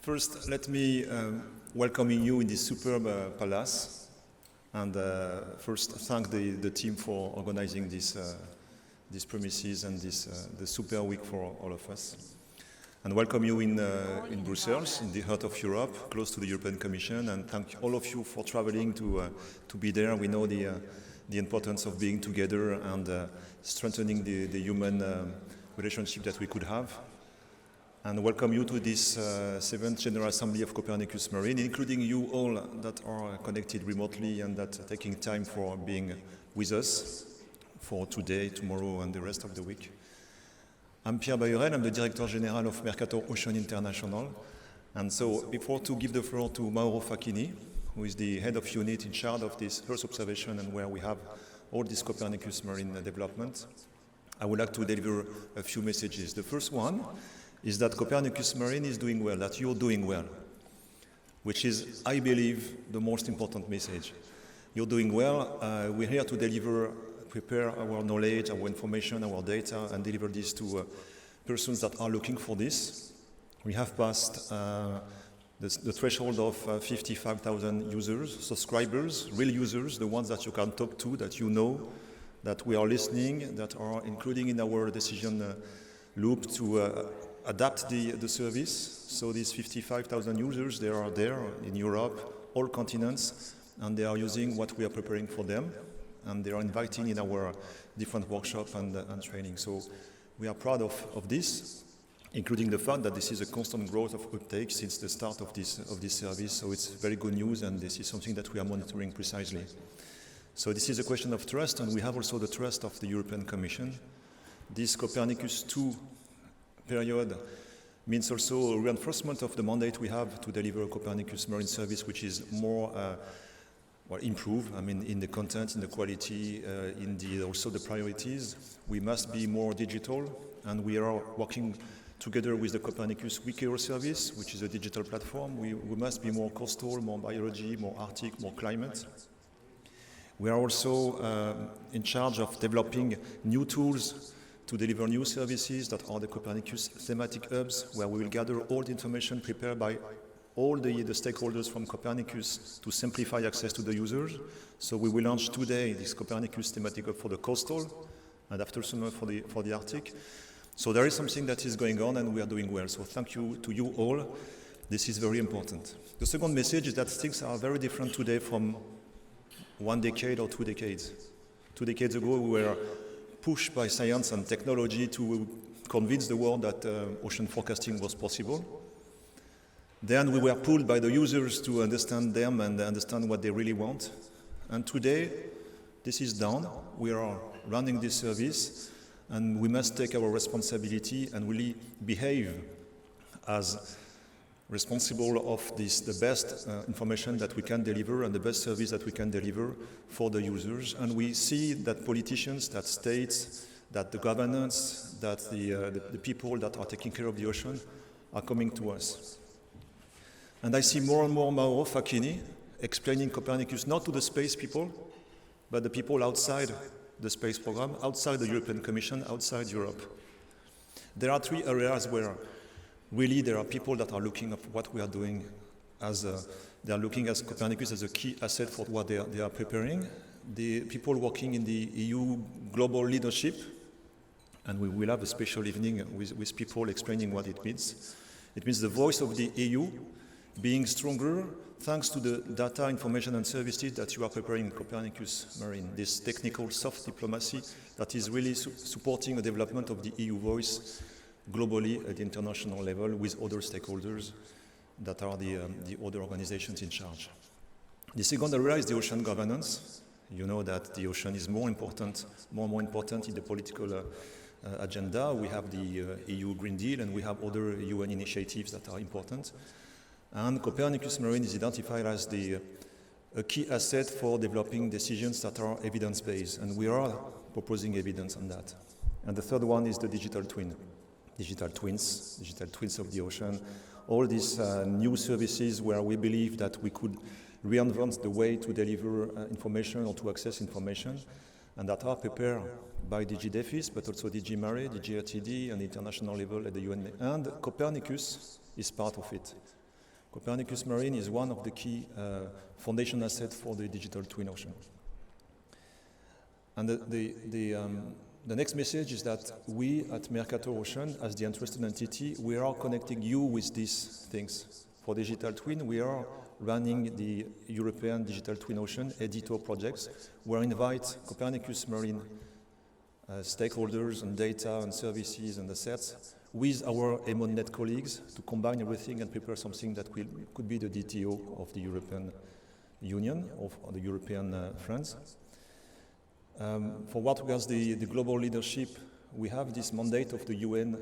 First, let me welcome you in this superb palace, and first thank the team for organizing these premises and the super week for all of us. And welcome you in Brussels, in the heart of Europe, close to the European Commission, and thank all of you for traveling to be there. We know the importance of being together and strengthening the human relationship that we could have. And welcome you to this 7th General Assembly of Copernicus Marine, including you all that are connected remotely and that are taking time for being with us for today, tomorrow, and the rest of the week. I'm Pierre Bahurel, I'm the Director General of Mercator Ocean International. And so, before to give the floor to Mauro Facchini, who is the head of unit in charge of this Earth observation and where we have all this Copernicus Marine development, I would like to deliver a few messages. The first one is that Copernicus Marine is doing well, that you're doing well, which is, I believe, the most important message. You're doing well. We're here to prepare our knowledge, our information, our data, and deliver this to persons that are looking for this. We have passed the threshold of 55,000 users, subscribers, real users, the ones that you can talk to, that you know, that we are listening, that are including in our decision loop to adapt the service. So these 55,000 users, they are there in Europe, all continents, and they are using what we are preparing for them. And they are inviting in our different workshops and training. So we are proud of this, including the fact that this is a constant growth of uptake since the start of this service. So it's very good news, and this is something that we are monitoring precisely. So this is a question of trust, and we have also the trust of the European Commission. This Copernicus 2 period means also a reinforcement of the mandate we have to deliver a Copernicus Marine service, which is more improve, in the content, in the quality, also the priorities. We must be more digital, and we are working together with the Copernicus Weekero service, which is a digital platform. We must be more coastal, more biology, more Arctic, more climate. We are also in charge of developing new tools to deliver new services that are the Copernicus thematic hubs, where we will gather all the information prepared by all the stakeholders from Copernicus to simplify access to the users. So we will launch today this Copernicus thematic hub for the coastal, and after summer for the Arctic. So there is something that is going on, and we are doing well. So thank you to you all. This is very important. The second message is that things are very different today from 1 decade or 2 decades. 2 decades ago, we were pushed by science and technology to convince the world that ocean forecasting was possible. Then we were pulled by the users to understand them and understand what they really want. And today, this is done. We are running this service, and we must take our responsibility and really behave as responsible of the best information that we can deliver and the best service that we can deliver for the users. And we see that politicians, that states, that the governance, that the people that are taking care of the ocean are coming to us. And I see more and more Mauro Facchini explaining Copernicus not to the space people, but the people outside the space program, outside the European Commission, outside Europe. There are 3 areas where really there are people that are looking at what we are doing they are looking at Copernicus as a key asset for what they are preparing. The people working in the EU global leadership, and we will have a special evening with people explaining what it means. It means the voice of the EU being stronger thanks to the data, information, and services that you are preparing in Copernicus Marine, this technical soft diplomacy that is really supporting the development of the EU voice globally at the international level with other stakeholders that are the other organizations in charge. The second area is the ocean governance. You know that the ocean is more and more important in the political agenda. We have the EU Green Deal, and we have other UN initiatives that are important. And Copernicus Marine is identified as a key asset for developing decisions that are evidence-based, and we are proposing evidence on that. And the third one is the digital twin. Digital twins of the ocean, all these new services where we believe that we could reinvent the way to deliver information or to access information, and that are prepared by DG DEFIS, but also DG Mare, DG RTD, and the international level at the UN. And Copernicus is part of it. Copernicus Marine is one of the key foundation assets for the digital twin ocean. And the next message is that we at Mercator Ocean, as the entrusted entity, we are connecting you with these things. For digital twin, we are running the European Digital Twin Ocean editor projects, where we invite Copernicus Marine stakeholders and data and services and assets with our EMONNet colleagues to combine everything and prepare something that could be the DTO of the European Union, of the European friends. For what regards the global leadership, we have this mandate of the UN,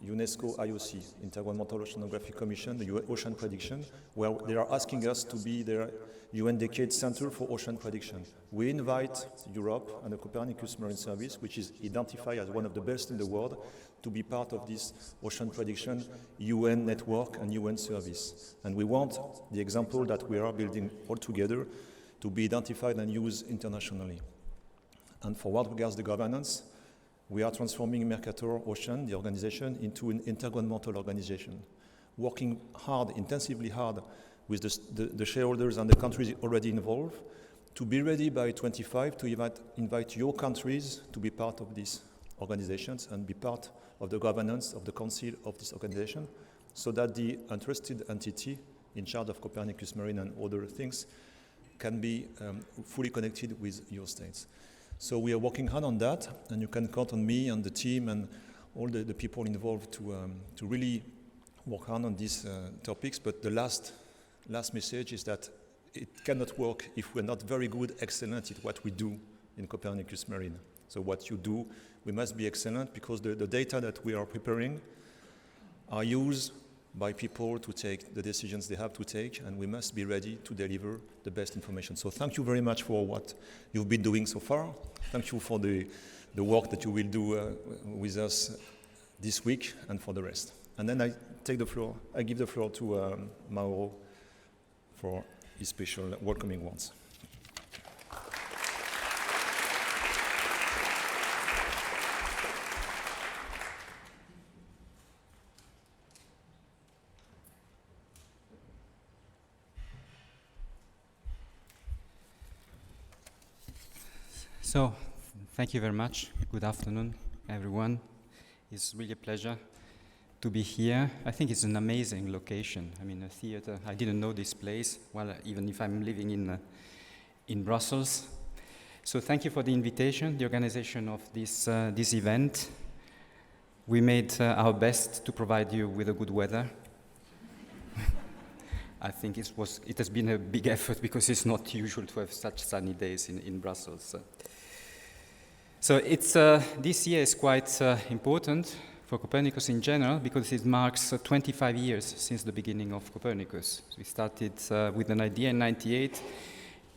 UNESCO IOC, Intergovernmental Oceanographic Commission, the Ocean Prediction, where they are asking us to be their UN Decade Center for Ocean Prediction. We invite Europe and the Copernicus Marine Service, which is identified as one of the best in the world, to be part of this Ocean Prediction UN network and UN service. And we want the example that we are building all together to be identified and used internationally. And for what regards the governance, we are transforming Mercator Ocean, the organization, into an intergovernmental organization, working hard, intensively hard, with the shareholders and the countries already involved, to be ready by 25 to invite your countries to be part of these organizations and be part of the governance of the council of this organization, so that the entrusted entity in charge of Copernicus Marine and other things can be fully connected with your states. So we are working hard on that, and you can count on me and the team and all the people involved to really work hard on these topics. But the last message is that it cannot work if we're not very good, excellent at what we do in Copernicus Marine. So what you do, we must be excellent, because the data that we are preparing are used by people to take the decisions they have to take, and we must be ready to deliver the best information. So thank you very much for what you've been doing so far. Thank you for the work that you will do with us this week and for the rest. And then I give the floor to Mauro for his special welcoming words. So, thank you very much. Good afternoon, everyone. It's really a pleasure to be here. I think it's an amazing location. I mean, a theater. I didn't know this place, well, even if I'm living in Brussels. So, thank you for the invitation, the organization of this event. We made our best to provide you with a good weather. I think it has been a big effort, because it's not usual to have such sunny days in Brussels. So this year is quite important for Copernicus in general, because it marks 25 years since the beginning of Copernicus. So we started with an idea in '98,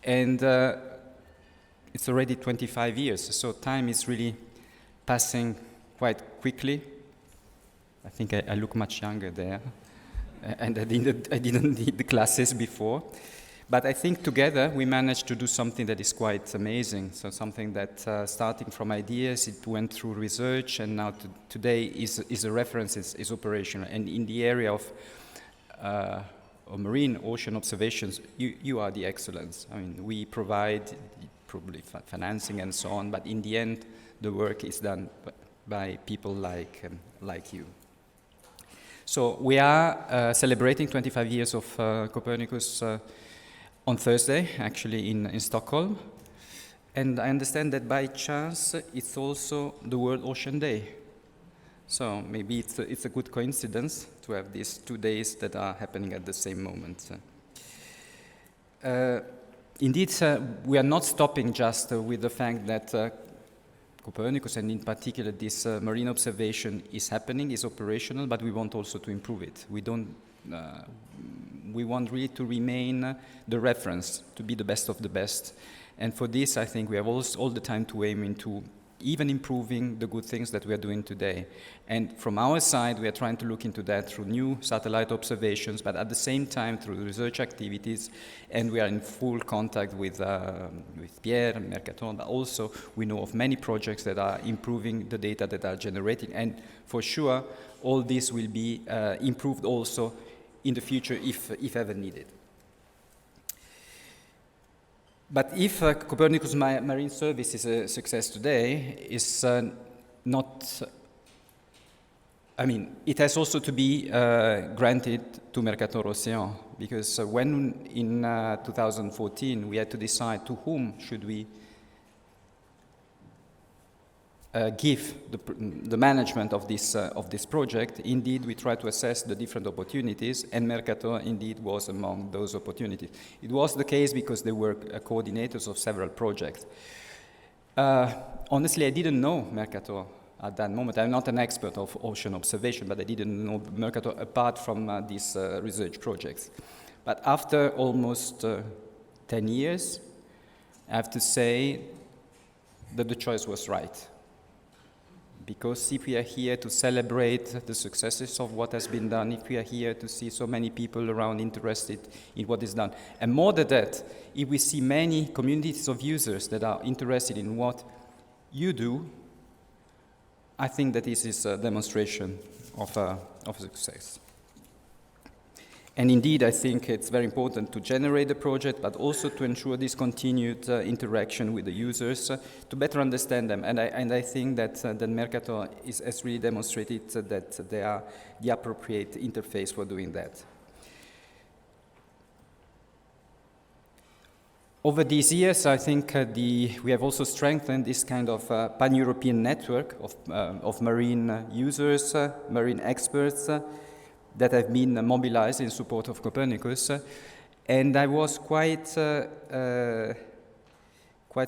and it's already 25 years. So time is really passing quite quickly. I think I look much younger there, and I didn't need the glasses before. But I think together we managed to do something that is quite amazing. So something that starting from ideas, it went through research, and now today is a reference, is operational. And in the area of marine ocean observations, you are the excellence. I mean, we provide probably financing and so on, but in the end, the work is done by people like you. So we are celebrating 25 years of Copernicus on Thursday, actually in Stockholm. And I understand that by chance, it's also the World Ocean Day. So maybe it's a good coincidence to have these 2 days that are happening at the same moment. Indeed, we are not stopping just with the fact that Copernicus, and in particular this marine observation is happening, is operational, but we want also to improve it. We want really to remain the reference, to be the best of the best. And for this, I think we have all the time to aim into even improving the good things that we are doing today. And from our side, we are trying to look into that through new satellite observations, but at the same time through research activities. And we are in full contact with Pierre and Mercator, but also we know of many projects that are improving the data that are generating. And for sure, all this will be improved also in the future if ever needed. But if Copernicus Marine Service is a success today, is not, I mean, it has also to be granted to Mercator Ocean, because when in 2014 we had to decide to whom should we give the management of this project, indeed we tried to assess the different opportunities, and Mercator indeed was among those opportunities. It was the case because they were coordinators of several projects. Honestly, I didn't know Mercator at that moment. I'm not an expert of ocean observation, but I didn't know Mercator apart from these research projects. But after almost 10 years, I have to say that the choice was right. Because if we are here to celebrate the successes of what has been done, if we are here to see so many people around interested in what is done, and more than that, if we see many communities of users that are interested in what you do, I think that this is a demonstration of success. And indeed, I think it's very important to generate the project, but also to ensure this continued interaction with the users to better understand them. And I think that Mercator has really demonstrated that they are the appropriate interface for doing that. Over these years, I think we have also strengthened this kind of pan-European network of marine users, marine experts, that have been mobilized in support of Copernicus, and I was quite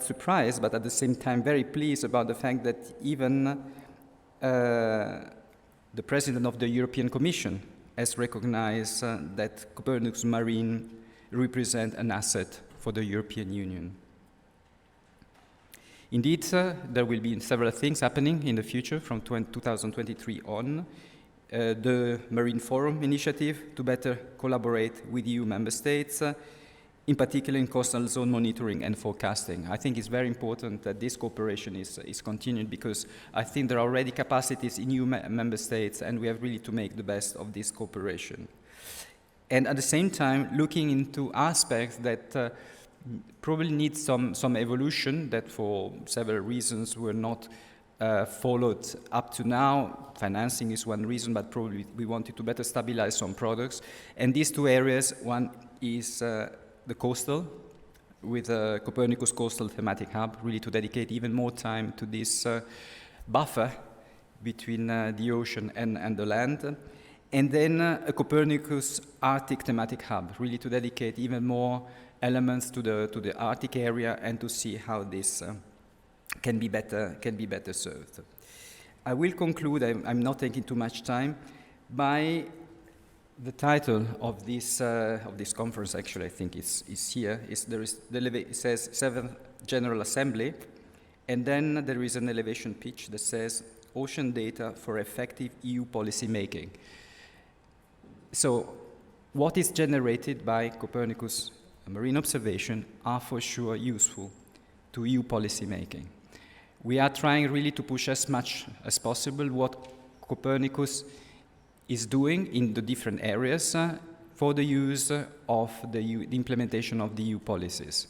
surprised, but at the same time very pleased about the fact that even the President of the European Commission has recognized that Copernicus Marine represents an asset for the European Union. Indeed, there will be several things happening in the future from 2023 on. The Marine Forum initiative to better collaborate with EU member states, in particular in coastal zone monitoring and forecasting. I think it's very important that this cooperation is continued, because I think there are already capacities in EU member states, and we have really to make the best of this cooperation. And at the same time, looking into aspects that probably need some evolution, that for several reasons were not followed up to now. Financing is one reason, but probably we wanted to better stabilize some products. And these two areas, one is the coastal, with Copernicus Coastal Thematic Hub, really to dedicate even more time to this buffer between the ocean and the land. And then a Copernicus Arctic Thematic Hub, really to dedicate even more elements to the Arctic area and to see how this can be better served. I will conclude, I'm not taking too much time, by the title of this conference. Actually, I think is here. It says 7th General Assembly, and then there is an elevation pitch that says Ocean Data for Effective EU Policy Making. So, what is generated by Copernicus Marine Observation are for sure useful to EU policy making. We are trying really to push as much as possible what Copernicus is doing in the different areas for the use of the implementation of the EU policies.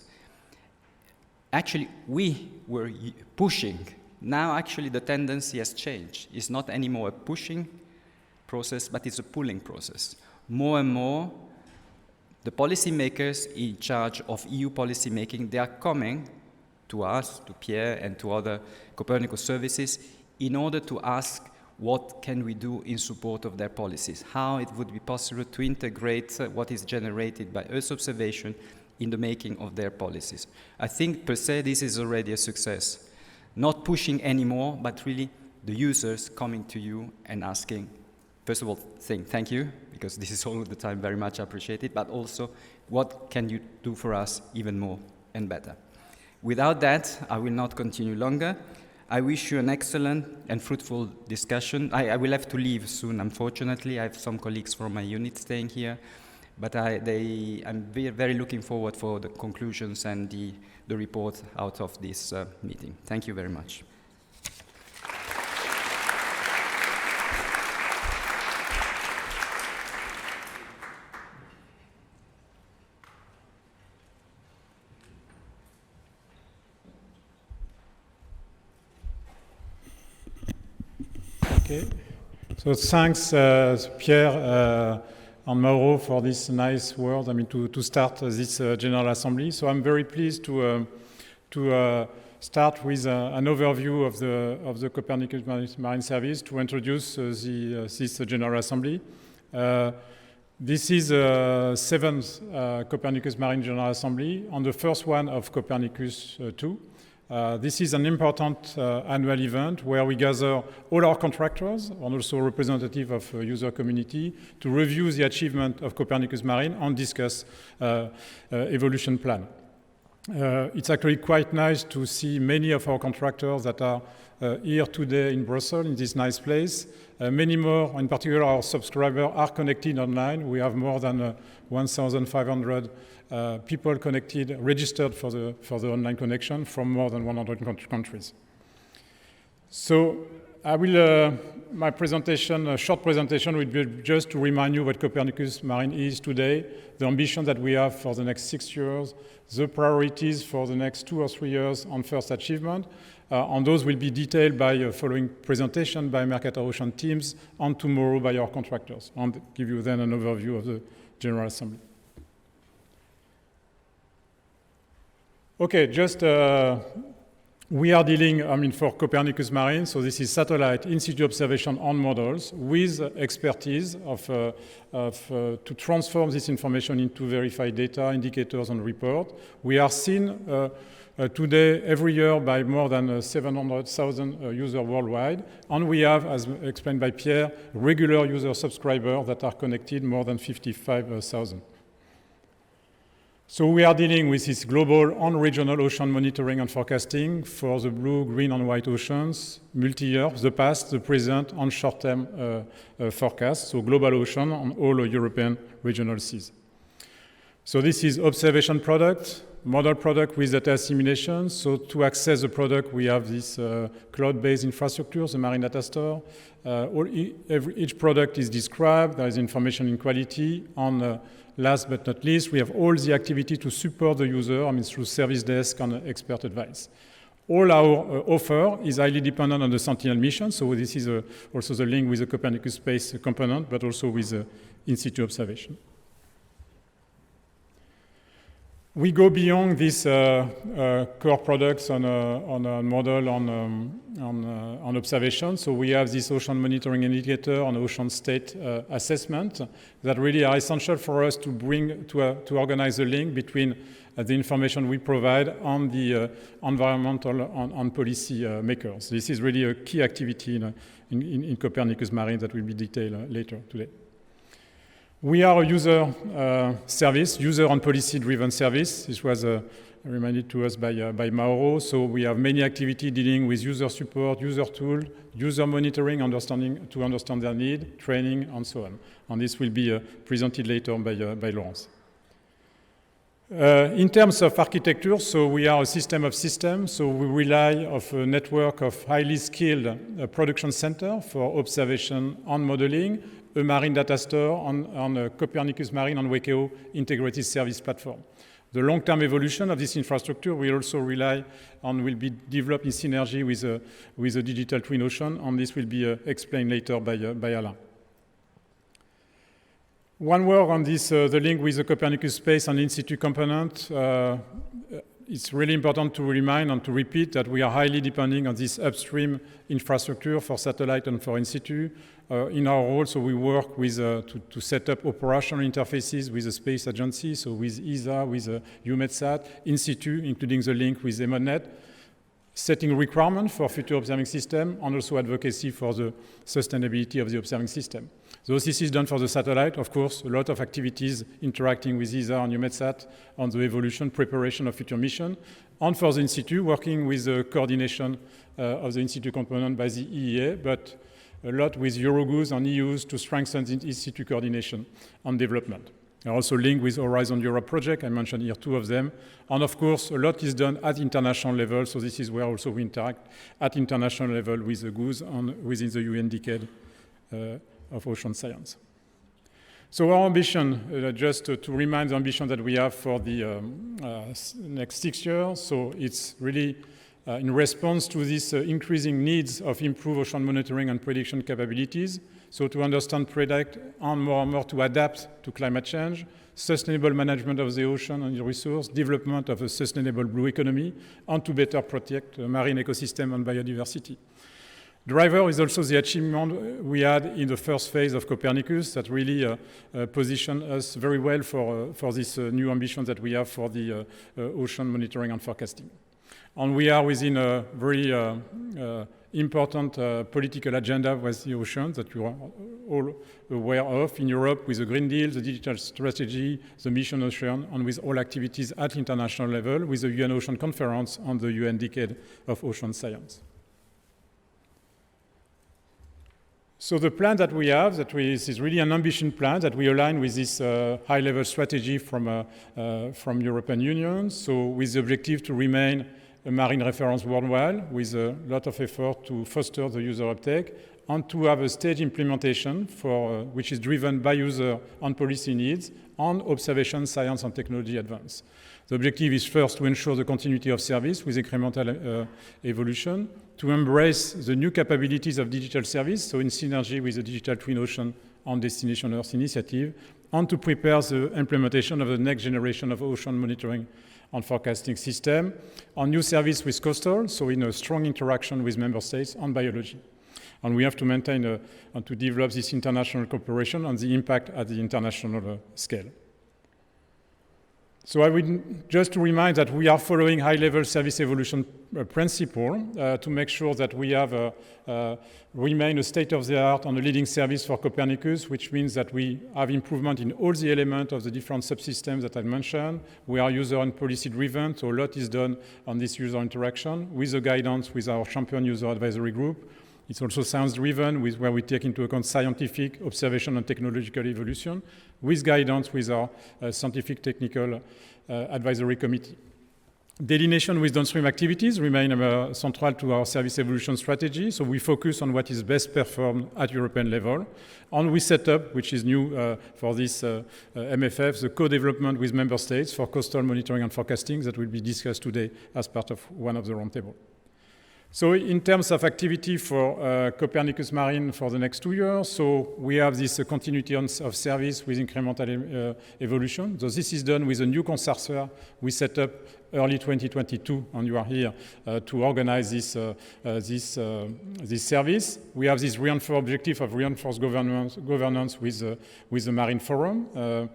Actually, we were pushing. Now, actually, the tendency has changed. It's not anymore a pushing process, but it's a pulling process. More and more, the policymakers in charge of EU policy making, they are coming to us, to Pierre, and to other Copernicus services in order to ask what can we do in support of their policies, how it would be possible to integrate what is generated by Earth observation in the making of their policies. I think per se this is already a success. Not pushing anymore, but really the users coming to you and asking, first of all, saying thank you, because this is all the time very much appreciated, but also what can you do for us even more and better. Without that, I will not continue longer. I wish you an excellent and fruitful discussion. I will have to leave soon, unfortunately. I have some colleagues from my unit staying here, but I'm very looking forward for the conclusions and the report out of this meeting. Thank you very much. Okay. So thanks, Pierre and Mauro, for this nice word. I mean, to start this General Assembly. So I'm very pleased to start with an overview of the Copernicus Marine Service to introduce this General Assembly. This is the 7th Copernicus Marine General Assembly, and the first one of Copernicus 2. This is an important annual event where we gather all our contractors and also representatives of user community to review the achievement of Copernicus Marine and discuss evolution plan. It's actually quite nice to see many of our contractors that are here today in Brussels, in this nice place. Many more, in particular our subscribers, are connected online. We have more than 1,500 people connected, registered for the online connection from more than 100 countries. So I will, my presentation, a short presentation, will be just to remind you what Copernicus Marine is today, the ambition that we have for the next 6 years, the priorities for the next 2 or 3 years on first achievement, and those will be detailed by following presentation by Mercator Ocean teams and tomorrow by our contractors, and give you then an overview of the General Assembly. Okay, just we are dealing, I mean, for Copernicus Marine, so this is satellite in-situ observation on models with expertise to transform this information into verified data, indicators, and report. We are seen today every year by more than 700,000 users worldwide, and we have, as explained by Pierre, regular user subscribers that are connected, more than 55,000. So we are dealing with this global and regional ocean monitoring and forecasting for the blue, green, and white oceans, multi-year, the past, the present, and short-term forecasts, so global ocean and all European regional seas. So this is observation product, model product with data assimilation. So to access the product, we have this cloud-based infrastructure, the Marine Data Store. Each product is described, there is information in quality, and last but not least, we have all the activity to support the user, I mean, through service desk and expert advice. All our offer is highly dependent on the Sentinel mission, so this is also the link with the Copernicus Space component, but also with the in-situ observation. We go beyond these core products on a model on observation. So we have this ocean monitoring indicator and ocean state assessment that really are essential for us to bring to organize the link between the information we provide and the environmental and policy makers. This is really a key activity in Copernicus Marine that will be detailed later today. We are a user service, user and policy-driven service. This was reminded to us by Mauro. So we have many activities dealing with user support, user tool, user monitoring, to understand their need, training, and so on. And this will be presented later by Laurence. In terms of architecture, so we are a system of systems. So we rely on a network of highly skilled production center for observation and modeling, a Marine Data Store on a Copernicus Marine and WKO integrated service platform. The long-term evolution of this infrastructure will also rely on, will be developed in synergy with the digital twin ocean, and this will be explained later by Alain. One word on this, the link with the Copernicus Space and in-situ component. It's really important to remind and to repeat that we are highly depending on this upstream infrastructure for satellite and for in-situ. In our role, so we work with to set up operational interfaces with the space agency, so with ESA, with EUMETSAT, in-situ, including the link with EMONET, setting requirements for future observing system, and also advocacy for the sustainability of the observing system. So this is done for the satellite, of course, a lot of activities interacting with ESA and EUMETSAT on the evolution, preparation of future mission, and for the in-situ, working with the coordination of the in-situ component by the EEA, but a lot with Eurogoose and EUs to strengthen the in-situ coordination and development. Also linked with Horizon Europe project, I mentioned here 2 of them. And of course, a lot is done at international level, so this is where also we interact at international level with the GOOS and within the UN decade of ocean science. So our ambition, just to remind the ambition that we have for the next 6 years, so it's really in response to these increasing needs of improved ocean monitoring and prediction capabilities, so to understand, predict, and more to adapt to climate change, sustainable management of the ocean and the resource, development of a sustainable blue economy, and to better protect the marine ecosystem and biodiversity. Driver is also the achievement we had in the first phase of Copernicus that really positioned us very well for this new ambition that we have for the ocean monitoring and forecasting. And we are within a very important political agenda with the ocean that you are all aware of in Europe with the Green Deal, the digital strategy, the Mission Ocean, and with all activities at international level with the UN Ocean Conference and the UN Decade of Ocean Science. So the plan that we have, is really an ambition plan that we align with this high-level strategy from European Union. So with the objective to remain a marine reference worldwide, with a lot of effort to foster the user uptake, and to have a stage implementation which is driven by user and policy needs on observation, science, and technology advance. The objective is first to ensure the continuity of service with incremental evolution, to embrace the new capabilities of digital service, so in synergy with the Digital Twin Ocean and Destination Earth initiative, and to prepare the implementation of the next generation of ocean monitoring and forecasting system, on new service with coastal, so in a strong interaction with member states on biology. And we have to maintain and to develop this international cooperation and the impact at the international scale. So I would just to remind that we are following high-level service evolution principle to make sure that we have remain a state-of-the-art and a leading service for Copernicus, which means that we have improvement in all the elements of the different subsystems that I mentioned. We are user and policy-driven, so a lot is done on this user interaction with the guidance with our champion user advisory group. It's also science-driven, where we take into account scientific observation and technological evolution, with guidance with our scientific technical advisory committee. Delineation with downstream activities remain central to our service evolution strategy, so we focus on what is best performed at European level. And we set up, which is new for this MFF, the co-development with member states for coastal monitoring and forecasting that will be discussed today as part of one of the roundtable. So in terms of activity for Copernicus Marine for the next 2 years, so we have this continuity of service with incremental evolution. So this is done with a new consortia we set up early 2022, and you are here to organize this service. We have this reinforced objective of reinforced governance with the Marine Forum.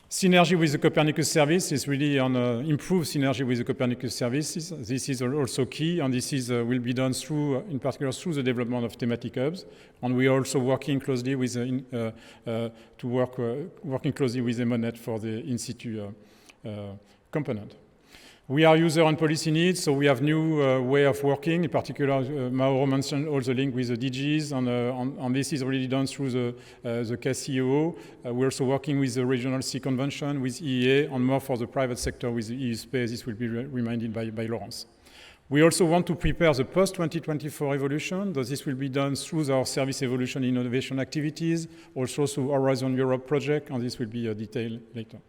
Synergy with the Copernicus service is really on improved synergy with the Copernicus services. This is also key, and this is will be done through, in particular, through the development of thematic hubs. And we are also working closely with working closely with Emonet for the in situ component. We are user and policy needs, so we have new way of working. In particular, Mauro mentioned all the link with the DGs, and this is already done through the KCEO. We're also working with the Regional Sea Convention, with EEA, and more for the private sector with the EU space. This will be reminded by Laurence. We also want to prepare the post-2024 evolution, though this will be done through our service evolution innovation activities, also through Horizon Europe project, and this will be detailed later.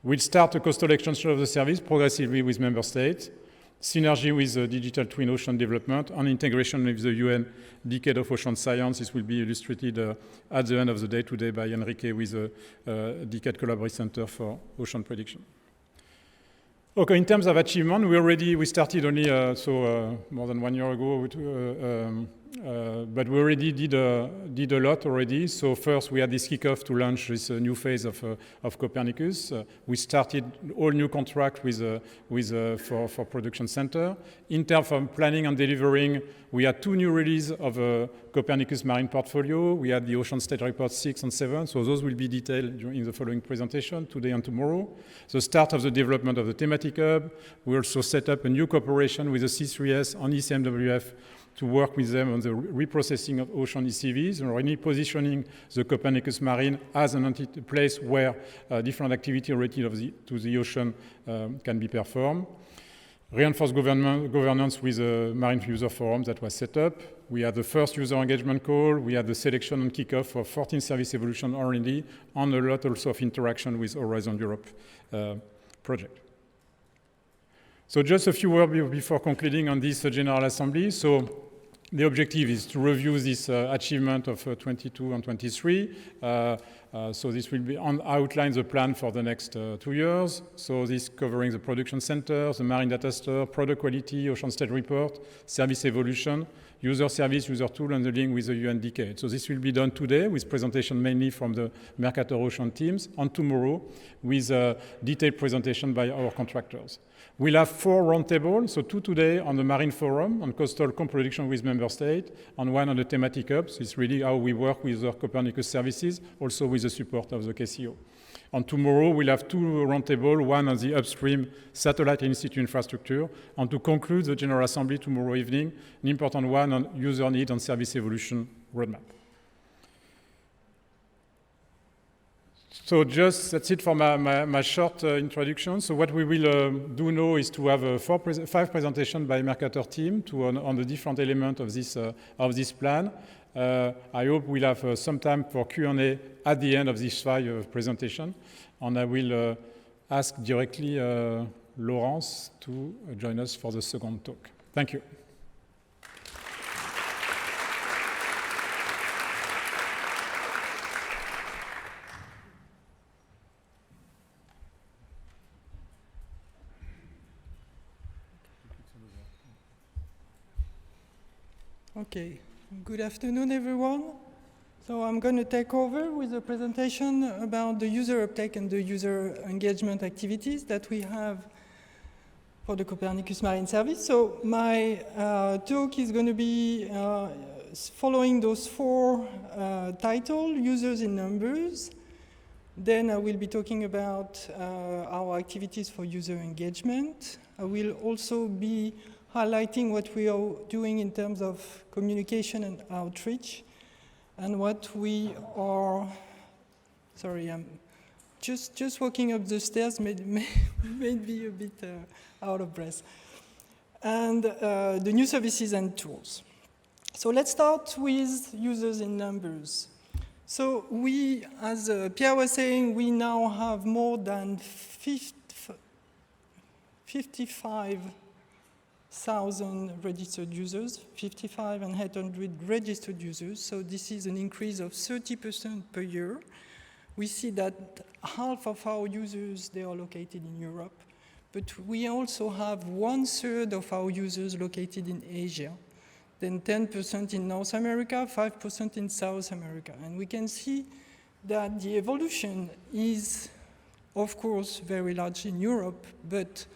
We'll start a coastal extension of the service progressively with member states, synergy with the Digital Twin Ocean development, and integration with the UN Decade of Ocean Science. This will be illustrated at the end of the day today by Enrique with the Decade Collaboration Center for Ocean Prediction. Okay, in terms of achievement, we started only more than 1 year ago, but we already did a lot already. So first, we had this kickoff to launch this new phase of Copernicus. We started all new contracts for production center. In terms of planning and delivering, we had 2 new releases of Copernicus Marine portfolio. We had the Ocean State Report 6 and 7, so those will be detailed in the following presentation today and tomorrow. The start of the development of the thematic hub. We also set up a new cooperation with the C3S and ECMWF to work with them on the reprocessing of ocean ECVs and really positioning the Copernicus Marine as a place where different activity related to the ocean can be performed. Reinforced governance with the Marine User Forum that was set up. We had the first user engagement call. We had the selection and kickoff for 14 service evolution R&D, and a lot also of interaction with Horizon Europe project. So just a few words before concluding on this General Assembly. So the objective is to review this achievement of 22 and 23. So this will be outline the plan for the next 2 years. So this covering the production center, the marine data store, product quality, ocean state report, service evolution, user service, user tool, and the link with the UNDK. So this will be done today with presentation mainly from the Mercator Ocean teams, and tomorrow with a detailed presentation by our contractors. We'll have 4 roundtables, so 2 today on the Marine Forum on coastal co-production with member states, and 1 on the thematic hubs. It's really how we work with our Copernicus services, also with the support of the KCEO. And tomorrow we'll have 2 roundtables, 1 on the upstream satellite and in-situ infrastructure, and to conclude the General Assembly tomorrow evening, an important one on user need and service evolution roadmap. So just that's it for my short introduction. So what we will do now is to have 5 presentations by Mercator team on the different elements of this plan. I hope we'll have some time for Q&A at the end of this 5 presentation. And I will ask directly Laurence to join us for the second talk. Thank you. Okay, good afternoon, everyone. So I'm going to take over with a presentation about the user uptake and the user engagement activities that we have for the Copernicus Marine service. So my talk is going to be following those 4 titles, users in numbers. Then I will be talking about our activities for user engagement. I will also be highlighting what we are doing in terms of communication and outreach, and what we are, sorry, I'm just walking up the stairs, made me a bit out of breath, and the new services and tools. So let's start with users in numbers. So we, as Pierre was saying, we now have more than 55,000 registered users, 55 and 800 registered users. So this is an increase of 30% per year. We see that half of our users, they are located in Europe, but we also have 1/3 of our users located in Asia, then 10% in North America, 5% in South America. And we can see that the evolution is, of course, very large in Europe, but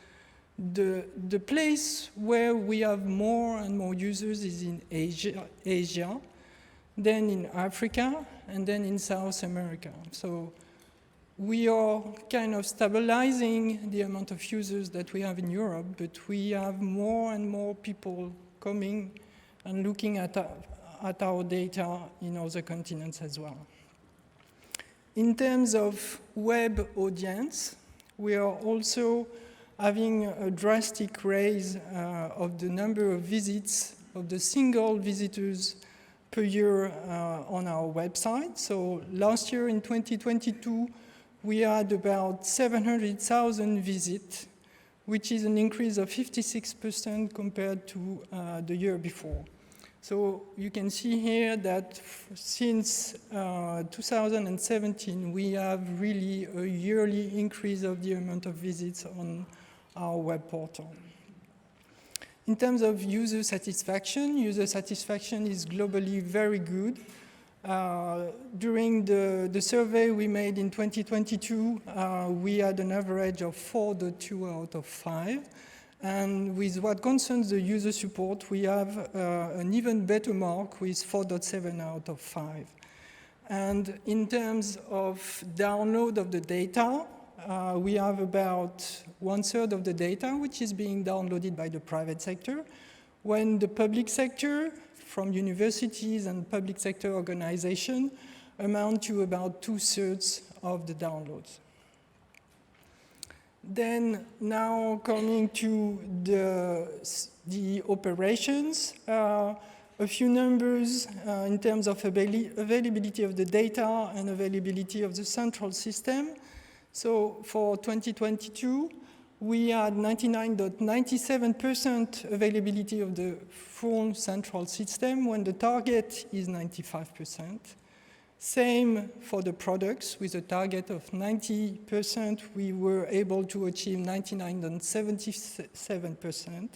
the place where we have more and more users is in Asia, then in Africa, and then in South America. So we are kind of stabilizing the amount of users that we have in Europe, but we have more and more people coming and looking at our data in other continents as well. In terms of web audience, we are also having a drastic raise of the number of visits, of the single visitors per year on our website. So last year in 2022, we had about 700,000 visits, which is an increase of 56% compared to the year before. So you can see here that since 2017, we have really a yearly increase of the amount of visits on our web portal. In terms of user satisfaction is globally very good. During the survey we made in 2022, we had an average of 4.2 out of 5. And with what concerns the user support, we have an even better mark with 4.7 out of 5. And in terms of download of the data, we have about 1/3 of the data which is being downloaded by the private sector, when the public sector, from universities and public sector organizations, amount to about 2/3 of the downloads. Then now coming to the operations, a few numbers in terms of availability of the data and availability of the central system. So for 2022, we had 99.97% availability of the full central system when the target is 95%. Same for the products, with a target of 90%, we were able to achieve 99.77%.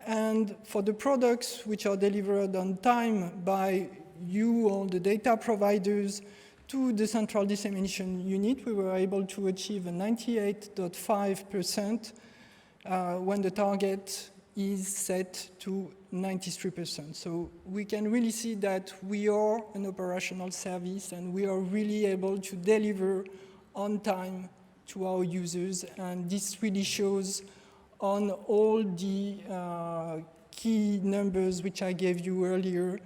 And for the products which are delivered on time by you or the data providers to the central dissemination unit, we were able to achieve a 98.5% when the target is set to 93%. So we can really see that we are an operational service and we are really able to deliver on time to our users. And this really shows on all the key numbers which I gave you earlier.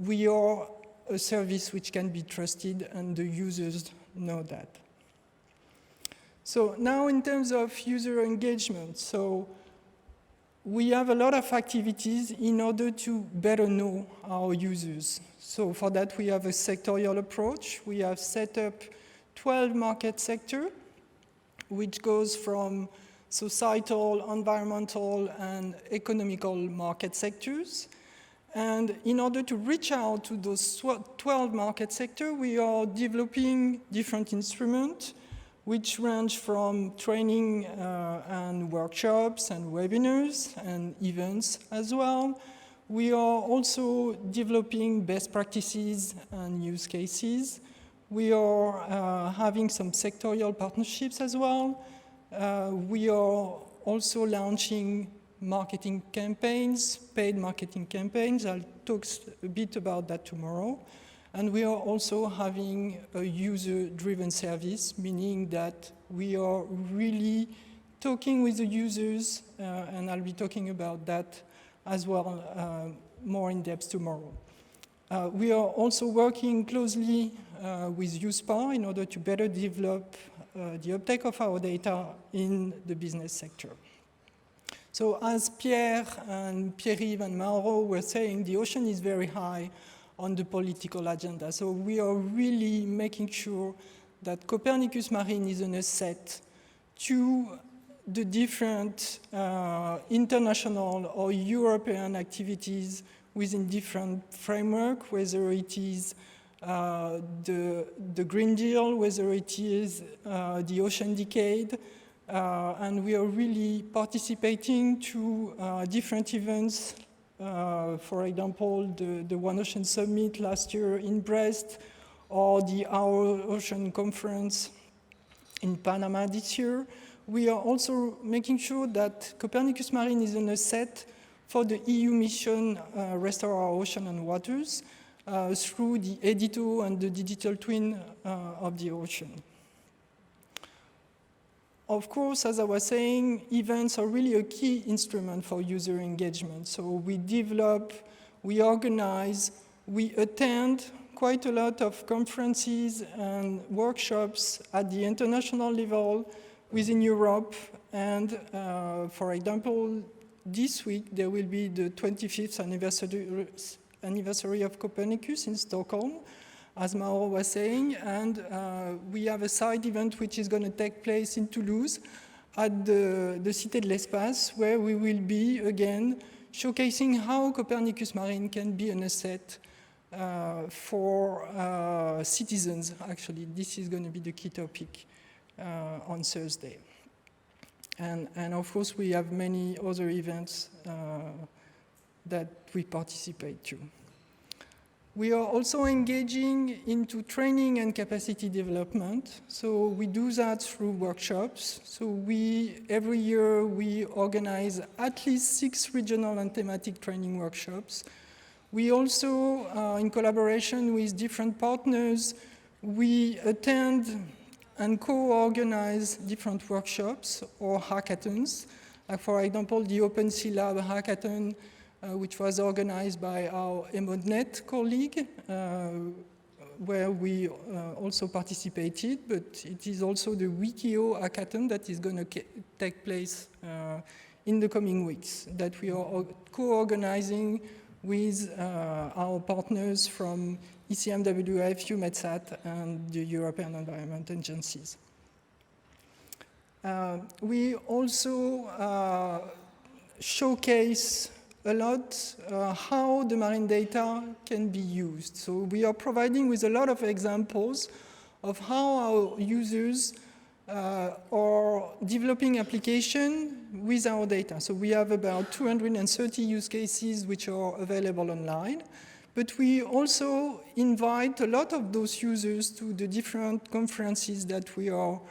We are a service which can be trusted, and the users know that. So now in terms of user engagement, so we have a lot of activities in order to better know our users. So for that we have a sectorial approach. We have set up 12 market sectors, which goes from societal, environmental, and economical market sectors. And in order to reach out to those 12 market sectors, we are developing different instruments, which range from training and workshops and webinars and events as well. We are also developing best practices and use cases. We are having some sectorial partnerships as well. We are also launching marketing campaigns, paid marketing campaigns. I'll talk a bit about that tomorrow. And we are also having a user-driven service, meaning that we are really talking with the users, and I'll be talking about that as well more in depth tomorrow. We are also working closely with USPA in order to better develop the uptake of our data in the business sector. So as Pierre and Pierre-Yves and Mauro were saying, the ocean is very high on the political agenda. So we are really making sure that Copernicus Marine is an asset to the different international or European activities within different framework, whether it is the Green Deal, whether it is the Ocean Decade, and we are really participating to different events. For example, the One Ocean Summit last year in Brest, or the Our Ocean Conference in Panama this year. We are also making sure that Copernicus Marine is an asset for the EU mission Restore Our Ocean and Waters through the EDITO and the digital twin of the ocean. Of course, as I was saying, events are really a key instrument for user engagement. So we develop, we organize, we attend quite a lot of conferences and workshops at the international level within Europe. And for example, this week there will be the 25th anniversary of Copernicus in Stockholm, as Mauro was saying, and we have a side event which is going to take place in Toulouse at the Cité de l'Espace, where we will be, again, showcasing how Copernicus Marine can be an asset for citizens. Actually, this is going to be the key topic on Thursday. And of course, we have many other events that we participate to. We are also engaging into training and capacity development. So we do that through workshops. So every year we organize at least 6 regional and thematic training workshops. We also, in collaboration with different partners, we attend and co-organize different workshops or hackathons. Like for example, the OpenSea Lab hackathon, which was organized by our EMODNet colleague, where we also participated, but it is also the Wikio hackathon that is going to take place in the coming weeks, that we are co-organizing with our partners from ECMWF, EUMETSAT, and the European Environment Agencies. We also showcase a lot how the marine data can be used. So we are providing with a lot of examples of how our users are developing application with our data. So we have about 230 use cases which are available online. But we also invite a lot of those users to the different conferences that we are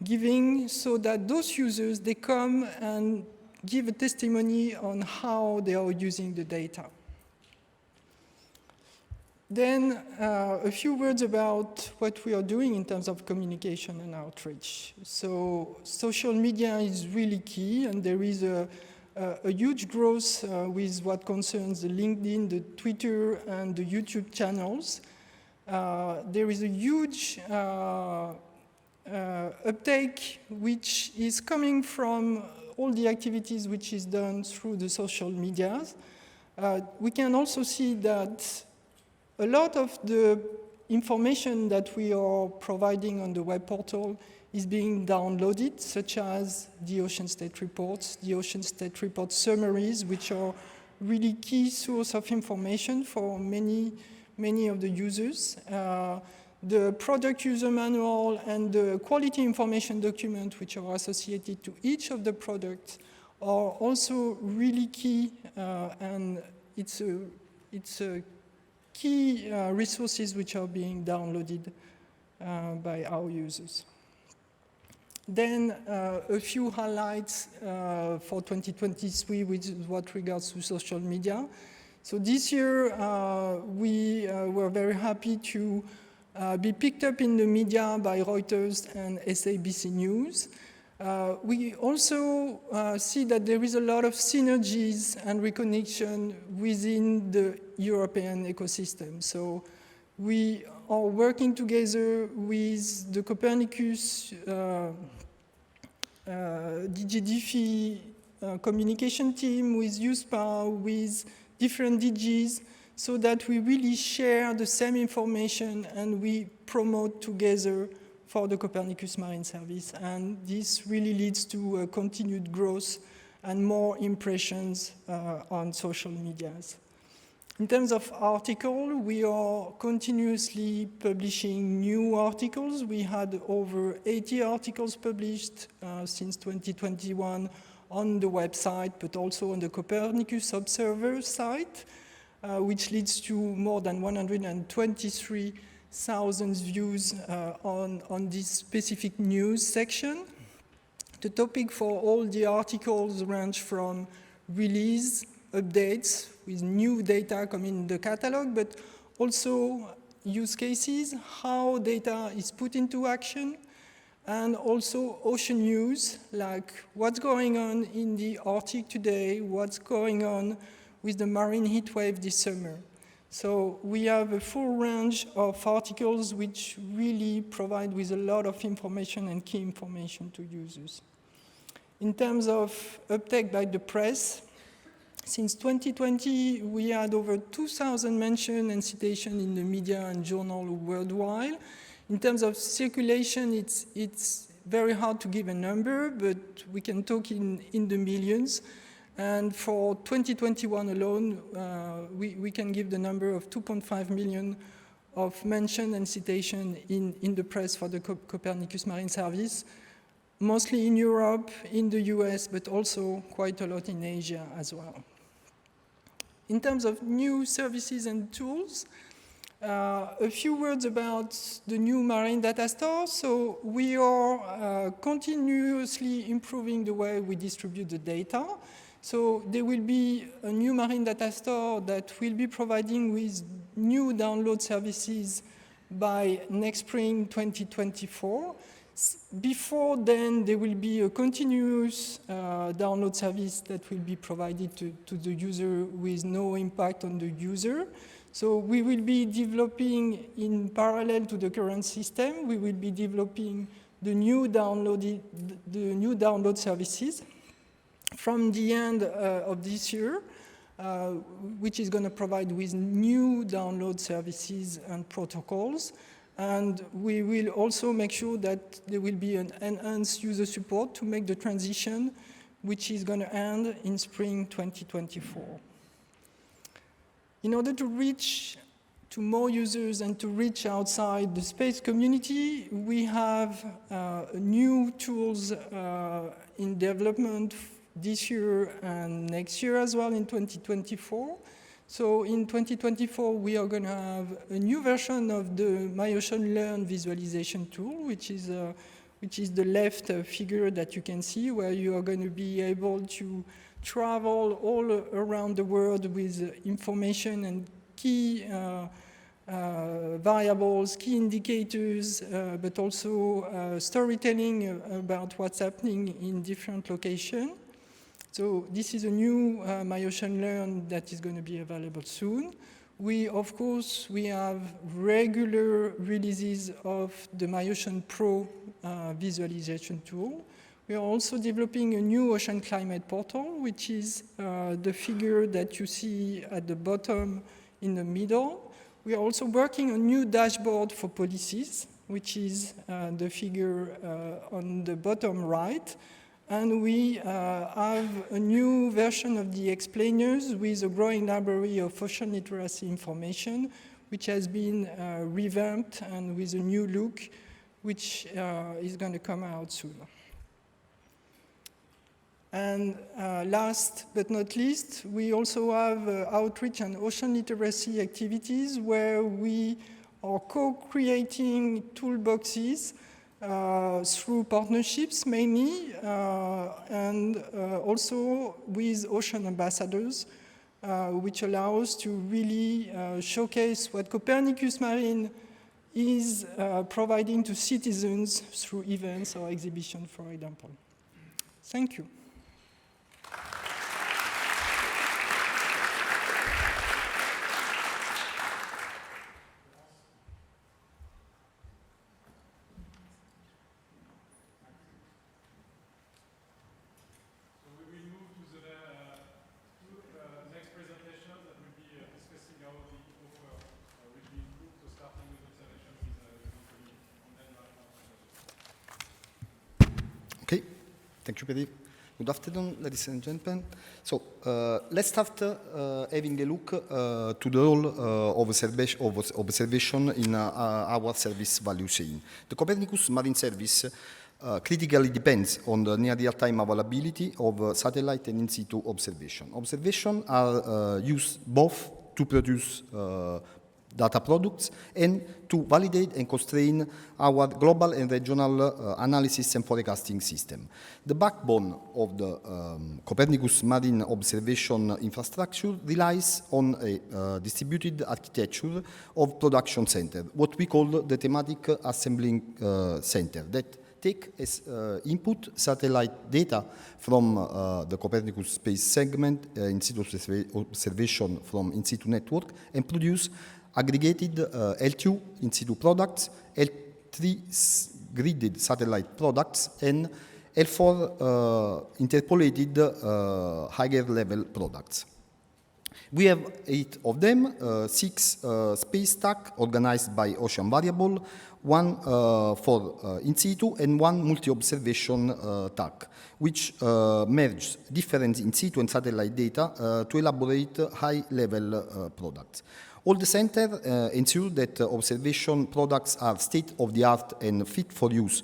giving, so that those users, they come and give a testimony on how they are using the data. Then a few words about what we are doing in terms of communication and outreach. So social media is really key, and there is a huge growth with what concerns the LinkedIn, the Twitter, and the YouTube channels. There is a huge uptake which is coming from all the activities which is done through the social medias. We can also see that a lot of the information that we are providing on the web portal is being downloaded, such as the ocean state reports, the ocean state report summaries, which are really key source of information for many of the users. The product user manual and the quality information document, which are associated to each of the products, are also really key, and it's a key resources which are being downloaded by our users. Then a few highlights for 2023 with what regards to social media. So this year we were very happy to be picked up in the media by Reuters and SABC News. We also see that there is a lot of synergies and reconnection within the European ecosystem. So we are working together with the Copernicus DG DEFIS communication team, with USPA, with different DGs, so that we really share the same information and we promote together for the Copernicus Marine Service. And this really leads to continued growth and more impressions on social medias. In terms of article, we are continuously publishing new articles. We had over 80 articles published since 2021 on the website, but also on the Copernicus Observer site, which leads to more than 123,000 views on this specific news section. The topic for all the articles range from release, updates with new data coming in the catalog, but also use cases, how data is put into action, and also ocean news, like what's going on in the Arctic today, what's going on with the marine heat wave this summer. So we have a full range of articles which really provide with a lot of information and key information to users. In terms of uptake by the press, since 2020, we had over 2,000 mentions and citations in the media and journal worldwide. In terms of circulation, it's very hard to give a number, but we can talk in the millions. And for 2021 alone, we can give the number of 2.5 million of mention and citation in the press for the Copernicus Marine Service, mostly in Europe, in the US, but also quite a lot in Asia as well. In terms of new services and tools, a few words about the new Marine Data Store. So we are continuously improving the way we distribute the data. So there will be a new Marine Data Store that will be providing with new download services by next spring 2024. Before then, there will be a continuous download service that will be provided to the user with no impact on the user. So we will be developing in parallel to the current system, we will be developing the new download services from the end of this year, which is going to provide with new download services and protocols. And we will also make sure that there will be an enhanced user support to make the transition, which is going to end in spring 2024. In order to reach to more users and to reach outside the space community, we have new tools in development this year and next year as well in 2024. So in 2024, we are going to have a new version of the MyOcean Learn visualization tool, which is the left figure that you can see, where you are going to be able to travel all around the world with information and key variables, key indicators, but also storytelling about what's happening in different locations. So this is a new MyOcean Learn that is going to be available soon. Of course, we have regular releases of the MyOcean Pro visualization tool. We are also developing a new ocean climate portal, which is the figure that you see at the bottom in the middle. We are also working on a new dashboard for policies, which is the figure on the bottom right. And we have a new version of the explainers with a growing library of ocean literacy information, which has been revamped and with a new look, which is going to come out soon. And last but not least, we also have outreach and ocean literacy activities where we are co-creating toolboxes through partnerships mainly, and also with ocean ambassadors, which allow us to really showcase what Copernicus Marine is providing to citizens through events or exhibitions, for example. Thank you. Okay, thank you, Pierre-Yves. Good afternoon, ladies and gentlemen. So let's start having a look to the role of observation in our service value chain. The Copernicus Marine Service critically depends on the near real-time availability of satellite and in-situ observation. Observations are used both to produce data products and to validate and constrain our global and regional analysis and forecasting system. The backbone of the Copernicus Marine observation infrastructure relies on a distributed architecture of production center, what we call the Thematic Assembling Center, that take as input satellite data from the Copernicus space segment, in-situ observation from in-situ network, and produce aggregated L2 in-situ products, L3 gridded satellite products, and L4 interpolated higher level products. We have 8 of them, 6 space stack organized by ocean variable, 1 for in-situ, and 1 multi-observation tag, which merges different in-situ and satellite data to elaborate high-level products. All the center ensure that observation products are state-of-the-art and fit for use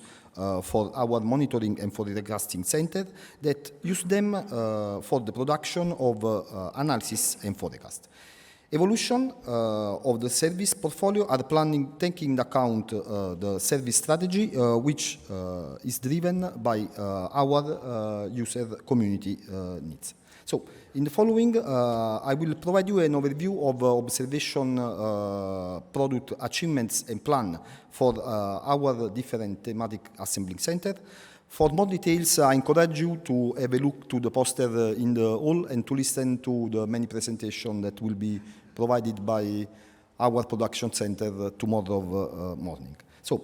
for our monitoring and forecasting center that use them for the production of analysis and forecast. Evolution of the service portfolio are planning taking into account the service strategy, which is driven by our user community needs. So, in the following, I will provide you an overview of observation product achievements and plan for our different thematic assembling center. For more details, I encourage you to have a look to the poster in the hall and to listen to the many presentations that will be provided by our production center tomorrow morning. So,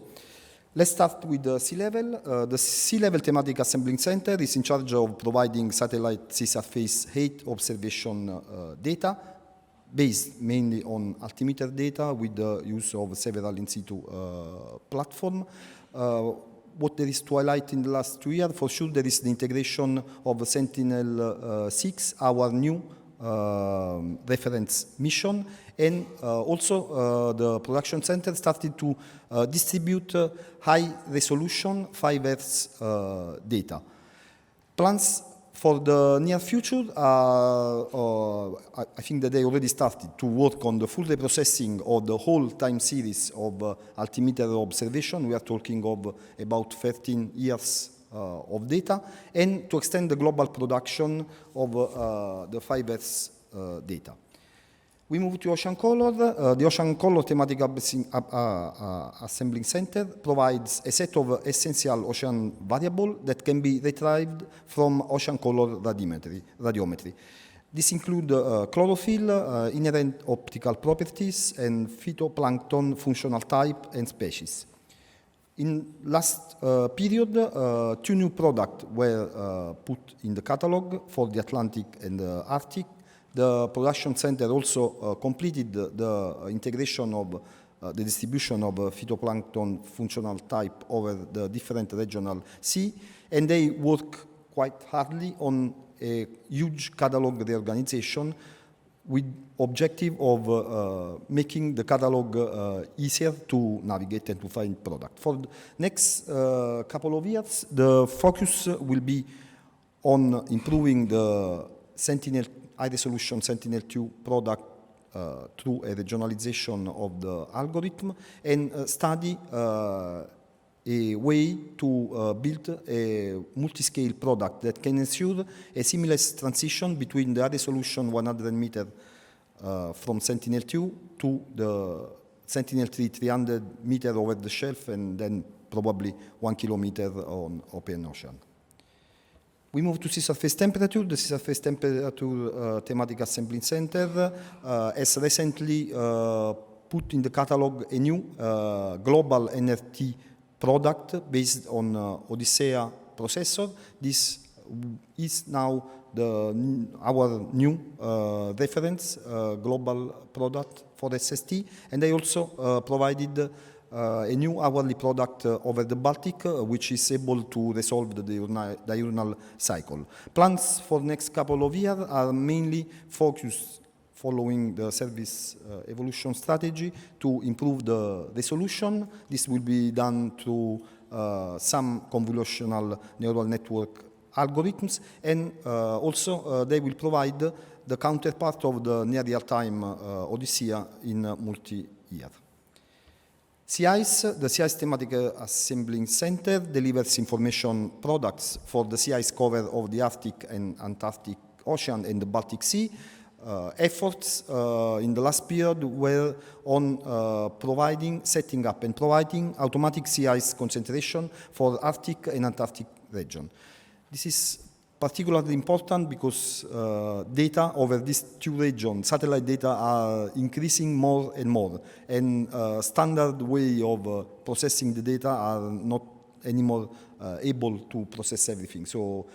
let's start with the sea level. The sea level thematic assembling center is in charge of providing satellite sea surface height observation data based mainly on altimeter data with the use of several in situ platform. What there is to highlight in the last 2 years, for sure there is the integration of Sentinel-6, our new reference mission, and also the production center started to distribute high resolution 5 Hz data. Plans for the near future, I think that they already started to work on the full reprocessing of the whole time series of altimeter observation. We are talking of about 13 years of data, and to extend the global production of the 5 Hz data. We move to Ocean Color. The Ocean Color Thematic Assembling Center provides a set of essential ocean variables that can be retrieved from ocean color radiometry. This includes chlorophyll, inherent optical properties, and phytoplankton functional type and species. In last period, 2 new products were put in the catalog for the Atlantic and the Arctic. The production center also completed the integration of the distribution of phytoplankton functional type over the different regional sea, and they work quite hardly on a huge catalog reorganization with objective of making the catalog easier to navigate and to find product. For the next couple of years, the focus will be on improving the high-resolution Sentinel-2 product through a regionalization of the algorithm, and study a way to build a multi-scale product that can ensure a seamless transition between the high-resolution 100 meter from Sentinel-2 to the Sentinel-3 300 meter over the shelf, and then probably 1 kilometer on open ocean. We move to sea surface temperature. The sea surface temperature Thematic Assembling Center has recently put in the catalog a new global NRT product based on Odyssea processor. This is now our new reference global product for SST, and they also provided a new hourly product over the Baltic, which is able to resolve the diurnal cycle. Plans for next couple of years are mainly focused following the service evolution strategy to improve the resolution. This will be done through some convolutional neural network algorithms, and also they will provide the counterpart of the near real-time Odyssea in multi-year. The Sea Ice Thematic Assembling Center delivers information products for the sea ice cover of the Arctic and Antarctic Ocean and the Baltic Sea. Efforts in the last period were on setting up and providing automatic sea ice concentration for Arctic and Antarctic region. This is particularly important because data over these 2 regions, satellite data, are increasing more and more, and standard way of processing the data are not anymore able to process everything. So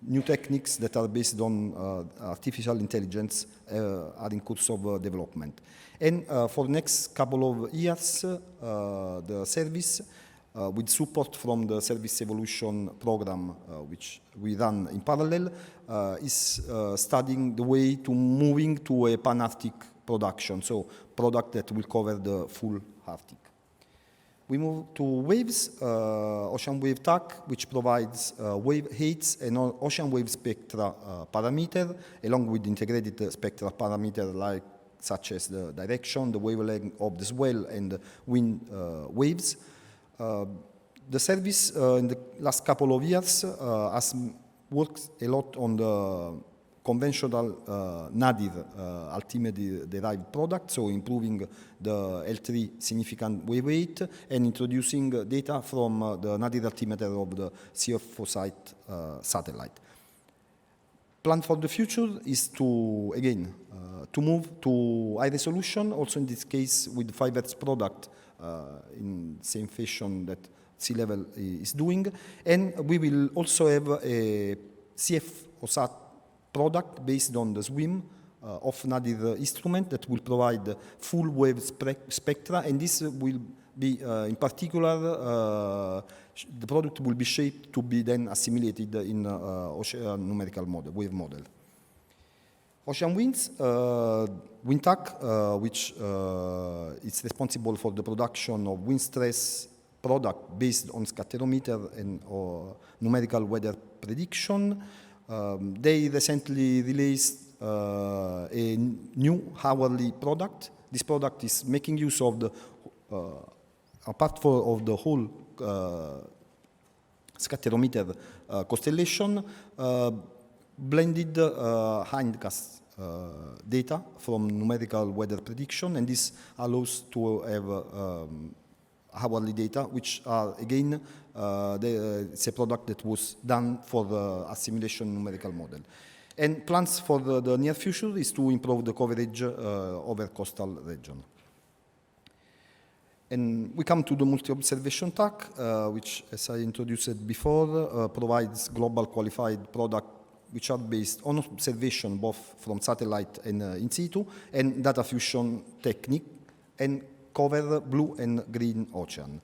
new techniques that are based on artificial intelligence are in course of development. And for the next couple of years, the service with support from the Service Evolution program, which we run in parallel, is studying the way to moving to a pan-Arctic production, so product that will cover the full Arctic. We move to waves, Ocean Wave TAC, which provides wave heights and ocean wave spectra parameter, along with integrated spectra parameter such as the direction, the wavelength of the swell, and the wind waves. The service in the last couple of years has worked a lot on the conventional nadir altimeter-derived product, so improving the L3 significant wave weight and introducing data from the nadir altimeter of the Geophysites satellite. Plan for the future is to, again, to move to high resolution, also in this case with 5 Hz product in same fashion that sea level is doing, and we will also have a CF-OSAT product based on the SWIM off-nadir instrument that will provide full wave spectra, and this will be, in particular, the product will be shaped to be then assimilated in ocean numerical model, wave model. Ocean winds, WindTAC, which is responsible for the production of wind stress product based on scatterometer and numerical weather prediction. They recently released a new hourly product. This product is making use of the, apart of the whole scatterometer constellation, blended hindcast data from numerical weather prediction, and this allows to have hourly data, which are, again, it's a product that was done for the assimilation numerical model. And plans for the near future is to improve the coverage over coastal region. And we come to the multi-observation TAC, which, as I introduced before, provides global qualified product which are based on observation both from satellite and in situ, and data fusion technique, and cover blue and green ocean.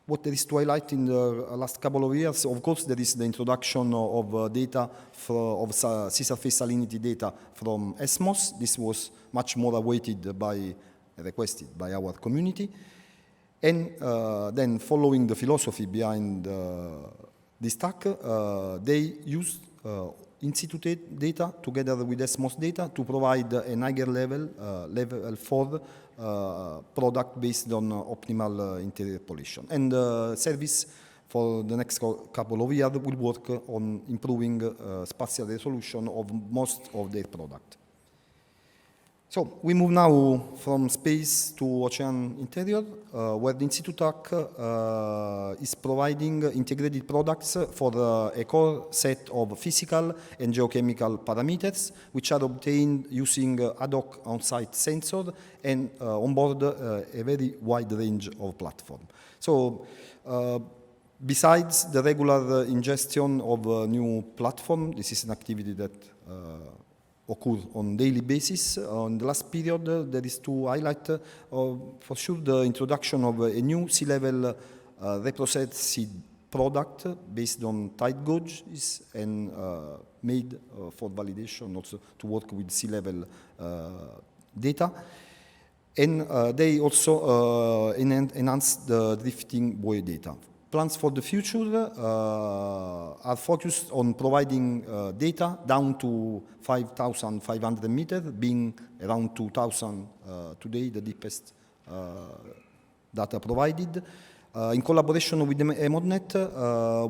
What there is to highlight in the last couple of years, of course, there is the introduction of data of sea surface salinity data from ESMOS. This was much more requested by our community. And then following the philosophy behind this TAC, they used in situ data together with ESMOS data to provide an higher level 4 product based on optimal interior pollution. And the service for the next couple of years will work on improving spatial resolution of most of their product. So we move now from space to ocean interior, where the in-situ TAC is providing integrated products for a core set of physical and geochemical parameters, which are obtained using ad hoc on-site sensor and on board a very wide range of platforms. So besides the regular ingestion of a new platform, this is an activity that occur on daily basis. On the last period, there is to highlight for sure the introduction of a new sea-level reprocessed product based on tide gauges and made for validation, also to work with sea-level data. And they also enhance the drifting buoy data. Plans for the future are focused on providing data down to 5,500 meters, being around 2,000 today, the deepest data provided. In collaboration with the EMODNet,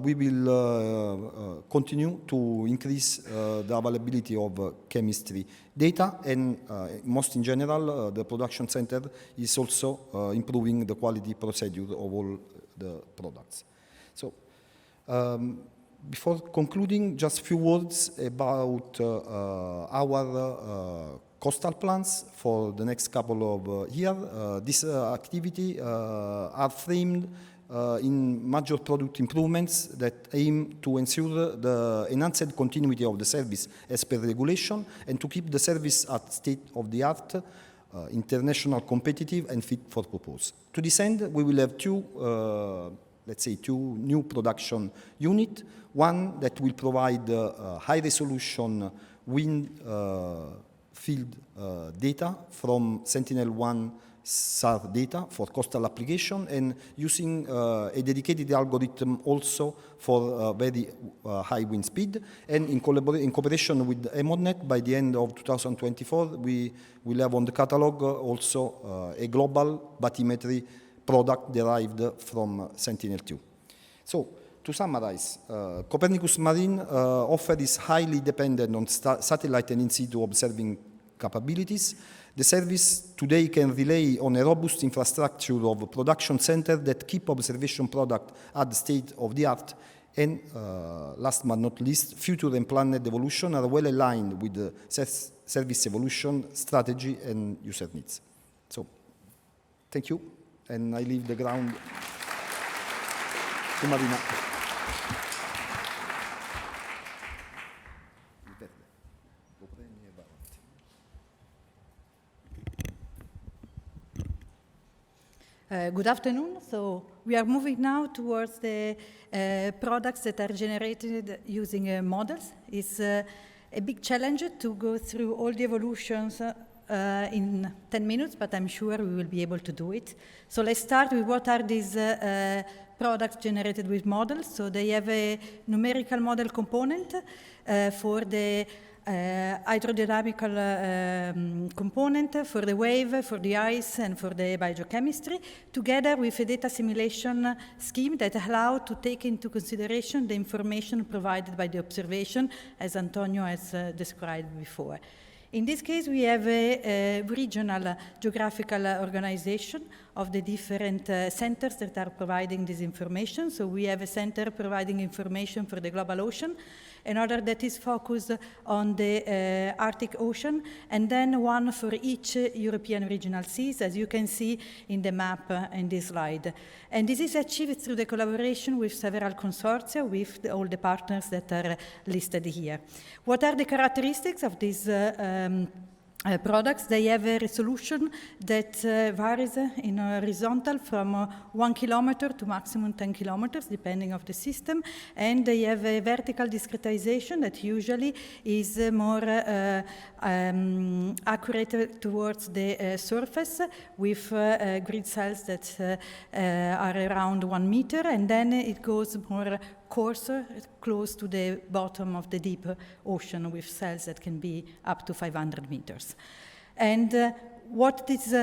we will continue to increase the availability of chemistry data, and most in general, the production center is also improving the quality procedure of all the products. So, before concluding, just a few words about our coastal plans for the next couple of years. This activity are framed in major product improvements that aim to ensure the enhanced continuity of the service as per regulation, and to keep the service at state-of-the-art, international competitive and fit for purpose. To this end, we will have two new production units. One that will provide high-resolution wind field data from Sentinel-1 SAR data for coastal application, and using a dedicated algorithm also for very high wind speed. And in cooperation with EMODNet, by the end of 2024, we will have on the catalog also a global bathymetry product derived from Sentinel-2. So, to summarize, Copernicus Marine offer is highly dependent on satellite and in-situ observing capabilities. The service today can rely on a robust infrastructure of a production center that keep observation product at the state of the art, and last but not least, future and planned evolution are well aligned with the service evolution strategy and user needs. So, thank you, and I leave the ground to Marina. Good afternoon. So we are moving now towards the products that are generated using models. It's a big challenge to go through all the evolutions in 10 minutes, but I'm sure we will be able to do it. So let's start with what are these products generated with models. So they have a numerical model component for the hydrodynamical component, for the wave, for the ice, and for the biogeochemistry, together with a data simulation scheme that allows to take into consideration the information provided by the observation, as Antonio has described before. In this case, we have a regional geographical organization of the different centers that are providing this information. So we have a center providing information for the global ocean, another that is focused on the Arctic Ocean, and then one for each European regional seas, as you can see in the map in this slide. And this is achieved through the collaboration with several consortia, with all the partners that are listed here. What are the characteristics of these products? They have a resolution that varies in horizontal from 1 kilometer to maximum 10 kilometers, depending on the system, and they have a vertical discretization that usually is more accurate towards the surface, with grid cells that are around 1 meter, and then it goes more coarser, close to the bottom of the deep ocean, with cells that can be up to 500 meters. And what these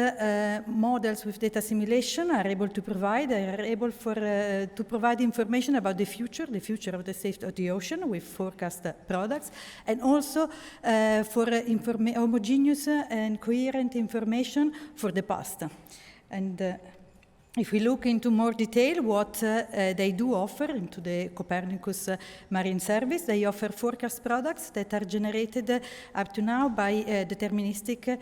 models with data simulation are able to provide, they are able to provide information about the future of the state of the ocean with forecast products, and also for homogeneous and coherent information for the past. And if we look into more detail what they do offer into the Copernicus Marine service, they offer forecast products that are generated up to now by deterministic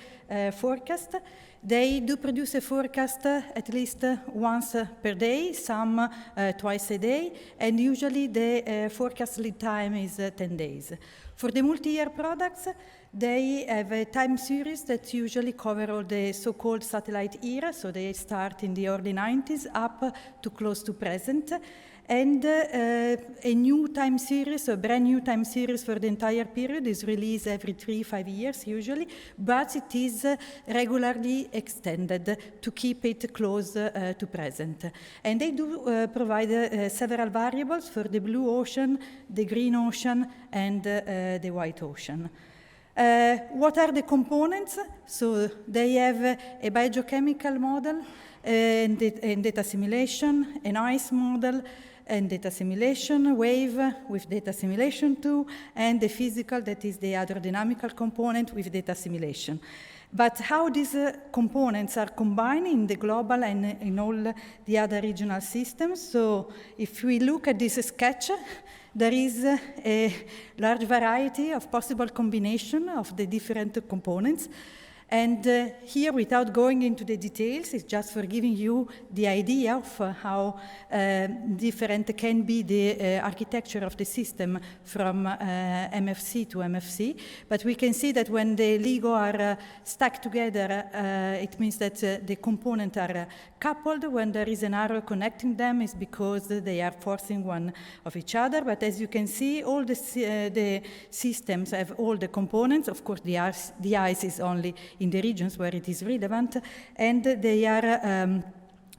forecast. They do produce a forecast at least once per day, some twice a day, and usually the forecast lead time is 10 days. For the multi-year products, they have a time series that usually cover all the so-called satellite era, so they start in the early 90s up to close to present, and a new time series, a brand new time series for the entire period is released every 3-5 years usually, but it is regularly extended to keep it close to present. And they do provide several variables for the blue ocean, the green ocean, and the white ocean. What are the components? So they have a biogeochemical model and data simulation, an ice model and data simulation, wave with data simulation too, and the physical, that is the hydrodynamical component with data simulation. But how these components are combined in the global and in all the other regional systems. So if we look at this sketch, there is a large variety of possible combination of the different components. And here, without going into the details, it's just for giving you the idea of how different can be the architecture of the system from MFC to MFC. But we can see that when the LIGO are stacked together, it means that the components are coupled. When there is an arrow connecting them, it's because they are forcing one of each other. But as you can see, all the systems have all the components. Of course, the ice is only in the regions where it is relevant, and they are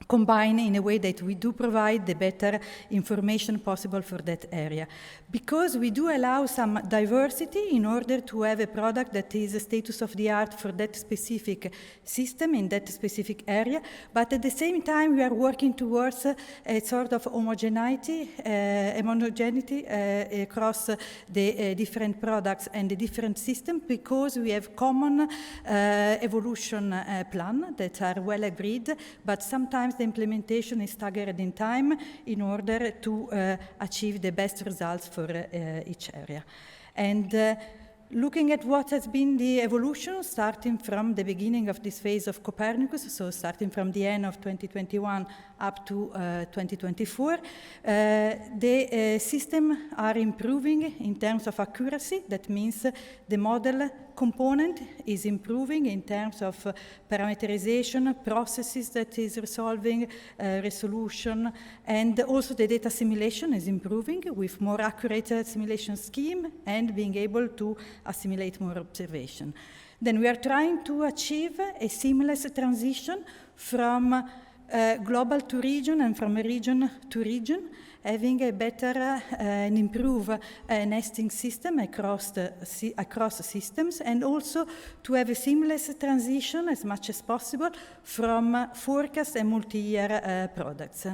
combined in a way that we do provide the better information possible for that area. Because we do allow some diversity in order to have a product that is a status of the art for that specific system in that specific area, but at the same time we are working towards a sort of homogeneity across the different products and the different systems, because we have common evolution plan that are well agreed, but sometimes the implementation is staggered in time in order to achieve the best results for each area. And looking at what has been the evolution, starting from the beginning of this phase of Copernicus, so starting from the end of 2021 up to 2024, the system are improving in terms of accuracy. That means the model component is improving in terms of parameterization, processes that is resolving, resolution, and also the data assimilation is improving with more accurate assimilation scheme and being able to assimilate more observation. Then we are trying to achieve a seamless transition from global to region and from region to region, having a better and improved nesting system across systems, and also to have a seamless transition as much as possible from forecast and multi-year products.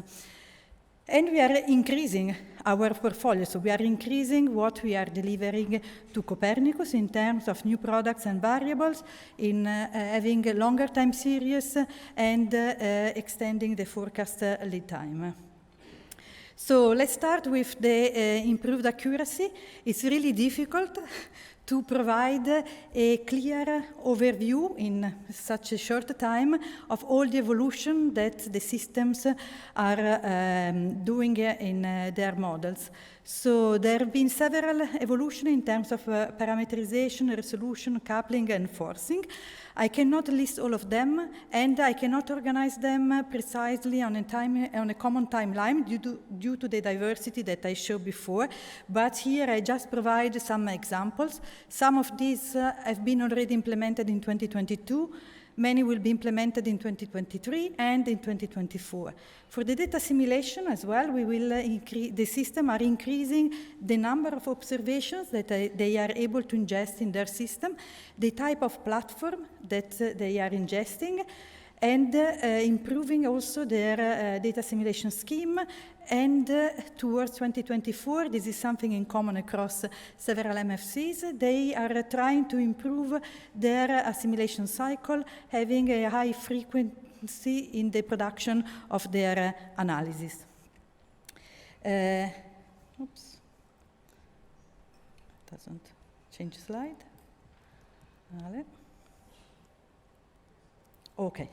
And we are increasing our portfolio, so we are increasing what we are delivering to Copernicus in terms of new products and variables, in having a longer time series and extending the forecast lead time. So let's start with the improved accuracy. It's really difficult to provide a clear overview in such a short time of all the evolution that the systems are doing in their models. So there have been several evolutions in terms of parameterization, resolution, coupling, and forcing. I cannot list all of them, and I cannot organize them precisely on a common timeline due to the diversity that I showed before. But here I just provide some examples. Some of these have been already implemented in 2022. Many will be implemented in 2023 and in 2024. For the data simulation as well, we will the system are increasing the number of observations that they are able to ingest in their system, the type of platform that they are ingesting, and improving also their data simulation scheme. And towards 2024, this is something in common across several MFCs. They are trying to improve their assimilation cycle, having a high frequency in the production of their analysis. Oops. Doesn't change slide. Okay.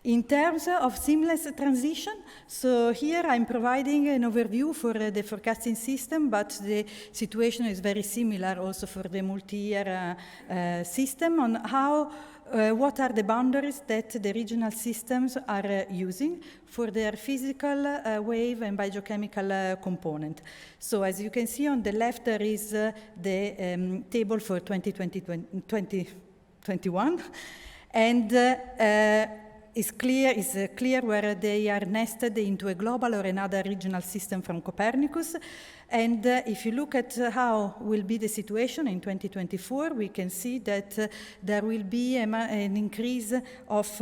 In terms of seamless transition, so here I'm providing an overview for the forecasting system, but the situation is very similar also for the multi-year system on how, what are the boundaries that the regional systems are using for their physical wave and biochemical component. So as you can see on the left, there is the table for 2021, and it's clear where they are nested into a global or another regional system from Copernicus. And if you look at how will be the situation in 2024, we can see that there will be an increase of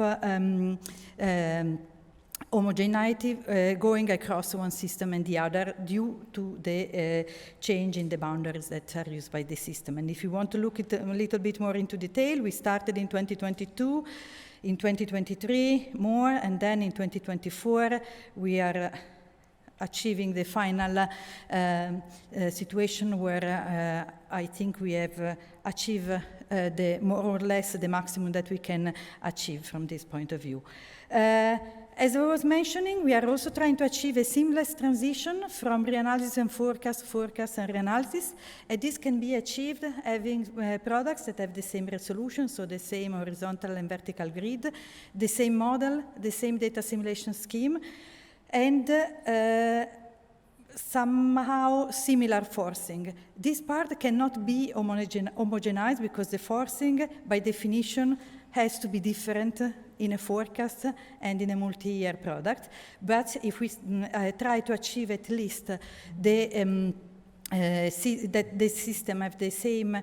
homogeneity going across one system and the other due to the change in the boundaries that are used by the system. And if you want to look at a little bit more into detail, we started in 2022, in 2023 more, and then in 2024 we are achieving the final situation where I think we have achieved the more or less the maximum that we can achieve from this point of view. As I was mentioning, we are also trying to achieve a seamless transition from reanalysis and forecast and reanalysis, and this can be achieved having products that have the same resolution, so the same horizontal and vertical grid, the same model, the same data simulation scheme, and somehow similar forcing. This part cannot be homogenized because the forcing, by definition, has to be different in a forecast and in a multi-year product. But if we try to achieve at least that the system have the same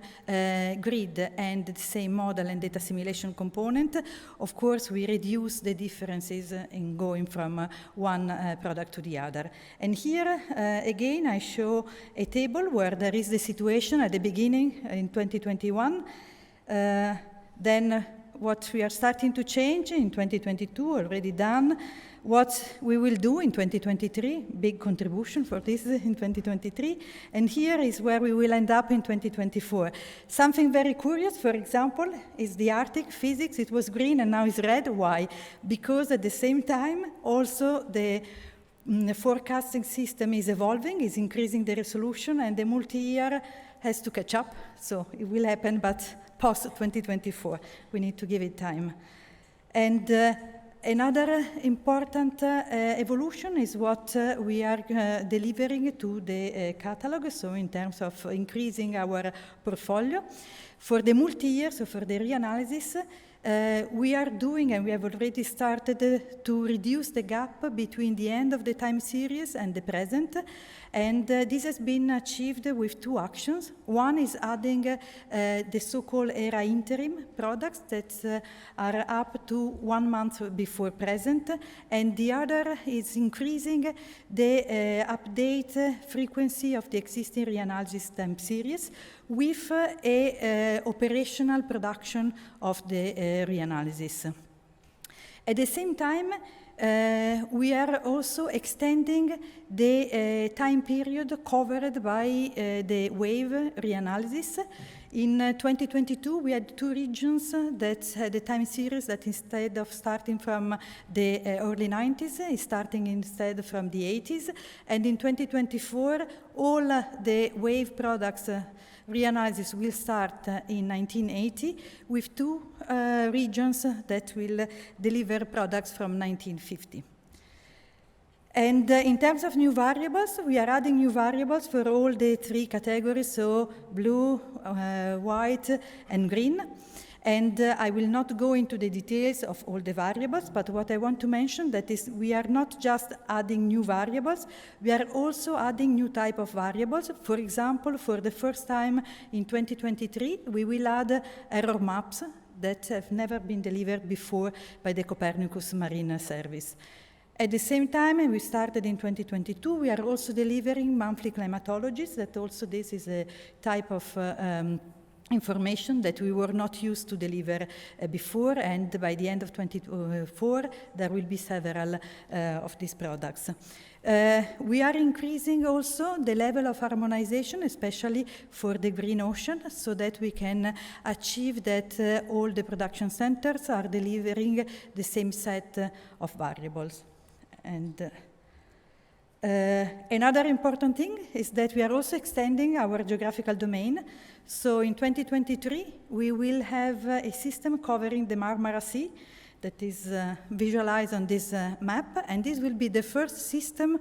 grid and the same model and data simulation component, of course we reduce the differences in going from one product to the other. And here again I show a table where there is the situation at the beginning in 2021, then what we are starting to change in 2022, already done, what we will do in 2023, big contribution for this in 2023, and here is where we will end up in 2024. Something very curious, for example, is the Arctic physics. It was green and now it's red. Why? Because at the same time, also the forecasting system is evolving, is increasing the resolution, and the multi-year has to catch up, so it will happen, but post-2024. We need to give it time. And another important evolution is what we are delivering to the catalog, so in terms of increasing our portfolio. For the multi-year, so for the reanalysis, we are doing, and we have already started to reduce the gap between the end of the time series and the present. And this has been achieved with two actions. One is adding the so-called era interim products that are up to 1 month before present. And the other is increasing the update frequency of the existing reanalysis time series with a operational production of the reanalysis. At the same time, we are also extending the time period covered by the wave reanalysis. In 2022, we had 2 regions that had a time series that instead of starting from the early 90s, is starting instead from the 80s. And in 2024, all the wave products reanalysis will start in 1980 with 2 regions that will deliver products from 1950. And in terms of new variables, we are adding new variables for all the 3 categories, so blue, white, and green. And I will not go into the details of all the variables, but what I want to mention that is we are not just adding new variables, we are also adding new type of variables. For example, for the first time in 2023, we will add error maps that have never been delivered before by the Copernicus Marine service. At the same time, and we started in 2022, we are also delivering monthly climatologies, that also this is a type of information that we were not used to deliver before, and by the end of 2024, there will be several of these products. We are increasing also the level of harmonization, especially for the green ocean, so that we can achieve that all the production centers are delivering the same set of variables. And another important thing is that we are also extending our geographical domain. So in 2023, we will have a system covering the Marmara Sea that is visualized on this map, and this will be the first system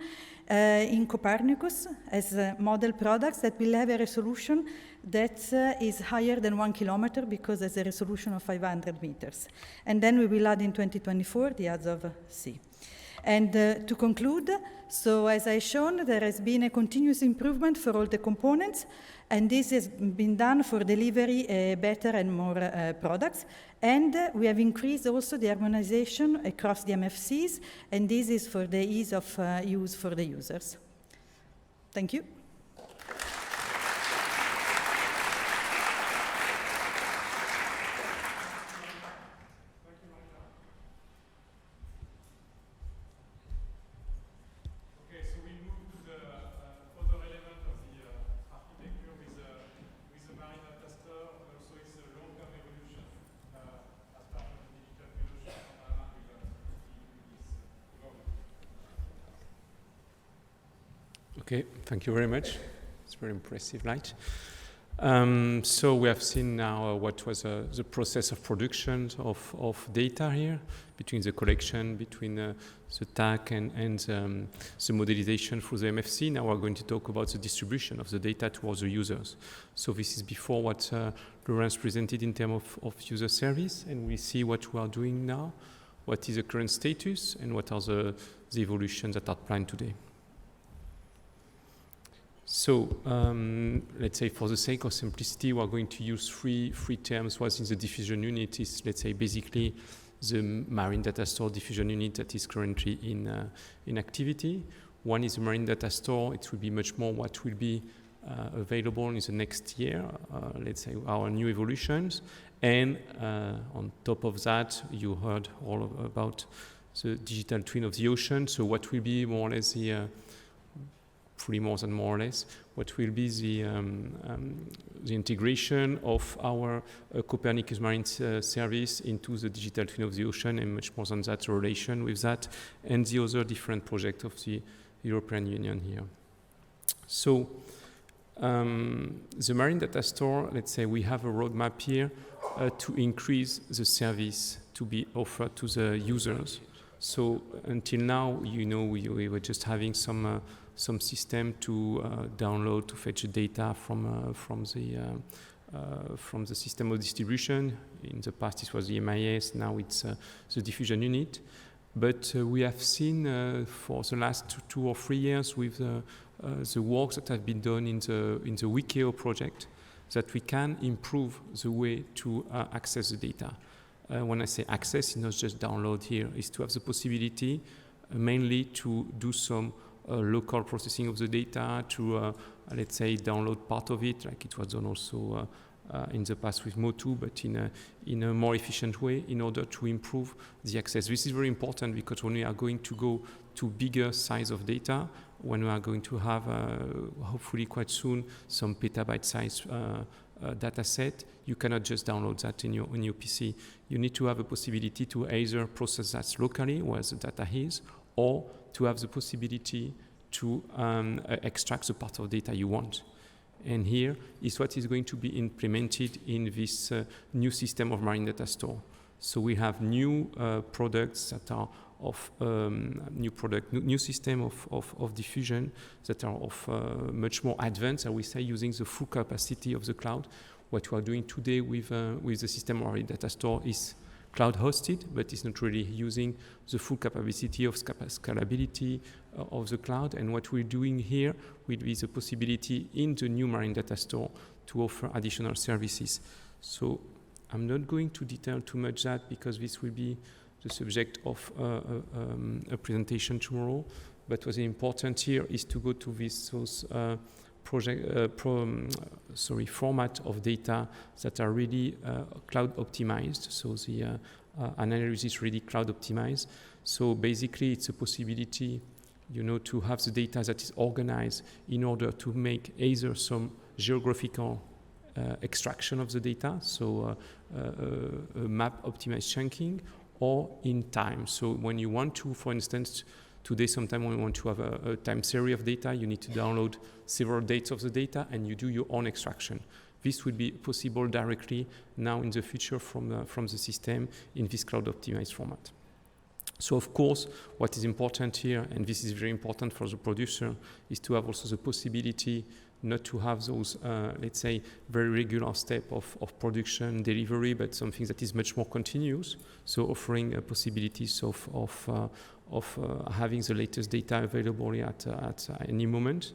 in Copernicus as model products that will have a resolution that is higher than 1 kilometer because it's a resolution of 500 meters. And then we will add in 2024 the Azov Sea. And to conclude, so as I've shown, there has been a continuous improvement for all the components, and this has been done for delivery better and more products. And we have increased also the harmonization across the MFCs, and this is for the ease of use for the users. Thank you. Okay, thank you very much. It's very impressive light. So we have seen now what was the process of production of data here, between the collection, between the TAC and the modelization through the MFC. Now we're going to talk about the distribution of the data towards the users. So this is before what Laurence presented in terms of user service, and we see what we are doing now, what is the current status, and what are the evolutions that are planned today. So let's say for the sake of simplicity, we're going to use three terms. What's in the diffusion unit is, let's say, basically the marine data store diffusion unit that is currently in activity. One is the marine data store. It will be much more what will be available in the next year, let's say our new evolutions. And on top of that, you heard all about the digital twin of the ocean. So what will be more or less the fully more than more or less, what will be the integration of our Copernicus Marine service into the digital twin of the ocean, and much more than that, the relation with that, and the other different project of the European Union here. So the Marine Data Store, let's say we have a roadmap here to increase the service to be offered to the users. So until now, you know, we were just having some system to download, to fetch the data from the system of distribution. In the past, it was the MIS. Now it's the diffusion unit. But we have seen for the last 2 or 3 years with the work that have been done in the WIKEO project that we can improve the way to access the data. When I say access, it's not just download here, it's to have the possibility mainly to do some local processing of the data, to let's say download part of it, like it was done also in the past with Motu, but in a more efficient way in order to improve the access. This is very important because when we are going to go to bigger size of data, when we are going to have hopefully quite soon some petabyte size data set, you cannot just download that in your PC. You need to have a possibility to either process that locally where the data is, or to have the possibility to extract the part of data you want. And here is what is going to be implemented in this new system of Marine Data Store. So we have new products that are of new system of diffusion that are of much more advanced, I will say, using the full capacity of the cloud. What we are doing today with the system of Marine Data Store is cloud hosted, but it's not really using the full capacity of scalability of the cloud. And what we're doing here will be the possibility in the new Marine Data Store to offer additional services. So I'm not going to detail too much that because this will be the subject of a presentation tomorrow. But what's important here is to go to this format of data that are really cloud optimized. So the analysis is really cloud optimized. So basically, it's a possibility, you know, to have the data that is organized in order to make either some geographical extraction of the data, so a map optimized chunking, or in time. So when you want to, for instance, today sometime when you want to have a time series of data, you need to download several dates of the data and you do your own extraction. This will be possible directly now in the future from the system in this cloud optimized format. So of course, what is important here, and this is very important for the producer, is to have also the possibility not to have those, let's say, very regular step of production, delivery, but something that is much more continuous. So offering possibilities of having the latest data available at any moment.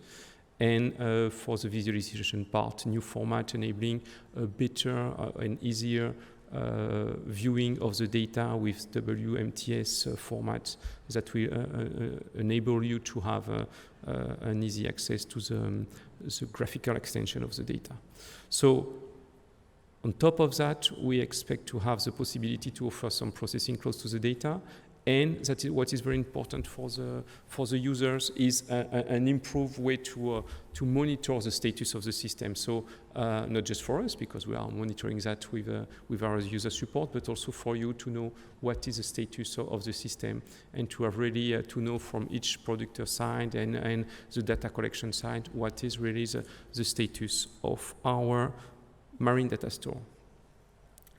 And for the visualization part, new format enabling a better and easier viewing of the data with WMTS format that will enable you to have an easy access to the graphical extension of the data. So on top of that, we expect to have the possibility to offer some processing close to the data. And that is what is very important for the users is an improved way to monitor the status of the system. So not just for us, because we are monitoring that with our user support, but also for you to know what is the status of the system, and to have really to know from each producer side and the data collection side what is really the status of our Marine Data Store.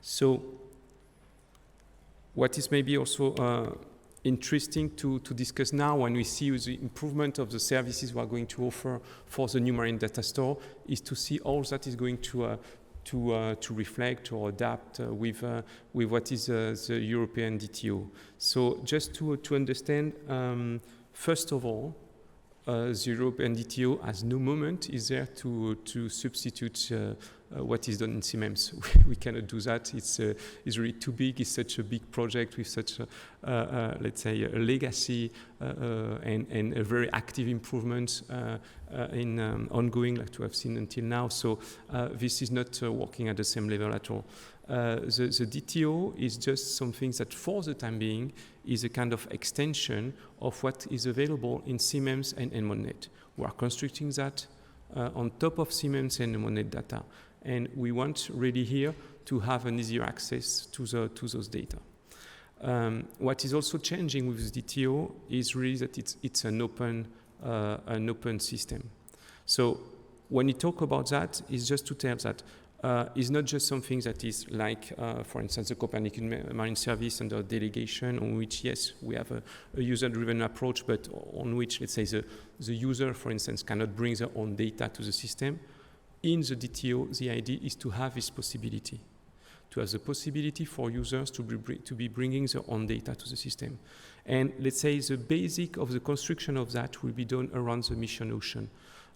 So what is maybe also interesting to discuss now when we see the improvement of the services we are going to offer for the new Marine Data Store is to see all that is going to reflect or adapt with what is the European DTO. So just to understand, first of all, the European DTO at no moment is there to substitute what is done in Siemens. We cannot do that. It's really too big. It's such a big project with such, let's say, a legacy and a very active improvement in ongoing, like we have seen until now. So this is not working at the same level at all. The DTO is just something that, for the time being, is a kind of extension of what is available in Siemens and Monnet. We are constructing that on top of Siemens and Monnet data. And we want really here to have an easier access to those data. What is also changing with the DTO is really that it's an open system. So when you talk about that, it's just to tell that is not just something that is like, for instance, the Copernicus Marine Service under delegation, on which, yes, we have a user-driven approach, but on which, let's say, the user, for instance, cannot bring their own data to the system. In the DTO, the idea is to have this possibility, to have the possibility for users to be bringing their own data to the system. And let's say the basic of the construction of that will be done around the mission ocean.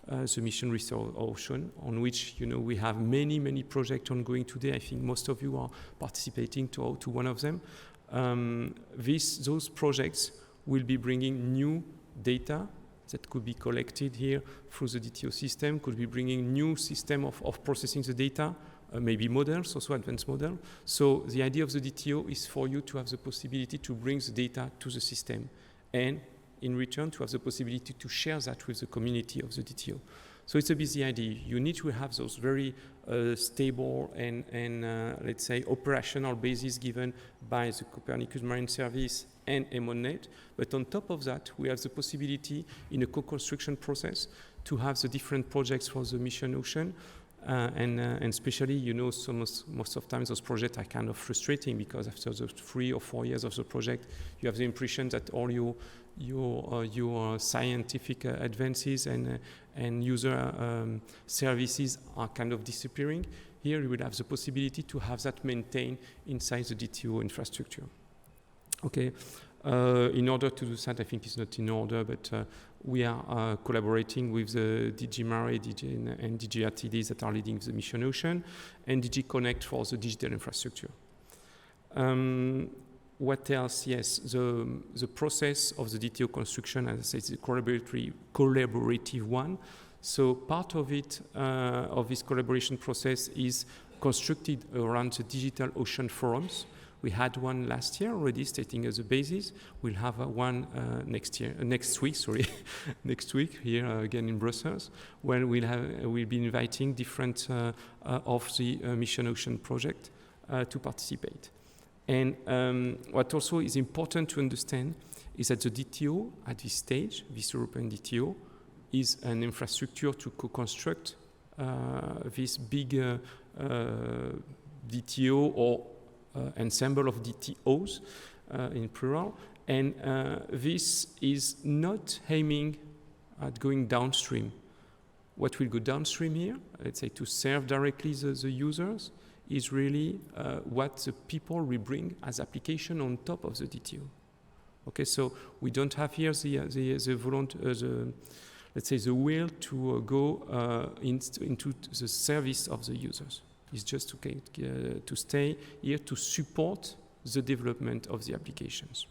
The mission resource ocean, on which we have many projects ongoing today. I think most of you are participating to one of them. Those projects will be bringing new data that could be collected here through the DTO system, could be bringing new system of processing the data, maybe models, also advanced model. So the idea of the DTO is for you to have the possibility to bring the data to the system, and in return to have the possibility to share that with the community of the DTO. So it's a busy idea. You need to have those very stable and let's say operational bases given by the Copernicus Marine Service and EMONNet. But on top of that, we have the possibility in a co-construction process to have the different projects for the mission ocean. And especially, most of the time those projects are kind of frustrating, because after the 3 or 4 years of the project, you have the impression that all your scientific advances and user services are kind of disappearing. Here, you will have the possibility to have that maintained inside the DTO infrastructure. Okay. In order to do that, I think it's not in order, but we are collaborating with the DG Mare and DG RTDs that are leading the Mission Ocean, and DG Connect for the digital infrastructure. What else? Yes, the process of the DTO construction, as I said, is a collaborative one. So part of it, of this collaboration process, is constructed around the digital ocean forums. We had one last year already, stating as a basis. We'll have one next week here again in Brussels, when we'll be inviting different of the Mission Ocean project to participate. And what also is important to understand is that the DTO at this stage, this European DTO, is an infrastructure to co-construct this big DTO or ensemble of DTOs in plural, and this is not aiming at going downstream. What will go downstream here, let's say to serve directly the users, is really what the people will bring as application on top of the DTO. Okay, so we don't have here let's say the will to go into the service of the users. Is just to stay here to support the development of the applications.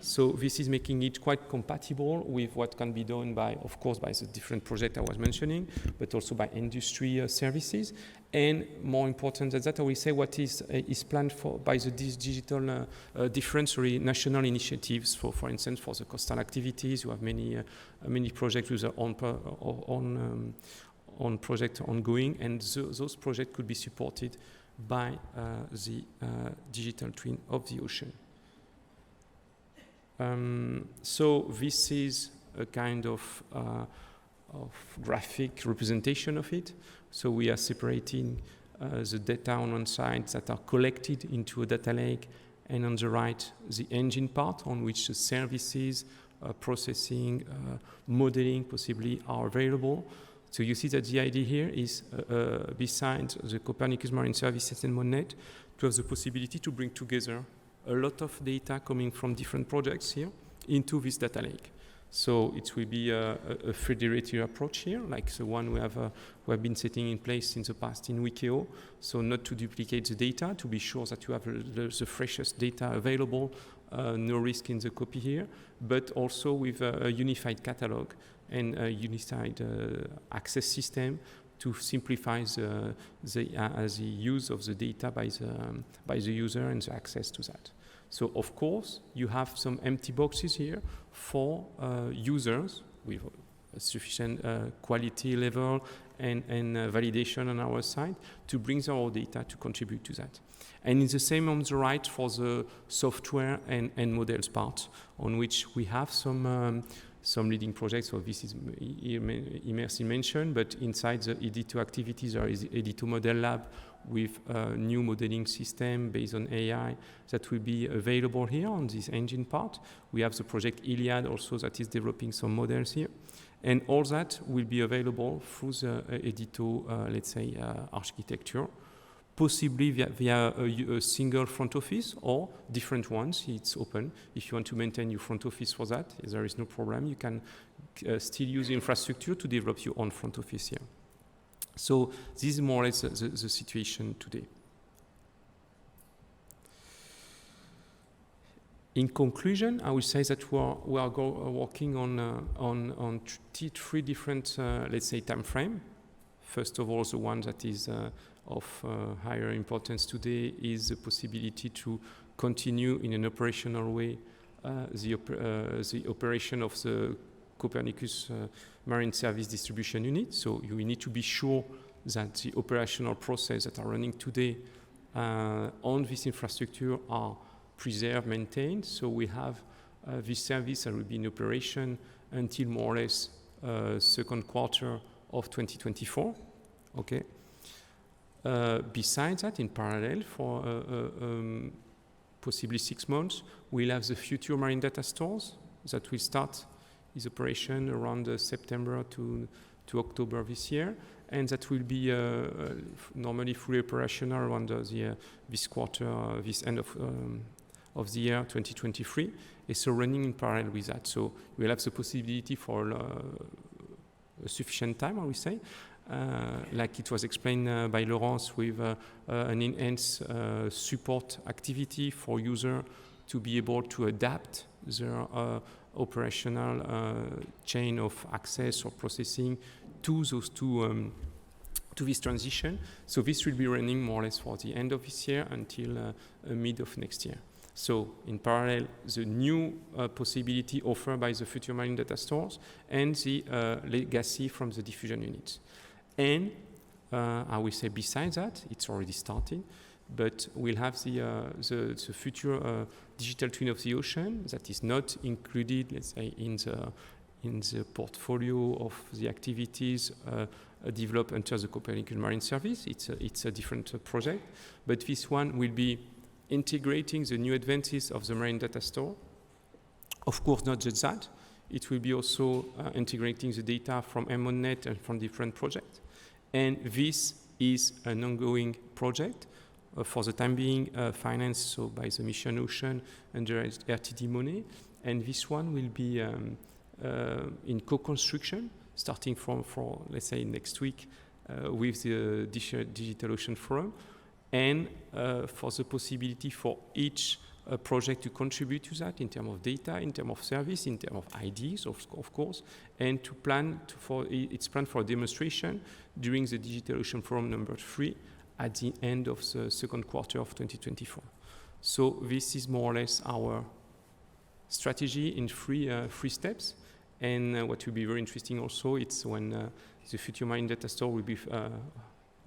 So this is making it quite compatible with what can be done by, of course, by the different projects I was mentioning, but also by industry services. And more important than that, I will say what is planned for by the digital different national initiatives. For instance, for the coastal activities, you have many projects with their own project ongoing, and those projects could be supported by the digital twin of the ocean. So this is a kind of graphic representation of it. So we are separating the data on one side that are collected into a data lake, and on the right, the engine part on which the services, processing, modeling possibly are available. So you see that the idea here is, besides the Copernicus Marine Services and EMONNet, to have the possibility to bring together a lot of data coming from different projects here into this data lake. So it will be a federated approach here, like the one we have been setting in place in the past in Wikio. So not to duplicate the data, to be sure that you have the freshest data available, no risk in the copy here, but also with a unified catalog and a unified access system to simplify the use of the data by the user and the access to that. So of course you have some empty boxes here for users with a sufficient quality level and validation on our side to bring their own data to contribute to that. And it's the same on the right for the software and models part, on which we have some some leading projects. So this is immersive mentioned, but inside the ED2 activities, there is ED2 Model Lab with a new modeling system based on AI that will be available here on this engine part. We have the project Iliad also that is developing some models here. And all that will be available through the ED2, let's say, architecture, possibly via a single front office or different ones. It's open. If you want to maintain your front office for that, there is no problem. You can still use the infrastructure to develop your own front office here. So this is more or less the situation today. In conclusion, I would say that we are working on three different, let's say, time frame. First of all, the one that is of higher importance today is the possibility to continue in an operational way the operation of the Copernicus Marine Service Distribution Unit. So you need to be sure that the operational process that are running today on this infrastructure are preserved, maintained. So we have this service that will be in operation until more or less second quarter of 2024. Okay. Besides that, in parallel, for possibly 6 months, we'll have the future marine data stores that will start its operation around September to October this year, and that will be normally fully operational around this quarter, this end of the year 2023. It's so running in parallel with that. So we'll have the possibility for a sufficient time, I would say. Like it was explained by Laurence, with an enhanced support activity for users to be able to adapt their operational chain of access or processing to those to this transition. So this will be running more or less for the end of this year until mid of next year. So in parallel, the new possibility offered by the future marine data stores and the legacy from the diffusion units. And I will say besides that, it's already starting, but we'll have the future digital twin of the ocean that is not included, let's say, in the portfolio of the activities developed under the Copernicus Marine Service. It's a different project, but this one will be integrating the new advances of the marine data store. Of course, not just that. It will be also integrating the data from M1net and from different projects. And this is an ongoing project for the time being financed so by the Mission Ocean under RTD money. And this one will be in co-construction starting for let's say next week with the Digital Ocean Forum, and for the possibility for each project to contribute to that in terms of data, in terms of service, in terms of ideas, of course, and to plan it's planned for a demonstration during the Digital Ocean Forum number 3 at the end of the second quarter of 2024. So this is more or less our strategy in three steps. And what will be very interesting also, it's when the future marine data store will be,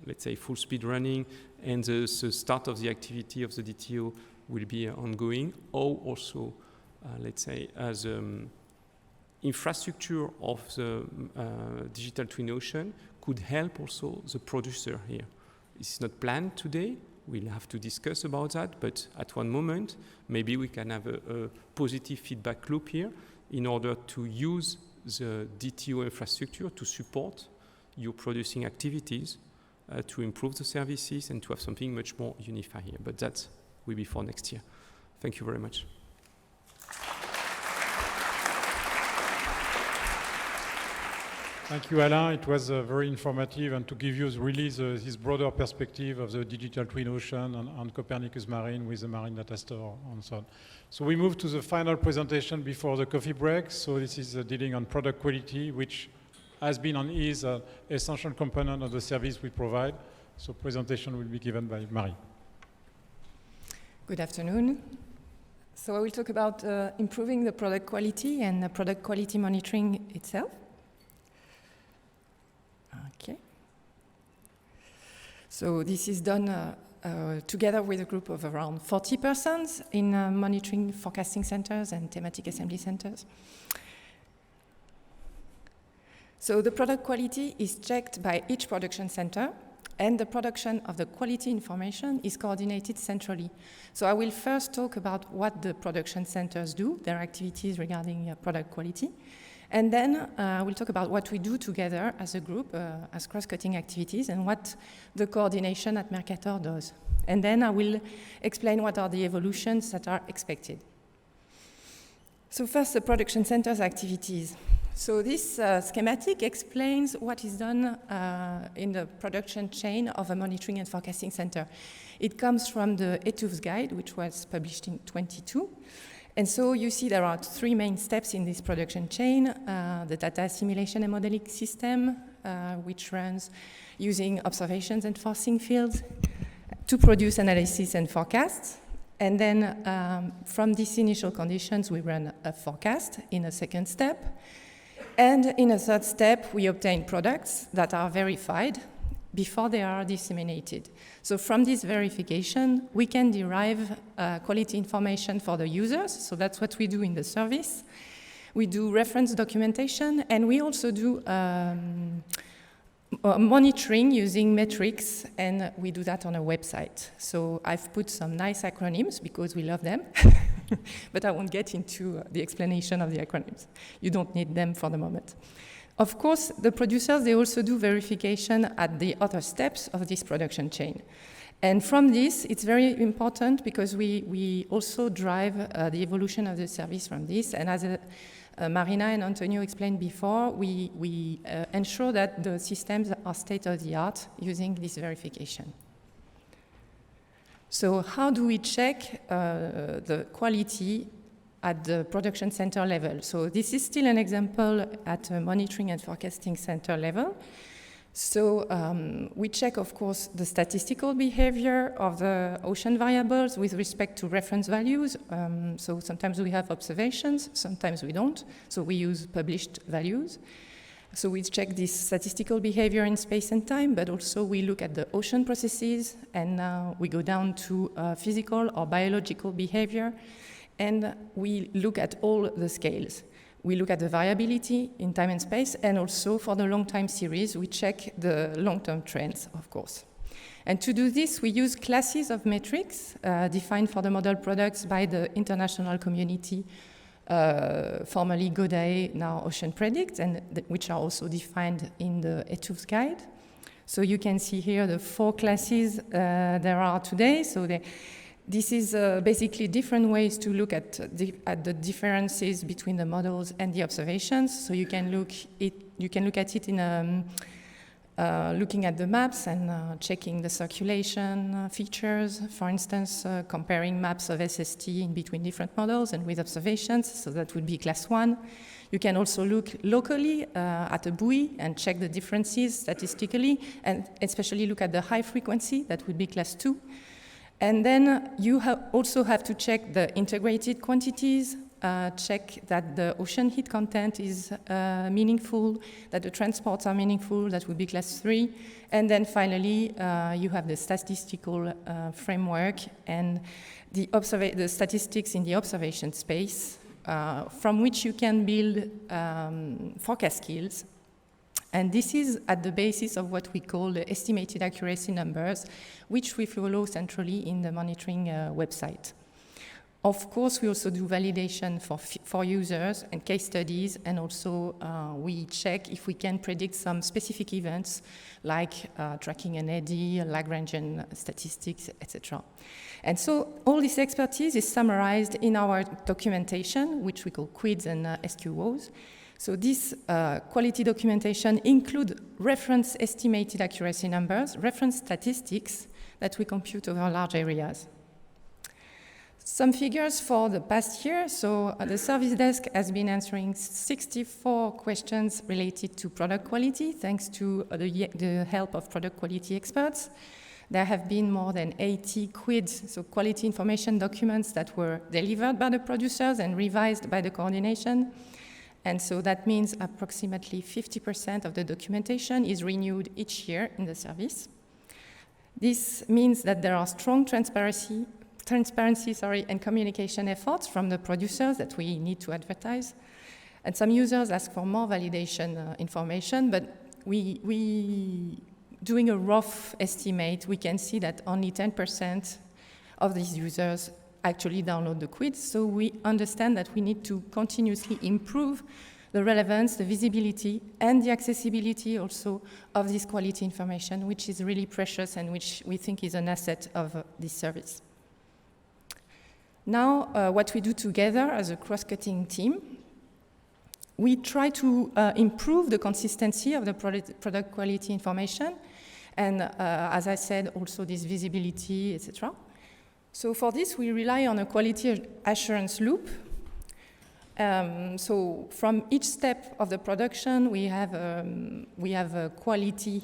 let's say, full speed running, and the start of the activity of the DTO will be ongoing, or also, let's say, as infrastructure of the digital twin ocean could help also the producer here. It's not planned today. We'll have to discuss about that, but at one moment, maybe we can have a positive feedback loop here in order to use the DTO infrastructure to support your producing activities, to improve the services, and to have something much more unified here. But that will be for next year. Thank you very much. Thank you, Alain. It was very informative, and to give you really this broader perspective of the digital twin ocean and Copernicus Marine with the marine data store and so on. So we move to the final presentation before the coffee break. So this is dealing on product quality, which has been and is an essential component of the service we provide. So presentation will be given by Marie. Good afternoon. So I will talk about improving the product quality and the product quality monitoring itself. Okay. So this is done together with a group of around 40 persons in monitoring forecasting centers and thematic assembly centers. So the product quality is checked by each production center, and the production of the quality information is coordinated centrally. So I will first talk about what the production centers do, their activities regarding product quality, and then we'll talk about what we do together as a group, as cross-cutting activities, and what the coordination at Mercator does. And then I will explain what are the evolutions that are expected. So first, the production center's activities. So this schematic explains what is done in the production chain of a monitoring and forecasting center. It comes from the ETUFS guide, which was published in 2022. And so you see there are three main steps in this production chain. The data assimilation and modeling system, which runs using observations and forcing fields to produce analysis and forecasts. And then from these initial conditions, we run a forecast in a second step. And in a third step, we obtain products that are verified before they are disseminated. So from this verification, we can derive quality information for the users. So that's what we do in the service. We do reference documentation, and we also do monitoring using metrics, and we do that on a website. So I've put some nice acronyms because we love them, but I won't get into the explanation of the acronyms. You don't need them for the moment. Of course, the producers, they also do verification at the other steps of this production chain. And from this, it's very important because we also drive the evolution of the service from this. And as Marina and Antonio explained before, we ensure that the systems are state-of-the-art using this verification. So how do we check the quality at the production center level? So this is still an example at a monitoring and forecasting center level. So we check, of course, the statistical behavior of the ocean variables with respect to reference values. So sometimes we have observations, sometimes we don't. So we use published values. So we check this statistical behavior in space and time, but also we look at the ocean processes, and we go down to physical or biological behavior, and we look at all the scales. We look at the variability in time and space, and also for the long time series, we check the long-term trends, of course. And to do this, we use classes of metrics defined for the model products by the international community, formerly GODAE, now Ocean Predict, and which are also defined in the ETUFS guide. So you can see here the 4 classes there are today. So this is basically different ways to look at the differences between the models and the observations. So you can look at it in looking at the maps and checking the circulation features. For instance, comparing maps of SST in between different models and with observations. So that would be class 1. You can also look locally at a buoy and check the differences statistically, and especially look at the high frequency. That would be class 2. And then you also have to check the integrated quantities, check that the ocean heat content is meaningful, that the transports are meaningful, that would be class 3. And then finally, you have the statistical framework and the statistics in the observation space, from which you can build forecast skills. And this is at the basis of what we call the estimated accuracy numbers, which we follow centrally in the monitoring website. Of course, we also do validation for users and case studies, and also we check if we can predict some specific events like tracking an eddy, Lagrangian statistics, etc. And so all this expertise is summarized in our documentation, which we call Quids and SQOs. So this quality documentation includes reference estimated accuracy numbers, reference statistics that we compute over large areas. Some figures for the past year. So the service desk has been answering 64 questions related to product quality, thanks to the help of product quality experts. There have been more than 80 quids, so quality information documents that were delivered by the producers and revised by the coordination. And so that means approximately 50% of the documentation is renewed each year in the service. This means that there are strong transparency and communication efforts from the producers that we need to advertise. And some users ask for more validation information, but we doing a rough estimate, we can see that only 10% of these users actually download the Quade. So we understand that we need to continuously improve the relevance, the visibility, and the accessibility also of this quality information, which is really precious and which we think is an asset of this service. Now, what we do together as a cross-cutting team, we try to improve the consistency of the product quality information, and as I said, also this visibility, etc. So for this, we rely on a quality assurance loop. So from each step of the production, we have a quality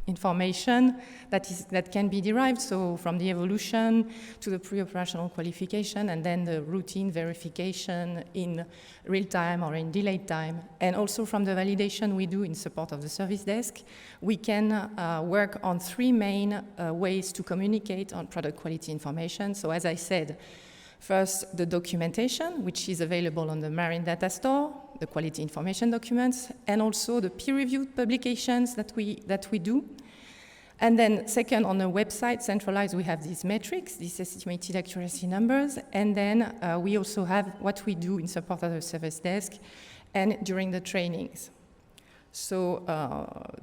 information that can be derived, so from the evolution to the pre-operational qualification, and then the routine verification in real time or in delayed time, and also from the validation we do in support of the service desk. We can work on three main ways to communicate on product quality information. So as I said, first, the documentation, which is available on the Marine Data Store, the quality information documents, and also the peer-reviewed publications that we do. And then second, on the website, centralized, we have these metrics, these estimated accuracy numbers, and then we also have what we do in support of the service desk and during the trainings. So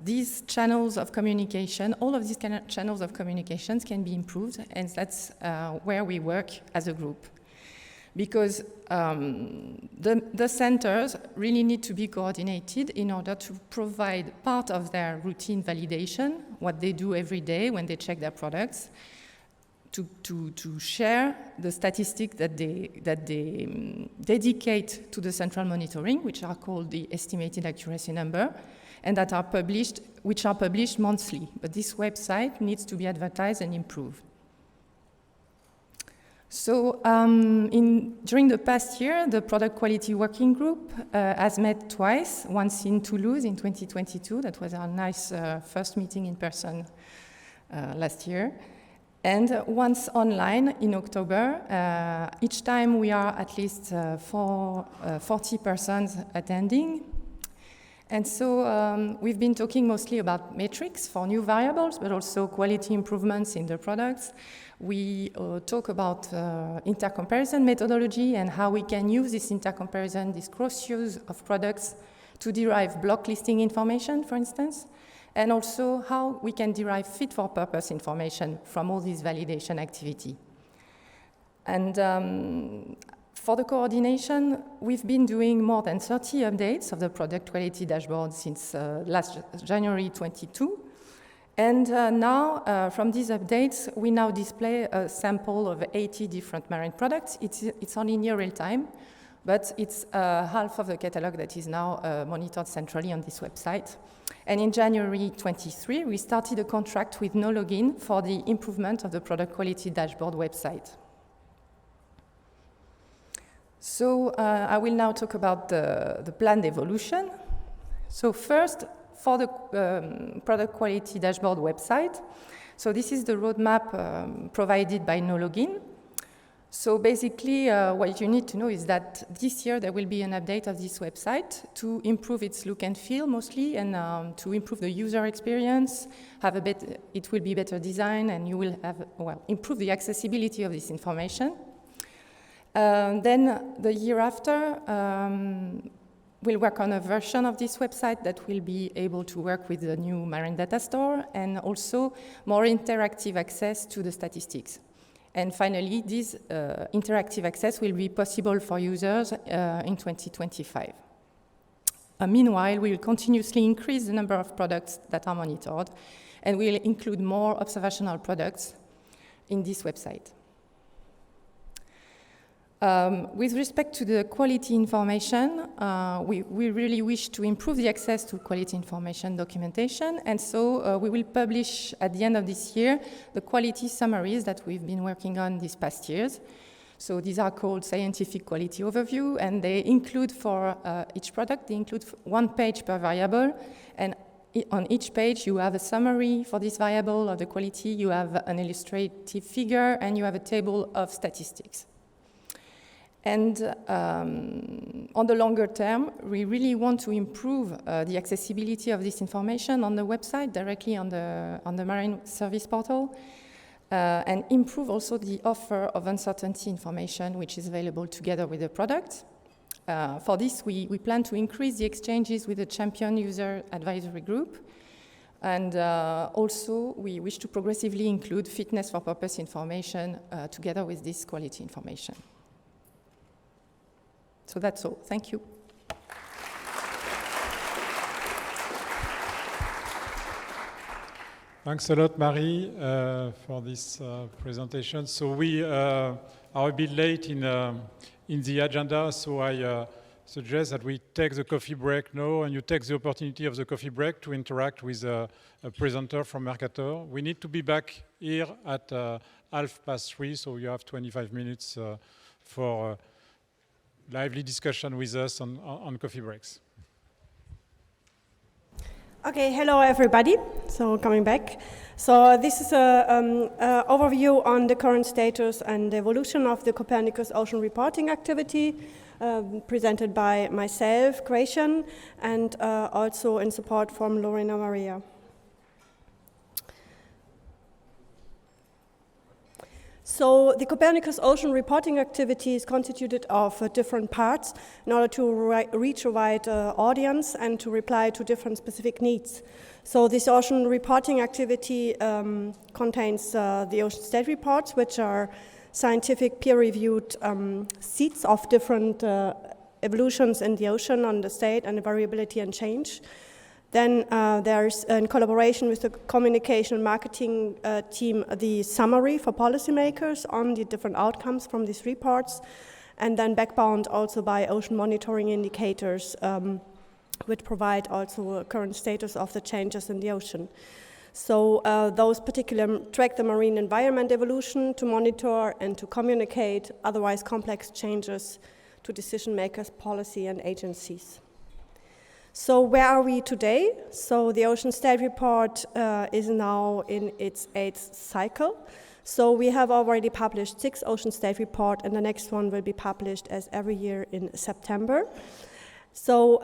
these channels of communication, all of these channels of communications can be improved, and that's where we work as a group. Because the centers really need to be coordinated in order to provide part of their routine validation, what they do every day when they check their products, to share the statistics that they dedicate to the central monitoring, which are called the estimated accuracy number, and that are published, which are published monthly. But this website needs to be advertised and improved. So during the past year, the Product Quality Working Group has met twice, once in Toulouse in 2022. That was our nice first meeting in person last year. And once online in October. Each time we are at least 40 persons attending. And so we've been talking mostly about metrics for new variables, but also quality improvements in the products. We talk about intercomparison methodology and how we can use this intercomparison, this cross-use of products to derive block listing information, for instance, and also how we can derive fit-for-purpose information from all this validation activity. And for the coordination, we've been doing more than 30 updates of the product quality dashboard since last January 22. And now, from these updates, we now display a sample of 80 different marine products. It's only near real time, but it's half of the catalog that is now monitored centrally on this website. And in January 23, we started a contract with No Login for the improvement of the product quality dashboard website. So I will now talk about the planned evolution. So first, for the product quality dashboard website. So this is the roadmap provided by No Login. So basically, what you need to know is that this year there will be an update of this website to improve its look and feel mostly, and to improve the user experience, it will be better designed, and you will have, improve the accessibility of this information. Then the year after, we'll work on a version of this website that will be able to work with the new Marine Data Store and also more interactive access to the statistics. And finally, this interactive access will be possible for users in 2025. Meanwhile, we will continuously increase the number of products that are monitored, and we'll include more observational products in this website. With respect to the quality information, we really wish to improve the access to quality information documentation, and so we will publish at the end of this year the quality summaries that we've been working on these past years. So these are called scientific quality overview, and they include for each product, they include 1 page per variable, and on each page you have a summary for this variable of the quality, you have an illustrative figure, and you have a table of statistics. And on the longer term, we really want to improve the accessibility of this information on the website, directly on the Marine Service Portal, and improve also the offer of uncertainty information, which is available together with the product. For this, we plan to increase the exchanges with the champion user advisory group. And also, we wish to progressively include fitness for purpose information together with this quality information. So that's all. Thank you. Thanks a lot, Marie, for this presentation. So we are a bit late in the agenda, so I suggest that we take the coffee break now, and you take the opportunity of the coffee break to interact with a presenter from Mercator. We need to be back here at 3:30, so you have 25 minutes for lively discussion with us on coffee breaks. Okay, hello everybody. So coming back. So this is an overview on the current status and evolution of the Copernicus Ocean Reporting activity, presented by myself, Gratianne, and also in support from Lorena Maria. So the Copernicus Ocean Reporting activity is constituted of different parts in order to reach a wide audience and to reply to different specific needs. So this ocean reporting activity contains the ocean state reports, which are scientific peer-reviewed seeds of different evolutions in the ocean on the state and the variability and change. Then there's, in collaboration with the communication and marketing team, the summary for policymakers on the different outcomes from these reports, and then backbound also by ocean monitoring indicators, which provide also a current status of the changes in the ocean. So those particularly track the marine environment evolution to monitor and to communicate otherwise complex changes to decision makers, policy, and agencies. So where are we today? So the Ocean State Report is now in its 8th cycle. So we have already published 6 Ocean State Reports, and the next one will be published as every year in September. So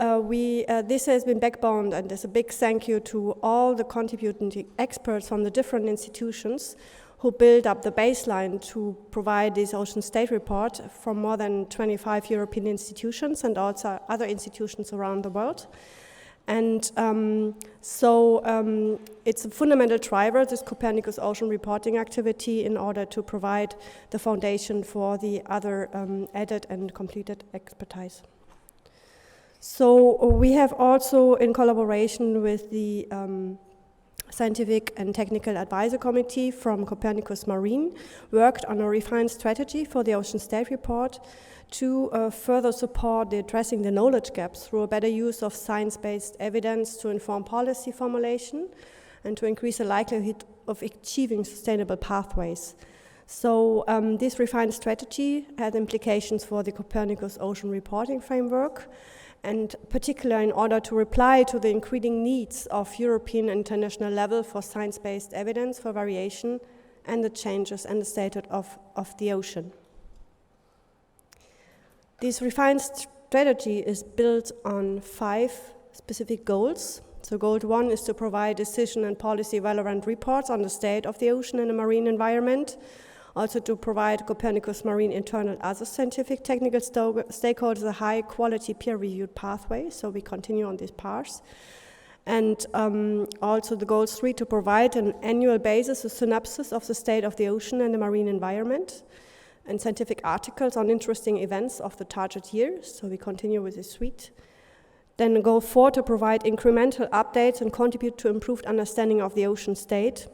this has been backboned, and there's a big thank you to all the contributing experts from the different institutions who build up the baseline to provide this Ocean State Report from more than 25 European institutions and also other institutions around the world. And it's a fundamental driver, this Copernicus Ocean Reporting activity, in order to provide the foundation for the other added and completed expertise. So we have also, in collaboration with the Scientific and Technical Advisor Committee from Copernicus Marine, worked on a refined strategy for the Ocean State Report to further support addressing the knowledge gaps through a better use of science-based evidence to inform policy formulation and to increase the likelihood of achieving sustainable pathways. So this refined strategy had implications for the Copernicus Ocean Reporting Framework, and particularly in order to reply to the increasing needs of European and international level for science-based evidence for variation and the changes and the status of the ocean. This refined strategy is built on 5 specific goals. So goal 1 is to provide decision and policy relevant reports on the state of the ocean and the marine environment. Also to provide Copernicus Marine internal other scientific technical stakeholders a high quality peer-reviewed pathway, so we continue on this path. And also the goal 3, to provide an annual basis, a synopsis of the state of the ocean and the marine environment, and scientific articles on interesting events of the target year, so we continue with this suite. Then goal 4, to provide incremental updates and contribute to improved understanding of the ocean state,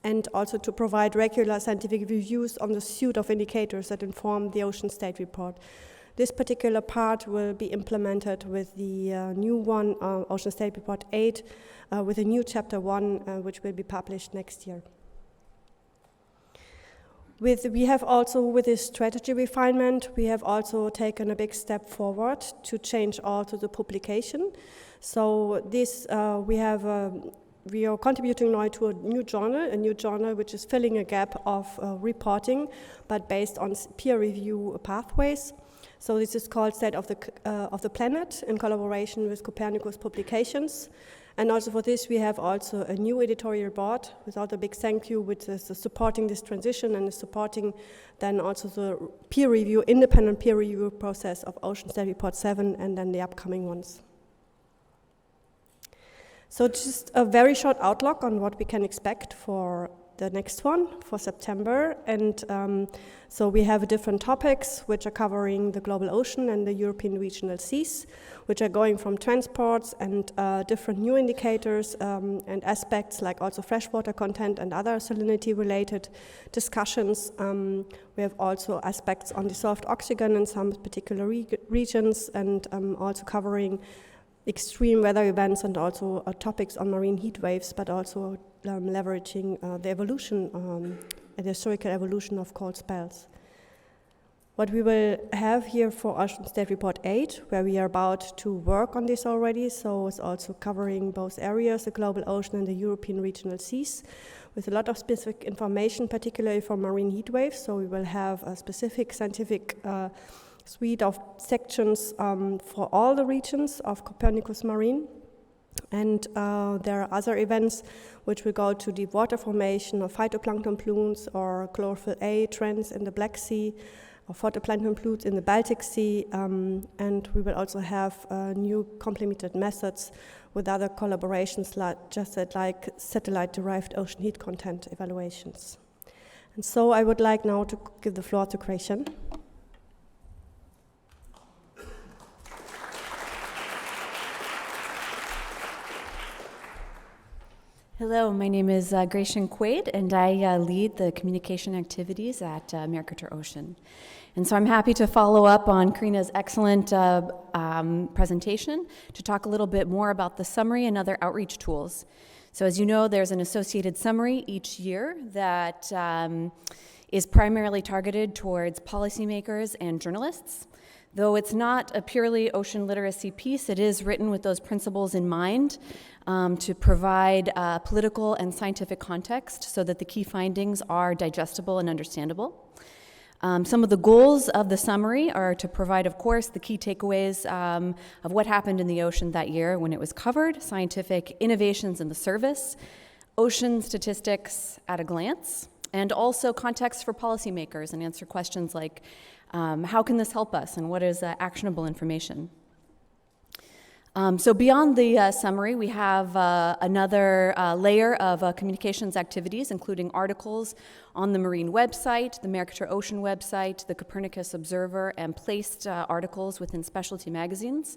and also to provide regular scientific reviews on the suite of indicators that inform the Ocean State Report. This particular part will be implemented with the new one, Ocean State Report 8, with a new chapter 1, which will be published next year. We have also, with this strategy refinement, we have also taken a big step forward to change also the publication. So this, we have we are contributing now to a new journal which is filling a gap of reporting, but based on peer review pathways. So this is called State of the Planet in collaboration with Copernicus Publications. And also for this, we have also a new editorial board without a big thank you, which is supporting this transition and is supporting then also the independent peer review process of Ocean State Report 7 and then the upcoming ones. So just a very short outlook on what we can expect for the next one for September. And so we have different topics which are covering the global ocean and the European regional seas, which are going from transports and different new indicators and aspects like also freshwater content and other salinity-related discussions. We have also aspects on dissolved oxygen in some particular regions and also covering extreme weather events and also topics on marine heat waves, but also leveraging the evolution, the historical evolution of cold spells. What we will have here for Ocean State Report 8, where we are about to work on this already, so it's also covering both areas, the global ocean and the European regional seas, with a lot of specific information, particularly for marine heat waves. So we will have a specific scientific suite of sections for all the regions of Copernicus Marine. And there are other events which will go to deep water formation or phytoplankton plumes or chlorophyll A trends in the Black Sea or phytoplankton plumes in the Baltic Sea. And we will also have new complemented methods with other collaborations like satellite-derived ocean heat content evaluations. And so I would like now to give the floor to Gratianne. Hello, my name is Gratianne Quade, and I lead the communication activities at Mercator Ocean. And so I'm happy to follow up on Karina's excellent presentation to talk a little bit more about the summary and other outreach tools. So as you know, there's an associated summary each year that is primarily targeted towards policymakers and journalists. Though it's not a purely ocean literacy piece, it is written with those principles in mind to provide political and scientific context so that the key findings are digestible and understandable. Some of the goals of the summary are to provide, of course, the key takeaways of what happened in the ocean that year when it was covered, scientific innovations in the service, ocean statistics at a glance, and also context for policymakers and answer questions like, how can this help us and what is actionable information? So beyond the summary, we have another layer of communications activities, including articles on the Marine website, the Mercator Ocean website, the Copernicus Observer, and placed articles within specialty magazines,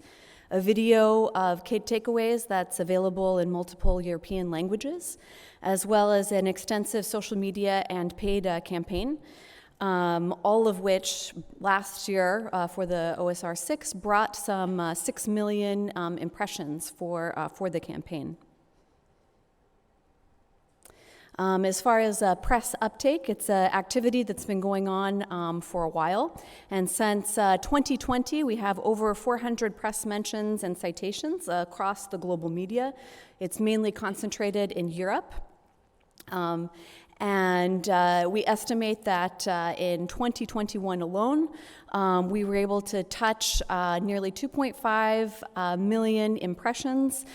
a video of Quade takeaways that's available in multiple European languages, as well as an extensive social media and paid campaign. All of which last year for the OSR 6 brought some 6 million impressions for the campaign. As far as press uptake, it's an activity that's been going on for a while. And since 2020, we have over 400 press mentions and citations across the global media. It's mainly concentrated in Europe. And we estimate that in 2021 alone, we were able to touch nearly 2.5 million impressions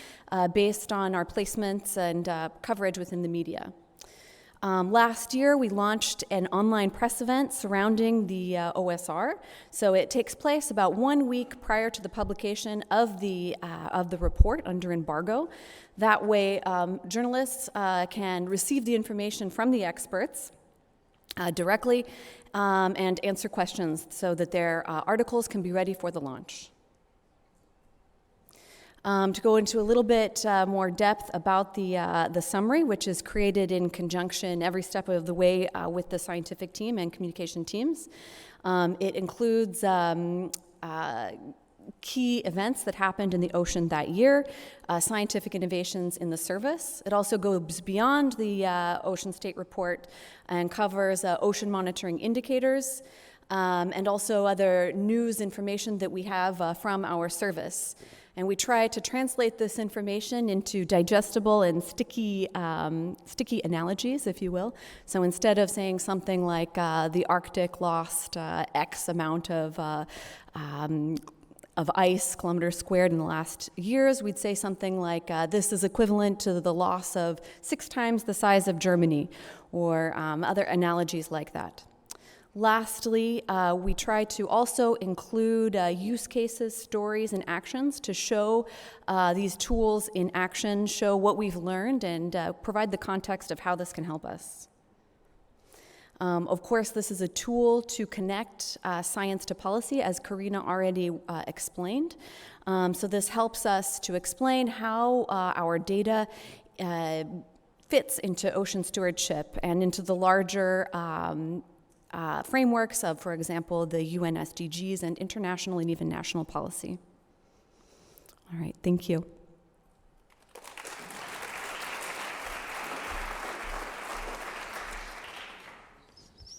based on our placements and coverage within the media. Last year, we launched an online press event surrounding the OSR. So it takes place about 1 week prior to the publication of the report under embargo. That way, journalists can receive the information from the experts directly and answer questions so that their articles can be ready for the launch. To go into a little bit more depth about the summary, which is created in conjunction every step of the way with the scientific team and communication teams. It includes key events that happened in the ocean that year, scientific innovations in the service. It also goes beyond the Ocean State Report and covers ocean monitoring indicators and also other news information that we have from our service. And we try to translate this information into digestible and sticky analogies, if you will. So instead of saying something like the Arctic lost X amount of ice kilometers squared in the last years, we'd say something like this is equivalent to the loss of 6 times the size of Germany, or other analogies like that. Lastly, we try to also include use cases, stories, and actions to show these tools in action, show what we've learned, and provide the context of how this can help us. Of course, this is a tool to connect science to policy, as Karina already explained. So this helps us to explain how our data fits into ocean stewardship and into the larger frameworks of, for example, the UN SDGs and international and even national policy. All right, thank you.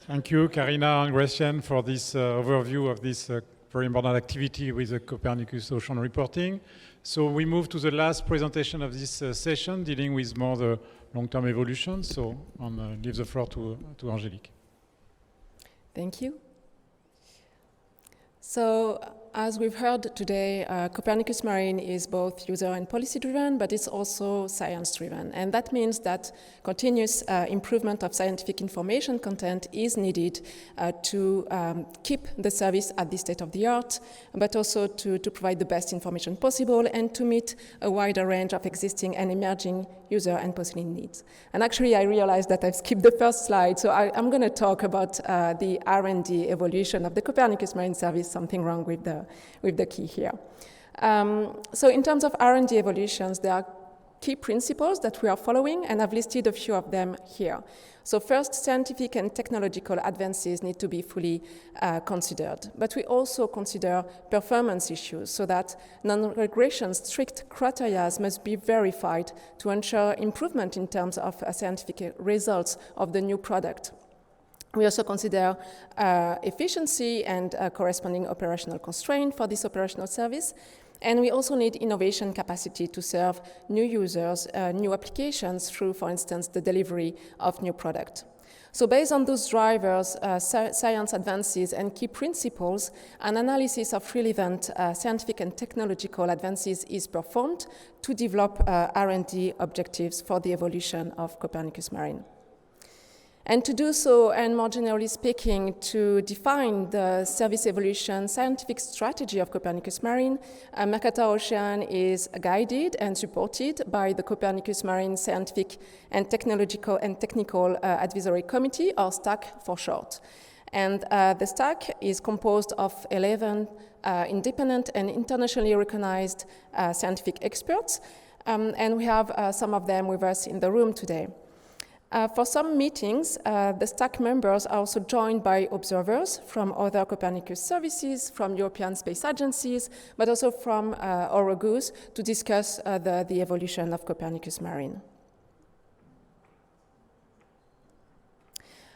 Thank you, Karina and Gratianne, for this overview of this very important activity with the Copernicus Ocean reporting. So we move to the last presentation of this session, dealing with more the long-term evolution. So I'll give the floor to Angélique. Thank you. So, as we've heard today, Copernicus Marine is both user and policy driven, but it's also science driven. And that means that continuous improvement of scientific information content is needed to keep the service at the state of the art, but also to provide the best information possible and to meet a wider range of existing and emerging user and policy needs. And actually, I realized that I've skipped the first slide, so I'm going to talk about the R&D evolution of the Copernicus Marine service, something wrong with the key here. So in terms of R&D evolutions, there are key principles that we are following, and I've listed a few of them here. So first, scientific and technological advances need to be fully considered. But we also consider performance issues, so that non-regression strict criteria must be verified to ensure improvement in terms of scientific results of the new product. We also consider efficiency and corresponding operational constraint for this operational service. And we also need innovation capacity to serve new users, new applications through, for instance, the delivery of new product. So based on those drivers, science advances and key principles, an analysis of relevant scientific and technological advances is performed to develop R&D objectives for the evolution of Copernicus Marine. And to do so, and more generally speaking, to define the service evolution scientific strategy of Copernicus Marine, Mercator Ocean is guided and supported by the Copernicus Marine Scientific and Technological and Technical Advisory Committee, or STAC for short. And the STAC is composed of 11 independent and internationally recognized scientific experts, and we have some of them with us in the room today. For some meetings, the STAC members are also joined by observers from other Copernicus services, from European space agencies, but also from Ourogoose to discuss the evolution of Copernicus Marine.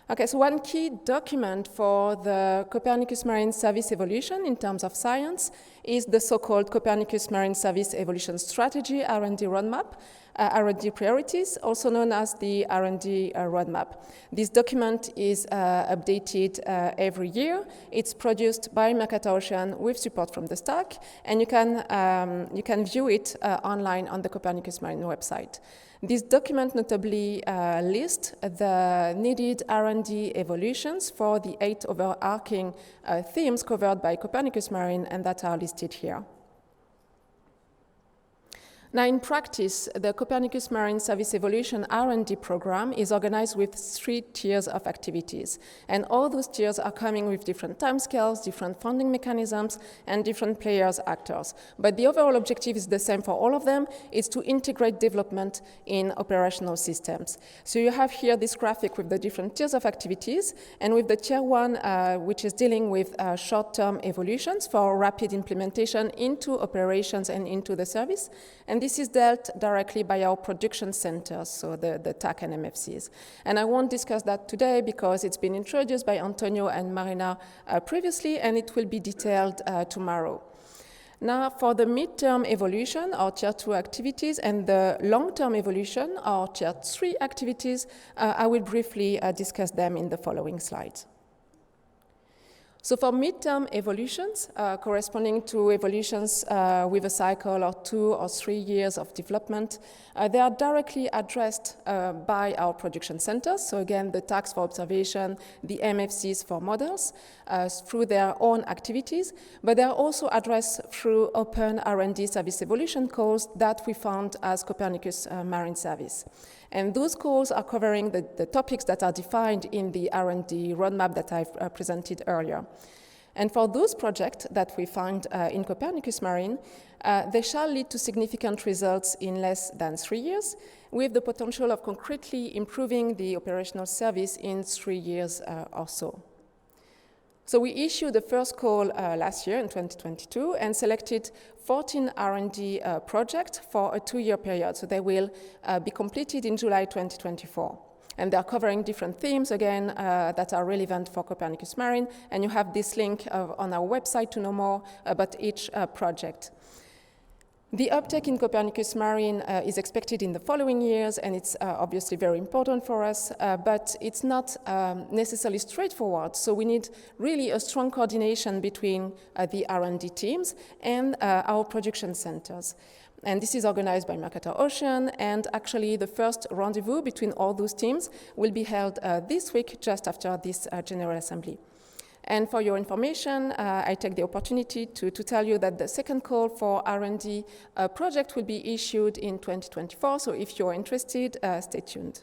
Okay, so one key document for the Copernicus Marine Service evolution in terms of science is the so-called Copernicus Marine Service Evolution Strategy, R&D Roadmap, R&D Priorities, also known as the R&D Roadmap. This document is updated every year. It's produced by Mercator Ocean with support from the STAC, and you can view it online on the Copernicus Marine website. This document notably lists the needed R&D evolutions for the 8 overarching themes covered by Copernicus Marine, and that are listed here. Now, in practice, the Copernicus Marine Service Evolution R&D program is organized with 3 tiers of activities. And all those tiers are coming with different timescales, different funding mechanisms, and different players, actors. But the overall objective is the same for all of them. It's to integrate development in operational systems. So you have here this graphic with the different tiers of activities, and with the tier 1, which is dealing with short-term evolutions for rapid implementation into operations and into the service. And this is dealt directly by our production centers, so the TAC and MFCs. And I won't discuss that today because it's been introduced by Antonio and Marina previously, and it will be detailed tomorrow. Now, for the midterm evolution, or Tier 2 activities, and the long-term evolution, or Tier 3 activities, I will briefly discuss them in the following slides. So for midterm evolutions, corresponding to evolutions with a cycle of 2 or 3 years of development, they are directly addressed by our production centers. So again, the tags for observation, the MFCs for models, through their own activities, but they are also addressed through open R&D service evolution calls that we found as Copernicus Marine Service. And those calls are covering the topics that are defined in the R&D roadmap that I've presented earlier. And for those projects that we find in Copernicus Marine, they shall lead to significant results in less than 3 years, with the potential of concretely improving the operational service in 3 years or so. So we issued the first call last year in 2022 and selected 14 R&D projects for a 2-year period. So they will be completed in July 2024. And they're covering different themes, again, that are relevant for Copernicus Marine. And you have this link on our website to know more about each project. The uptake in Copernicus Marine is expected in the following years, and it's obviously very important for us, but it's not necessarily straightforward. So we need really a strong coordination between the R&D teams and our production centers. And this is organized by Mercator Ocean, and actually the first rendezvous between all those teams will be held this week, just after this General Assembly. And for your information, I take the opportunity to tell you that the second call for R&D project will be issued in 2024, so if you're interested, stay tuned.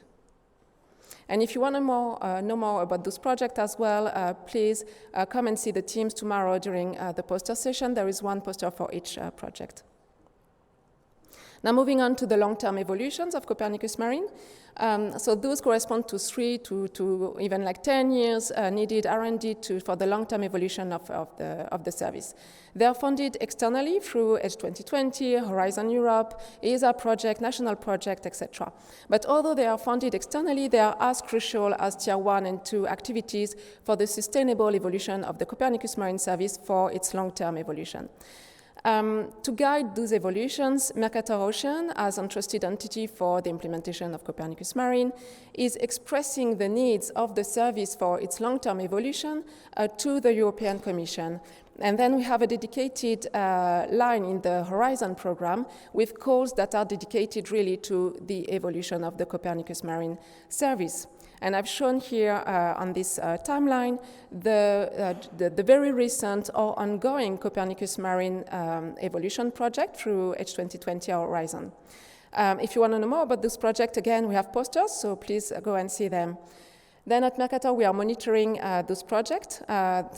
And if you want to know more about this project as well, please come and see the teams tomorrow during the poster session. There is one poster for each project. Now moving on to the long-term evolutions of Copernicus Marine. So those correspond to 3 to even like 10 years needed R&D for the long-term evolution of the service. They are funded externally through Edge 2020, Horizon Europe, ESA project, national project, etc. But although they are funded externally, they are as crucial as Tier 1 and 2 activities for the sustainable evolution of the Copernicus Marine Service for its long-term evolution. To guide those evolutions, Mercator Ocean, as entrusted entity for the implementation of Copernicus Marine, is expressing the needs of the service for its long-term evolution to the European Commission. And then we have a dedicated line in the Horizon program with calls that are dedicated really to the evolution of the Copernicus Marine service. And I've shown here on this timeline the very recent or ongoing Copernicus Marine evolution project through Edge 2020 or Horizon. If you want to know more about this project, again, we have posters, so please go and see them. Then at Mercator, we are monitoring those projects,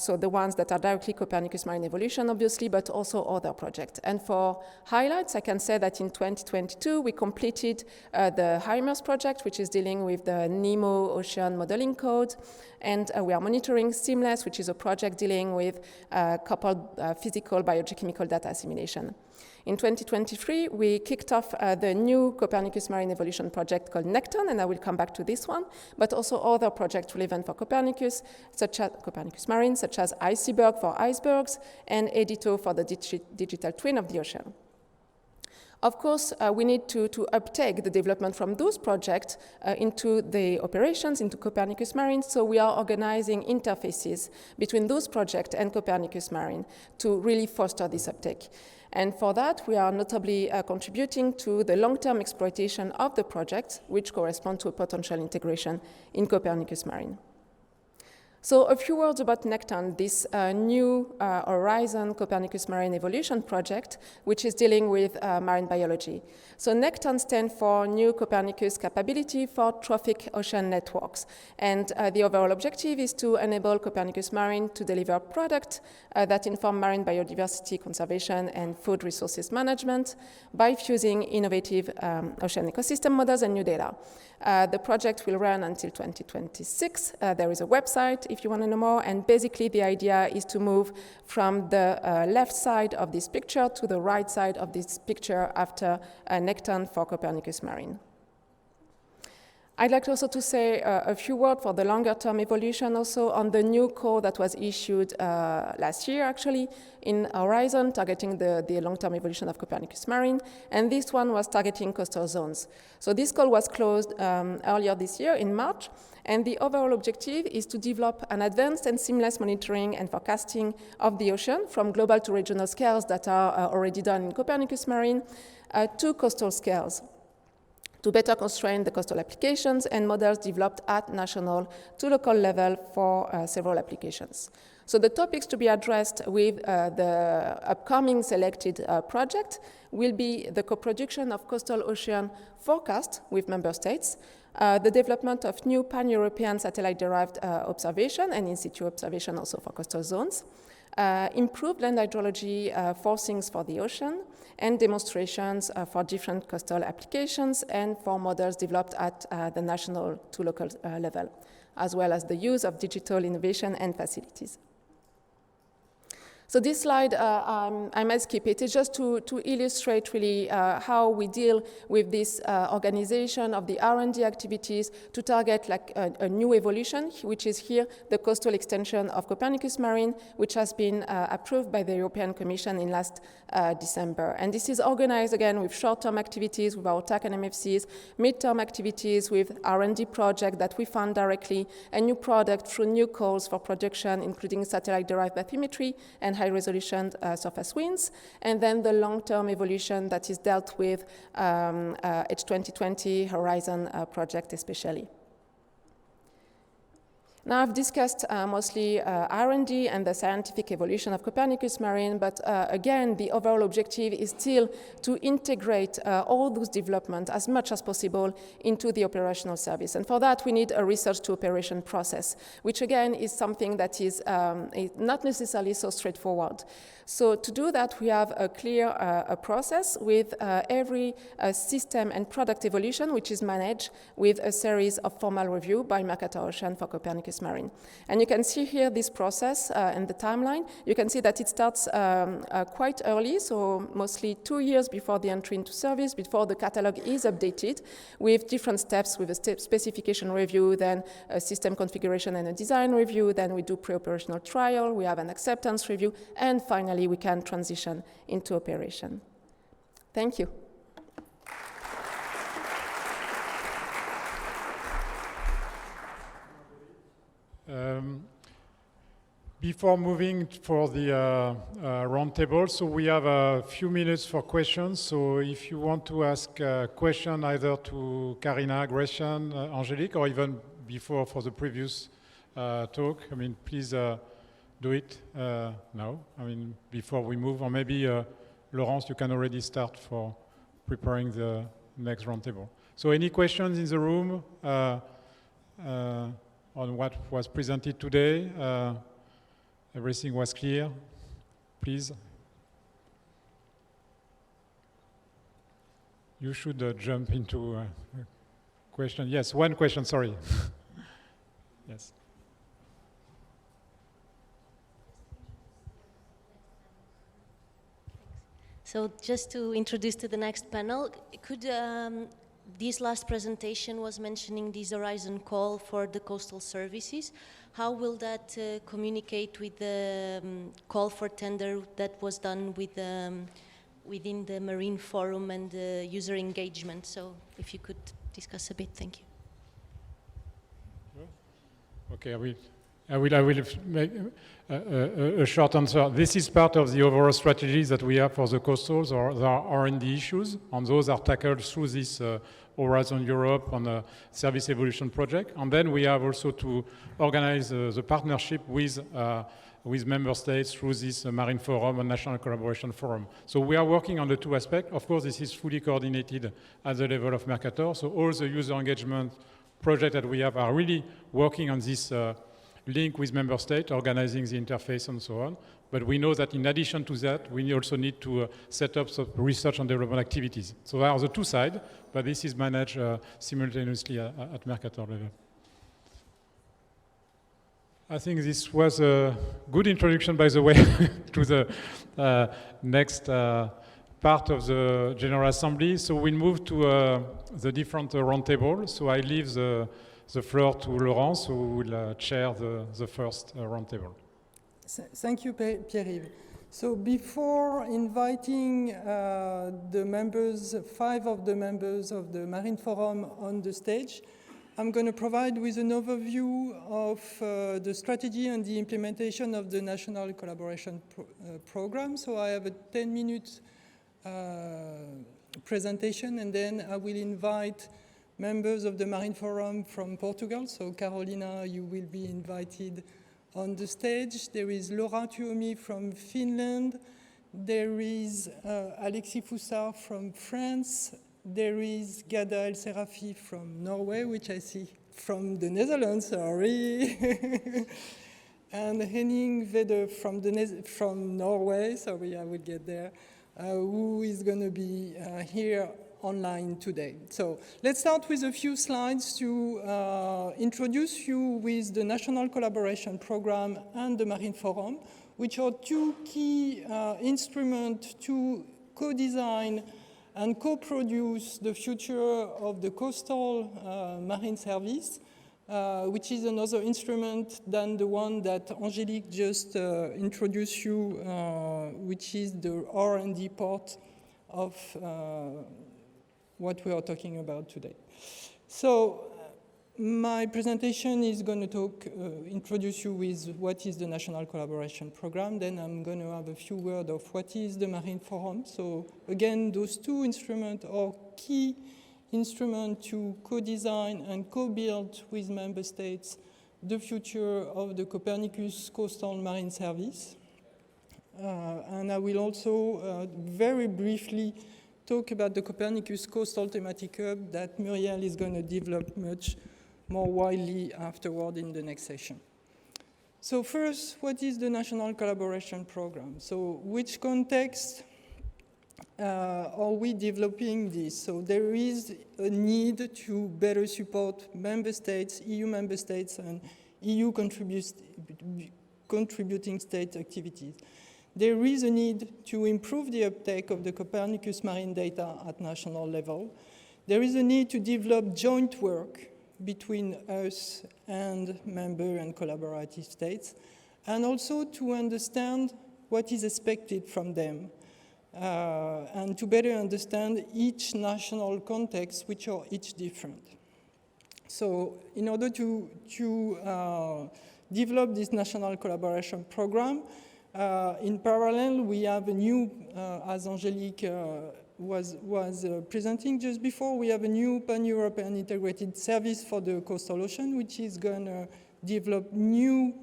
so the ones that are directly Copernicus Marine Evolution, obviously, but also other projects. And for highlights, I can say that in 2022, we completed the HIMERS project, which is dealing with the NEMO ocean modeling code. And we are monitoring Seamless, which is a project dealing with coupled physical biogeochemical data assimilation. In 2023, we kicked off the new Copernicus Marine Evolution project called Nekton, and I will come back to this one, but also other projects relevant for Copernicus, such as Copernicus Marine, such as ICEberg for icebergs, and EDITO for the digital twin of the ocean. Of course, we need to uptake the development from those projects into the operations, into Copernicus Marine, so we are organizing interfaces between those projects and Copernicus Marine to really foster this uptake. And for that, we are notably contributing to the long-term exploitation of the projects, which correspond to a potential integration in Copernicus Marine. So a few words about Nekton, this new Horizon Copernicus Marine Evolution project, which is dealing with marine biology. So Nekton stands for New Copernicus Capability for Trophic Ocean Networks. And the overall objective is to enable Copernicus Marine to deliver products that inform marine biodiversity conservation and food resources management by fusing innovative ocean ecosystem models and new data. The project will run until 2026. There is a website if you want to know more, and basically the idea is to move from the left side of this picture to the right side of this picture after Nekton for Copernicus Marine. I'd like also to say a few words for the longer-term evolution also on the new call that was issued last year, actually, in Horizon, targeting the long-term evolution of Copernicus Marine, and this one was targeting coastal zones. So this call was closed earlier this year in March, and the overall objective is to develop an advanced and seamless monitoring and forecasting of the ocean from global to regional scales that are already done in Copernicus Marine to coastal scales, to better constrain the coastal applications and models developed at national to local level for several applications. So the topics to be addressed with the upcoming selected project will be the co-production of coastal ocean forecast with member states, the development of new pan-European satellite-derived observation and in-situ observation also for coastal zones, improved land hydrology forcings for the ocean, and demonstrations for different coastal applications and for models developed at the national to local level, as well as the use of digital innovation and facilities. So this slide, I might skip it. It's just to illustrate really how we deal with this organization of the R&D activities to target like a new evolution, which is here the coastal extension of Copernicus Marine, which has been approved by the European Commission in last December. And this is organized again with short-term activities with our TAC and MFCs, mid-term activities with R&D project that we fund directly, a new product through new calls for production, including satellite-derived bathymetry and high-resolution surface winds, and then the long-term evolution that is dealt with H2020 Horizon project especially. Now I've discussed mostly R&D and the scientific evolution of Copernicus Marine, but again, the overall objective is still to integrate all those developments as much as possible into the operational service. And for that, we need a research to operation process, which again is something that is not necessarily so straightforward. So to do that, we have a clear process with every system and product evolution, which is managed with a series of formal review by Mercator Ocean for Copernicus Marine. And you can see here this process and the timeline. You can see that it starts quite early, so mostly 2 years before the entry into service, before the catalog is updated, with different steps, with a specification review, then a system configuration and a design review, then we do pre-operational trial, we have an acceptance review, and finally we can transition into operation. Thank you. Before moving for the roundtable, so we have a few minutes for questions. So if you want to ask a question either to Karina, Gratianne, Angelique, or even before for the previous talk, I mean, please do it now. I mean, before we move, or maybe Laurence, you can already start for preparing the next roundtable. So any questions in the room on what was presented today? Everything was clear? Please. You should jump into a question. Yes, one question, sorry. Yes. So just to introduce to the next panel, could this last presentation was mentioning this Horizon call for the coastal services. How will that communicate with the call for tender that was done with, within the Marine Forum and user engagement? So if you could discuss a bit, thank you. Okay, I will make a short answer. This is part of the overall strategies that we have for the coastals or the R&D issues, and those are tackled through this Horizon Europe on the Service Evolution Project. And then we have also to organize the partnership with member states through this Marine Forum and National Collaboration Forum. So we are working on the two aspects. Of course, this is fully coordinated at the level of Mercator. So all the user engagement projects that we have are really working on this link with member states, organizing the interface and so on. But we know that in addition to that, we also need to set up some research and development activities. So there are the two sides, but this is managed simultaneously at Mercator level. I think this was a good introduction, by the way, to the next part of the General Assembly. So we'll move to the different roundtable. So I leave the floor to Laurence, who will chair the first roundtable. Thank you, Pierre-Yves. So before inviting the members, 5 of the members of the Marine Forum on the stage, I'm going to provide with an overview of the strategy and the implementation of the National Collaboration Program. So I have a 10-minute presentation, and then I will invite members of the Marine Forum from Portugal. So Carolina, you will be invited on the stage. There is Laura Tuomi from Finland. There is Alexis Foussard from France. There is Gada El Serafi from Norway, which I see from the Netherlands, sorry. And Henning Vedder from Norway, sorry, I will get there, who is going to be here online today. So let's start with a few slides to introduce you with the National Collaboration Program and the Marine Forum, which are 2 key instruments to co-design and co-produce the future of the coastal marine service, which is another instrument than the one that Angélique just introduced you, which is the R&D part of what we are talking about today. So my presentation is going to introduce you with what is the National Collaboration Program. Then I'm going to have a few words of what is the Marine Forum. So again, those 2 instruments are key instruments to co-design and co-build with member states the future of the Copernicus Coastal Marine Service. And I will also very briefly talk about the Copernicus Coastal Thematic Hub that Muriel is going to develop much more widely afterward in the next session. So first, what is the National Collaboration Program? So which context are we developing this? So there is a need to better support member states, EU member states, and EU contributing state activities. There is a need to improve the uptake of the Copernicus Marine data at national level. There is a need to develop joint work between us and member and collaborative states, and also to understand what is expected from them, and to better understand each national context, which are each different. So in order to develop this National Collaboration Program, in parallel, we have a new, as Angélique was presenting just before, we have a new pan-European integrated service for the coastal ocean, which is going to develop new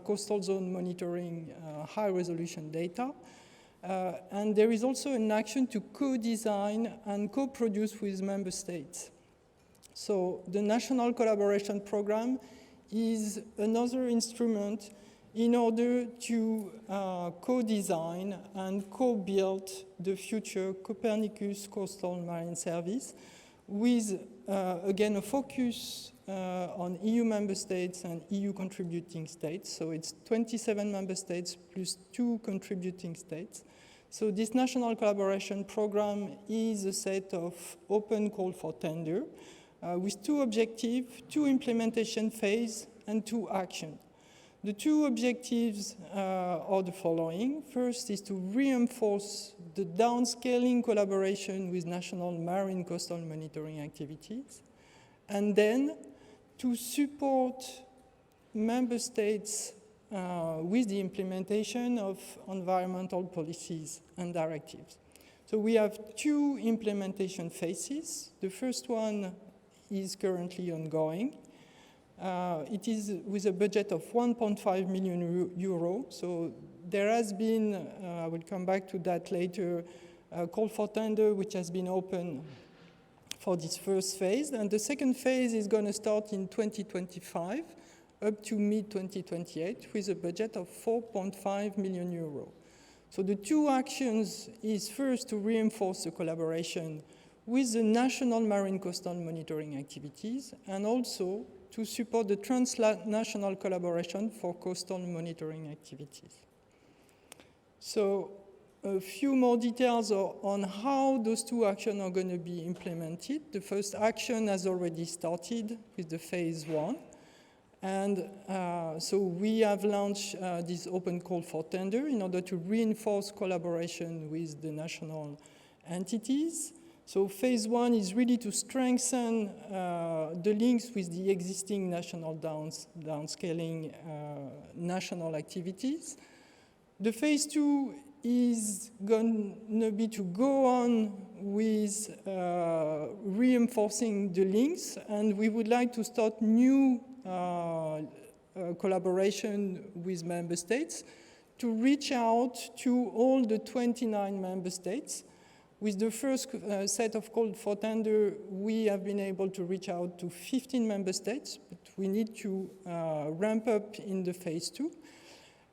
coastal zone monitoring, high-resolution data. And there is also an action to co-design and co-produce with member states. So the National Collaboration Program is another instrument in order to co-design and co-build the future Copernicus Coastal Marine Service with, again, a focus on EU member states and EU contributing states. So it's 27 member states plus 2 contributing states. So this National Collaboration Program is a set of open call for tender with 2 objectives, 2 implementation phase, and 2 actions. The 2 objectives are the following. First is to reinforce the downscaling collaboration with national marine coastal monitoring activities, and then to support member states with the implementation of environmental policies and directives. So we have 2 implementation phases. The first one is currently ongoing. It is with a budget of 1.5 million euro. So there has been, I will come back to that later, a call for tender which has been open for this first phase. And the second phase is going to start in 2025 up to mid-2028 with a budget of 4.5 million euro. So the 2 actions is first to reinforce the collaboration with the national marine coastal monitoring activities, and also to support the transnational collaboration for coastal monitoring activities. So a few more details on how those two actions are going to be implemented. The first action has already started with the phase 1. And so we have launched this open call for tender in order to reinforce collaboration with the national entities. So phase 1 is really to strengthen the links with the existing national downscaling national activities. The phase 2 is going to be to go on with reinforcing the links, and we would like to start new collaboration with member states to reach out to all the 29 member states. With the first set of call for tender, we have been able to reach out to 15 member states, but we need to ramp up in the phase 2.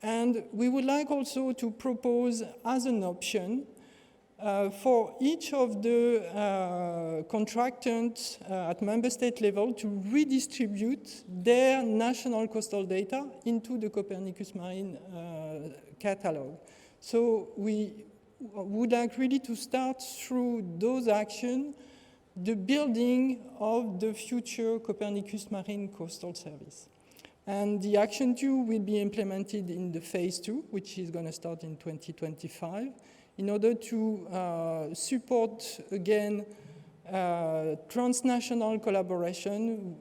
And we would like also to propose as an option for each of the contractants at member state level to redistribute their national coastal data into the Copernicus Marine catalog. So we would like really to start through those actions the building of the future Copernicus Marine Coastal Service. And the action 2 will be implemented in the phase 2, which is going to start in 2025, in order to support, again, transnational collaboration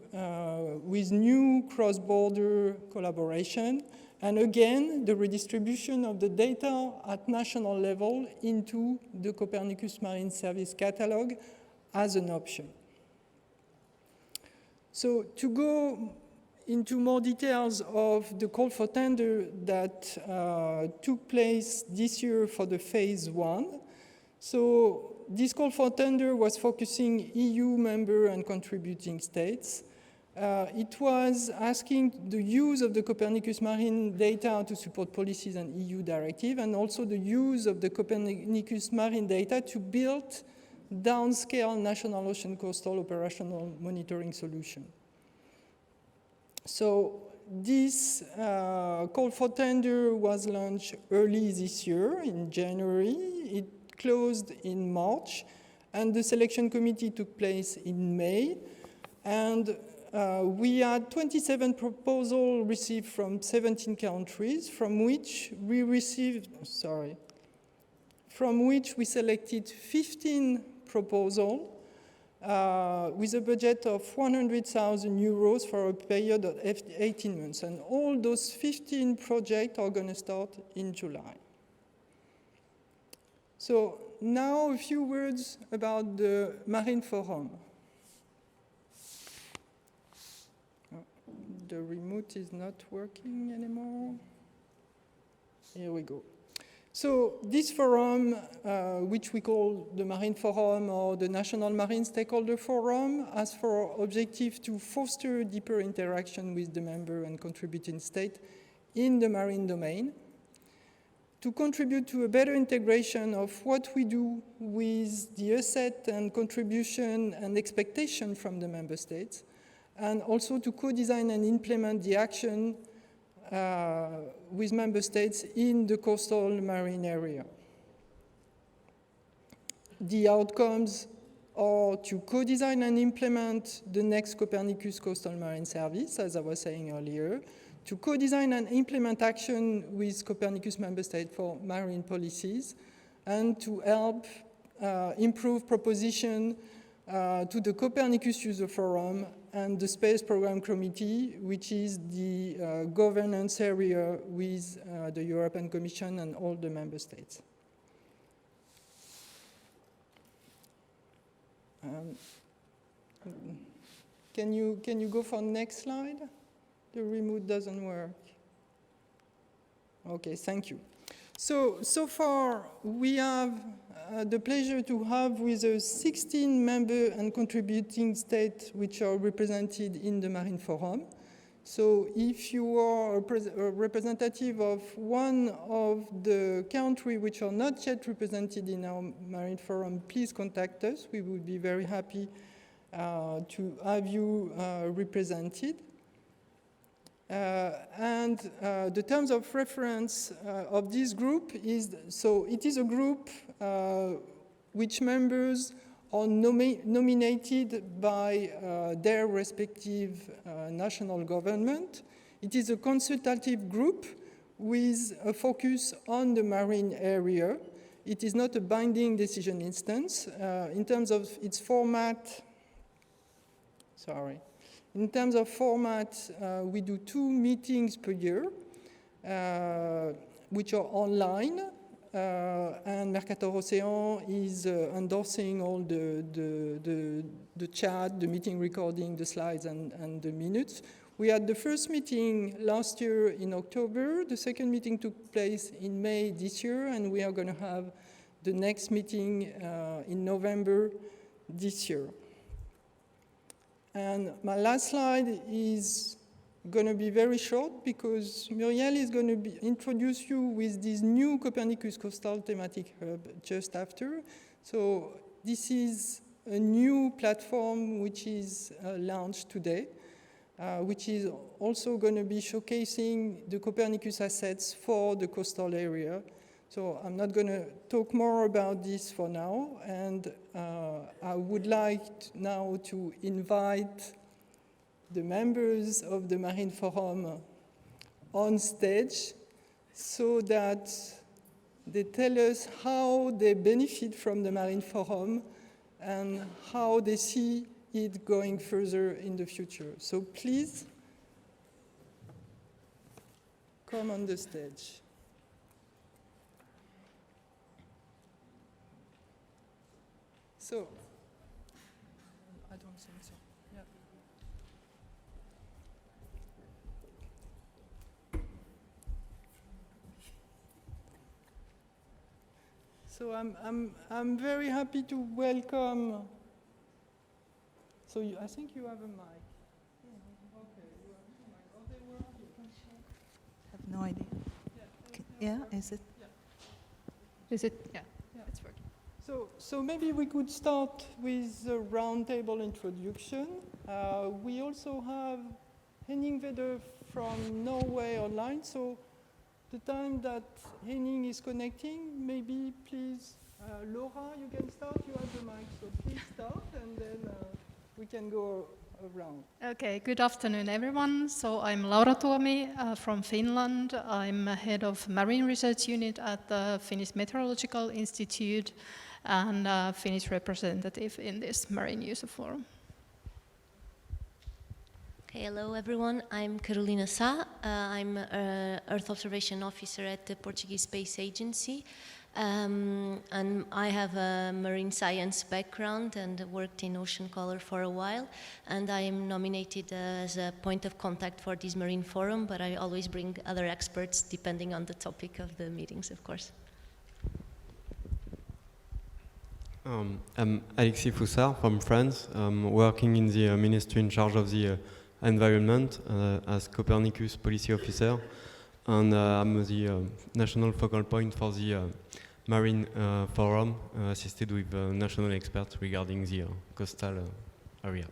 with new cross-border collaboration, and again, the redistribution of the data at national level into the Copernicus Marine Service catalog as an option. So to go into more details of the call for tender that took place this year for the phase 1. So this call for tender was focusing EU member and contributing states. It was asking the use of the Copernicus Marine data to support policies and EU directive, and also the use of the Copernicus Marine data to build downscale national ocean coastal operational monitoring solution. So this call for tender was launched early this year in January. It closed in March, and the selection committee took place in May. And we had 27 proposals received from 17 countries, from which we selected 15 proposals with a budget of 100,000 euros for a period of 18 months. And all those 15 projects are going to start in July. So now a few words about the Marine Forum. The remote is not working anymore. Here we go. So this forum, which we call the Marine Forum or the National Marine Stakeholder Forum, has for objective to foster deeper interaction with the member and contributing state in the marine domain, to contribute to a better integration of what we do with the asset and contribution and expectation from the member states, and also to co-design and implement the action with member states in the coastal marine area. The outcomes are to co-design and implement the next Copernicus Coastal Marine Service, as I was saying earlier, to co-design and implement action with Copernicus member states for marine policies, and to help improve proposition to the Copernicus User Forum and the Space Program Committee, which is the governance area with the European Commission and all the member states. Can you go for next slide? The remote doesn't work. Okay, thank you. So far, we have the pleasure to have with us 16 member and contributing states which are represented in the Marine Forum. So if you are a representative of one of the countries which are not yet represented in our Marine Forum, please contact us. We would be very happy to have you represented. And the terms of reference of this group is, so it is a group which members are nominated by their respective national government. It is a consultative group with a focus on the marine area. It is not a binding decision instance. In terms of its format, in terms of format, we do 2 meetings per year, which are online, and Mercator Ocean is endorsing all the chat, the meeting recording, the slides, and the minutes. We had the first meeting last year in October. The second meeting took place in May this year, and we are going to have the next meeting in November this year. And my last slide is going to be very short because Muriel is going to introduce you with this new Copernicus Coastal Thematic Hub just after. So this is a new platform which is launched today, which is also going to be showcasing the Copernicus assets for the coastal area. So I'm not going to talk more about this for now, and I would like now to invite the members of the Marine Forum on stage so that they tell us how they benefit from the Marine Forum and how they see it going further in the future. So please come on the stage. So, I don't think so. Yeah. So I'm very happy to welcome. So I think you have a mic. Okay, you have a mic. Oh, they were here. I have no idea. Yeah, is it? Yeah. Is it? Yeah, it's working. So maybe we could start with the roundtable introduction. We also have Henning Vedder from Norway online. So the time that Henning is connecting, maybe please, Laura, you can start. You have the mic, so please start, and then we can go around. Okay, good afternoon, everyone. So I'm Laura Tuomi from Finland. I'm head of Marine Research Unit at the Finnish Meteorological Institute and Finnish representative in this Marine User Forum. Okay, hello everyone. I'm Carolina Sá. I'm an Earth Observation Officer at the Portuguese Space Agency. And I have a marine science background and worked in ocean color for a while. And I am nominated as a point of contact for this Marine Forum, but I always bring other experts depending on the topic of the meetings, of course. I'm Alexis Foussard from France, working in the ministry in charge of the environment as Copernicus policy officer, and I'm the national focal point for the Marine Forum, assisted with national experts regarding the coastal area.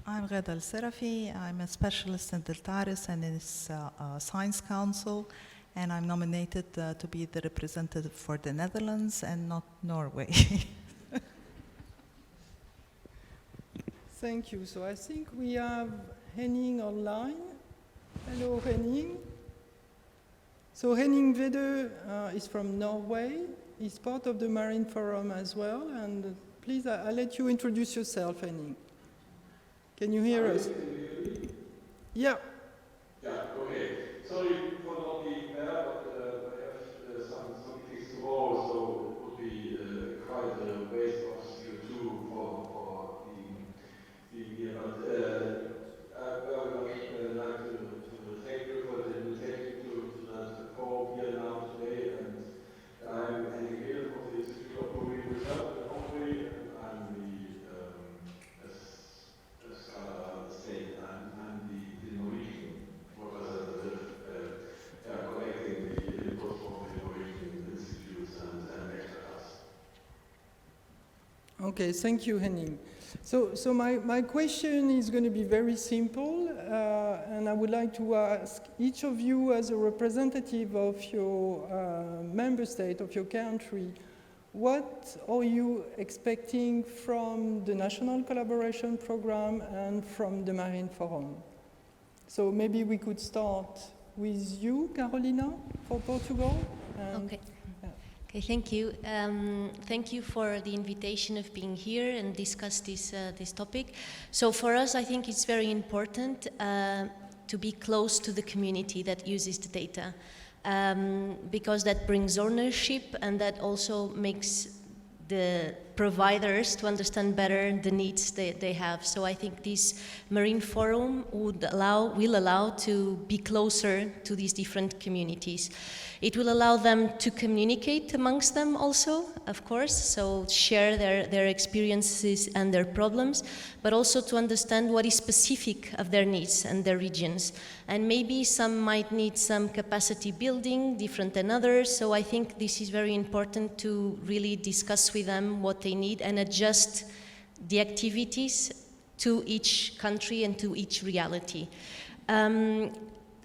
I'm Reda El-Serafi. I'm a specialist in Deltaris and in its Science Council, and I'm nominated to be the representative for the Netherlands and not Norway. Thank you. So I think we have Henning online. Hello, Henning. So Henning Vedder is from Norway. He's part of the Marine Forum as well. And please, I'll let you introduce yourself, Henning. Can you hear us? Yeah. Yeah, okay. Sorry for not being there, but I have some meetings tomorrow, so it would be quite a waste of CO2 for being here. But I very much like to thank you for the invitation to that forum here now today. And I'm Henning Vedder from the Institute of Marine Research in Norway, and I'm the Norwegian representative, collecting the input from the Norwegian institutes and experts. Okay, thank you, Henning. So my question is going to be very simple, and I would like to ask each of you as a representative of your member state, of your country, what are you expecting from the National Collaboration Program and from the Marine Forum? So maybe we could start with you, Carolina, for Portugal. Okay. Okay, thank you. Thank you for the invitation of being here and discuss this topic. So for us, I think it's very important to be close to the community that uses the data, because that brings ownership and that also makes the providers to understand better the needs they have. So I think this Marine Forum will allow to be closer to these different communities. It will allow them to communicate amongst them also, of course, so share their experiences and their problems, but also to understand what is specific of their needs and their regions. And maybe some might need some capacity building, different than others, so I think this is very important to really discuss with them what they need and adjust the activities to each country and to each reality.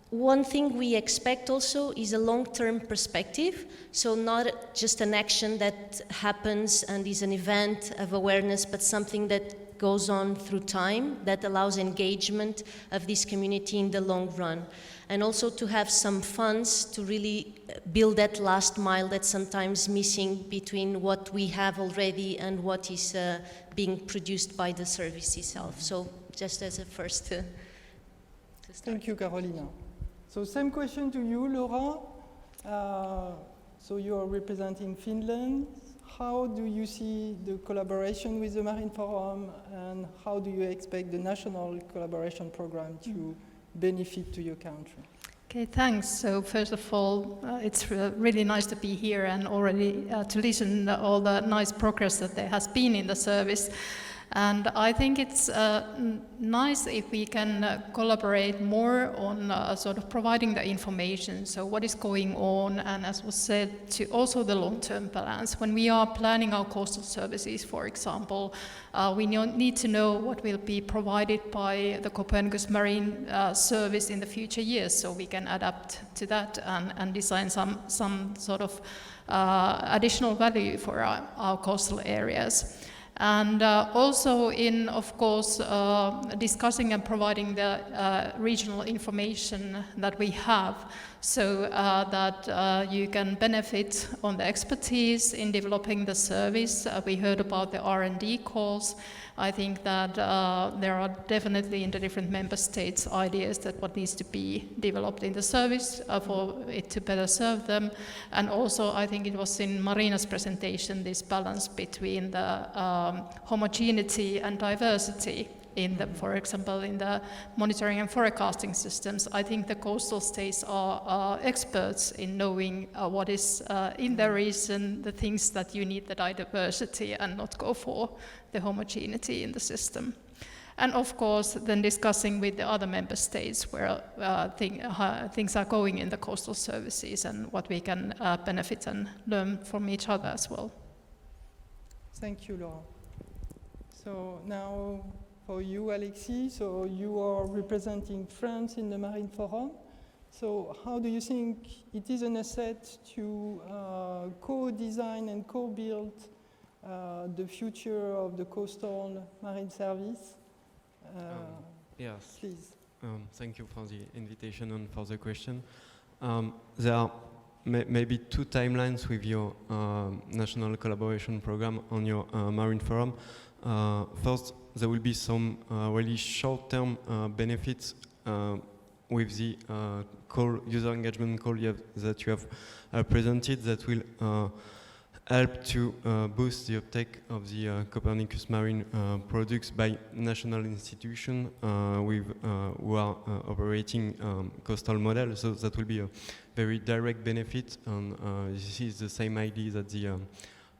One thing we expect also is a long-term perspective, so not just an action that happens and is an event of awareness, but something that goes on through time, that allows engagement of this community in the long run. And also to have some funds to really build that last mile that's sometimes missing between what we have already and what is being produced by the service itself. So just as a first to start. Thank you, Carolina. So same question to you, Laura. So you are representing Finland. How do you see the collaboration with the Marine Forum, and how do you expect the national collaboration program to benefit to your country? Okay, thanks. So first of all, it's really nice to be here and already to listen to all the nice progress that there has been in the service. And I think it's nice if we can collaborate more on sort of providing the information, so what is going on, and as was said, to also the long-term balance. When we are planning our coastal services, for example, we need to know what will be provided by the Copernicus Marine service in the future years, so we can adapt to that and design some sort of additional value for our coastal areas. And also in, of course, discussing and providing the regional information that we have, so that you can benefit on the expertise in developing the service. We heard about the R&D calls. I think that there are definitely in the different member states ideas that what needs to be developed in the service for it to better serve them. And also I think it was in Marina's presentation, this balance between the homogeneity and diversity in the, for example, in the monitoring and forecasting systems. I think the coastal states are experts in knowing what is in their region, the things that you need the diversity and not go for the homogeneity in the system. And of course, then discussing with the other member states where things are going in the coastal services and what we can benefit and learn from each other as well. Thank you, Laura. So now for you, Alexis, so you are representing France in the Marine Forum. So how do you think it is an asset to co-design and co-build the future of the coastal marine service? Yes. Please. Thank you for the invitation and for the question. There are maybe two timelines with your national collaboration program on your Marine Forum. First, there will be some really short-term benefits with the user engagement call that you have presented that will help to boost the uptake of the Copernicus Marine products by national institutions who are operating coastal models. So that will be a very direct benefit, and this is the same idea that the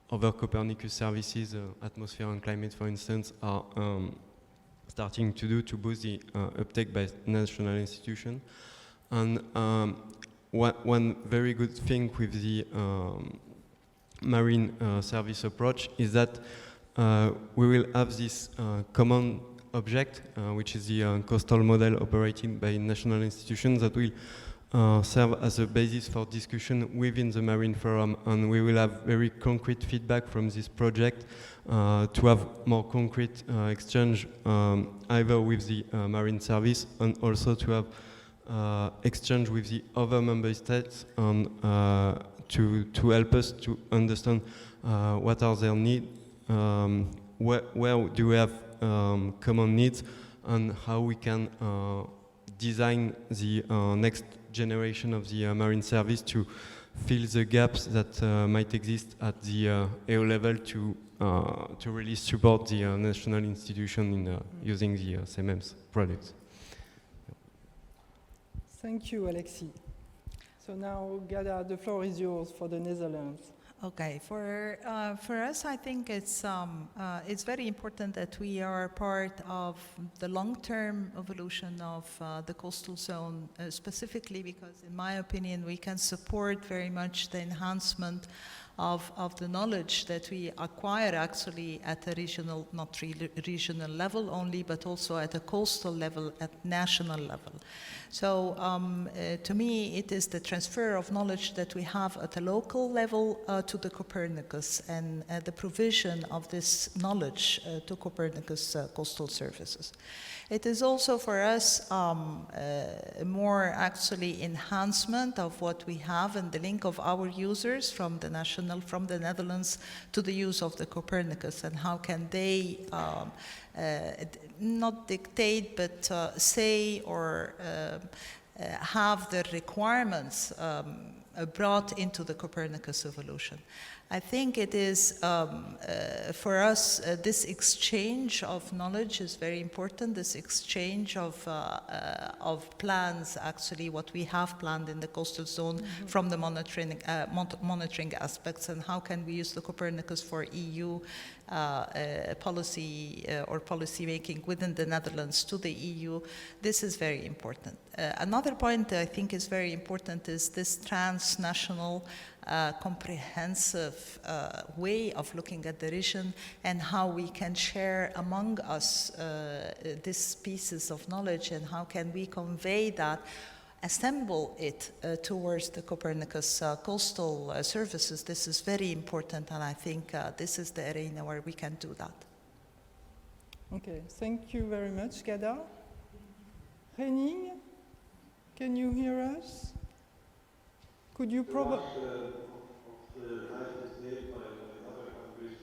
other Copernicus services, atmosphere and climate, for instance, are starting to do to boost the uptake by national institutions. And one very good thing with the marine service approach is that we will have this common object, which is the coastal model operated by national institutions that will serve as a basis for discussion within the Marine Forum, and we will have very concrete feedback from this project to have more concrete exchange either with the Marine Service and also to have exchange with the other member states and to help us to understand what are their needs, where do we have common needs, and how we can design the next generation of the Marine Service to fill the gaps that might exist at the EU level to really support the national institution in using the CMM's products. Thank you, Alexis. So now, Gada, the floor is yours for the Netherlands. Okay, for us, I think it's very important that we are part of the long-term evolution of the coastal zone, specifically because, in my opinion, we can support very much the enhancement of the knowledge that we acquire actually at a regional, not regional level only, but also at a coastal level, at national level. So to me, it is the transfer of knowledge that we have at a local level to the Copernicus and the provision of this knowledge to Copernicus coastal services. It is also for us more actually enhancement of what we have and the link of our users from the Netherlands to the use of the Copernicus, and how can they not dictate but say or have the requirements brought into the Copernicus evolution. I think it is, for us, this exchange of knowledge is very important, this exchange of plans, actually, what we have planned in the coastal zone from the monitoring aspects, and how can we use the Copernicus for EU policy or policy making within the Netherlands to the EU. This is very important. Another point I think is very important is this transnational comprehensive way of looking at the region and how we can share among us these pieces of knowledge, and how can we convey that, assemble it towards the Copernicus coastal services. This is very important, and I think this is the arena where we can do that. Okay, thank you very much, Gada. Henning, can you hear us? Could you probably... The items made by other countries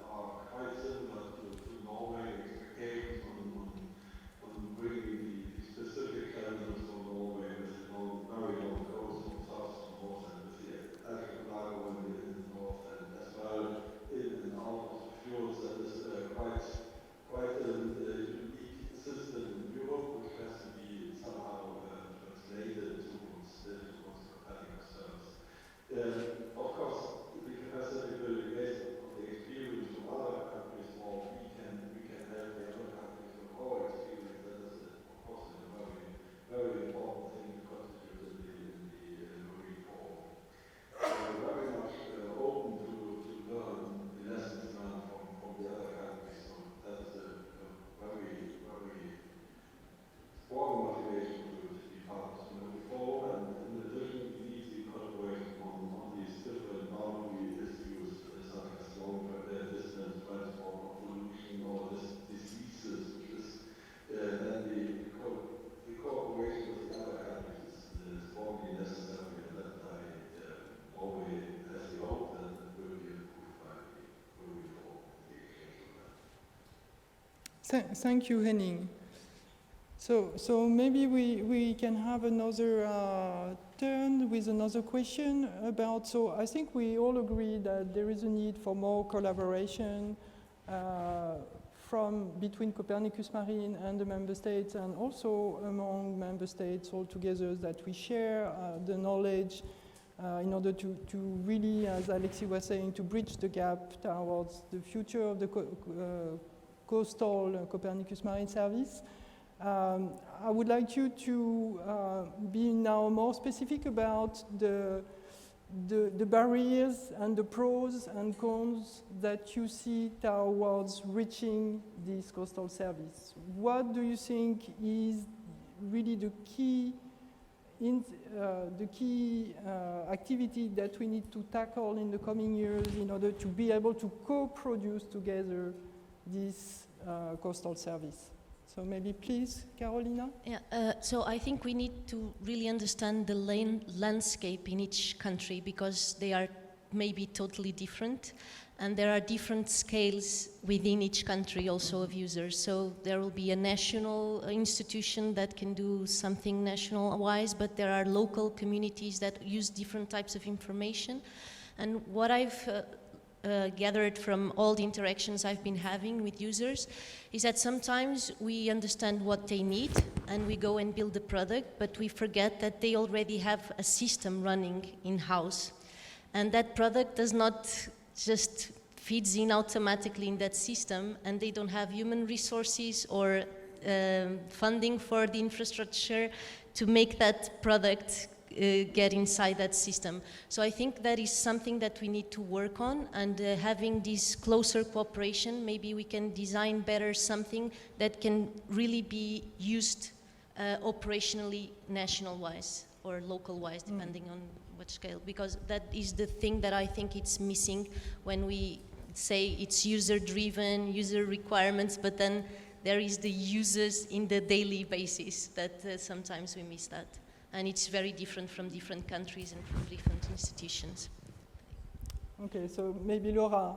are quite similar to Norway expectations on bringing the specific elements of Norway with very long coast from south to north, and with the archipelago in the north, and as well in and out of the fjords. That is quite a unique system in Europe, which has to be somehow translated towards the Copernicus service. Of course, the capacity building based on the experience from other countries, or we can help the other countries from our experience. That is, of course, a very important thing to contribute in the Marine Forum. We're very much open to learn the lessons learned from the other countries. So that is a very strong motivation to be part of the Marine Forum. And in addition, we need the collaboration on these different boundary issues, such as long distance transport or pollution or diseases, which is then the cooperation with the other countries is strongly necessary, and that I always has the hope that it will be improved by the Marine Forum, the exchange of that. Thank you, Henning. So maybe we can have another turn with another question about, so I think we all agree that there is a need for more collaboration between Copernicus Marine and the member states, and also among member states altogether, that we share the knowledge in order to really, as Alexis was saying, to bridge the gap towards the future of the coastal Copernicus Marine Service. I would like you to be now more specific about the the barriers and the pros and cons that you see towards reaching this coastal service. What do you think is really the key activity that we need to tackle in the coming years in order to be able to co-produce together this coastal service? So maybe please, Carolina? Yeah, so I think we need to really understand the landscape in each country, because they are maybe totally different, and there are different scales within each country also of users. So there will be a national institution that can do something national-wise, but there are local communities that use different types of information. And what I've gathered from all the interactions I've been having with users is that sometimes we understand what they need and we go and build the product, but we forget that they already have a system running in-house. And that product does not just feeds in automatically in that system, and they don't have human resources or funding for the infrastructure to make that product get inside that system. So I think that is something that we need to work on, and having this closer cooperation, maybe we can design better something that can really be used operationally national-wise or local-wise, depending on what scale, because that is the thing that I think it's missing when we say it's user-driven, user requirements, but then there is the users in the daily basis that sometimes we miss that. And it's very different from different countries and from different institutions. Okay, so maybe Laura,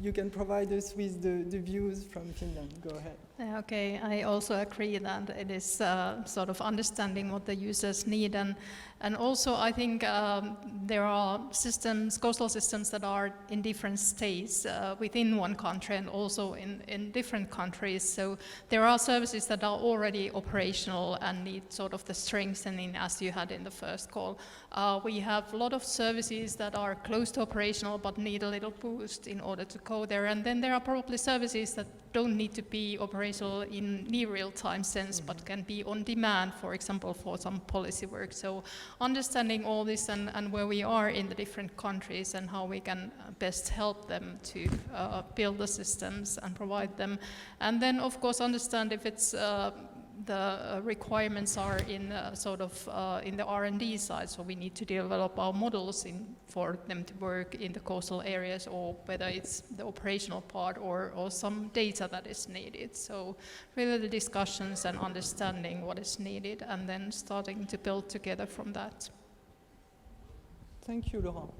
you can provide us with the views from Finland. Go ahead. Okay, I also agree that it is sort of understanding what the users need, and also I think there are systems, coastal systems that are in different states within one country and also in different countries. So there are services that are already operational and need sort of the strengthening, as you had in the first call. We have a lot of services that are close to operational but need a little boost in order to go there, and then there are probably services that don't need to be operational in near real-time sense, but can be on demand, for example, for some policy work. So understanding all this and where we are in the different countries and how we can best help them to build the systems and provide them. And then, of course, understand if it's the requirements are in sort of in the R&D side, so we need to develop our models for them to work in the coastal areas, or whether it's the operational part or some data that is needed. So really the discussions and understanding what is needed and then starting to build together from that. Thank you, Laurent.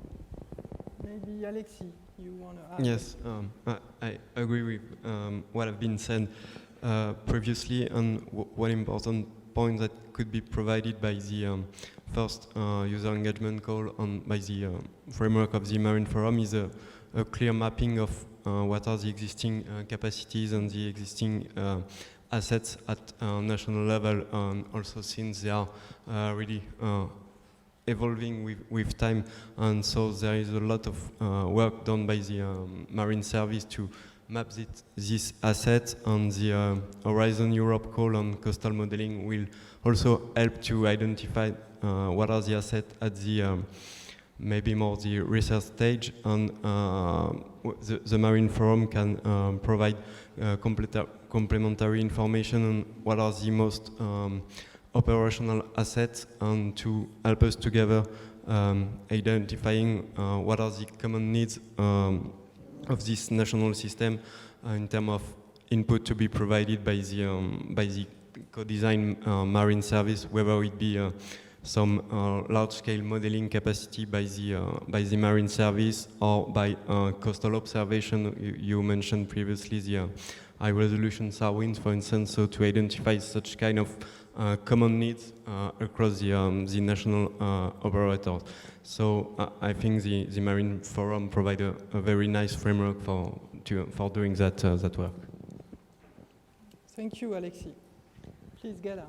Maybe Alexis, you want to add? Yes, I agree with what have been said previously, and one important point that could be provided by the first user engagement call by the framework of the Marine Forum is a clear mapping of what are the existing capacities and the existing assets at national level, also since they are really evolving with time, and so there is a lot of work done by the Marine Service to map this asset, and the Horizon Europe call on coastal modeling will also help to identify what are the assets at the maybe more the research stage, and the Marine Forum can provide complementary information on what are the most operational assets, and to help us together identifying what are the common needs of this national system in terms of input to be provided by the co-design marine service, whether it be some large-scale modeling capacity by the marine service or by coastal observation. You mentioned previously the high-resolution SAR winds, for instance, so to identify such kind of common needs across the national operators. So I think the Marine Forum provides a very nice framework for doing that work. Thank you, Alexis. Please, Gala.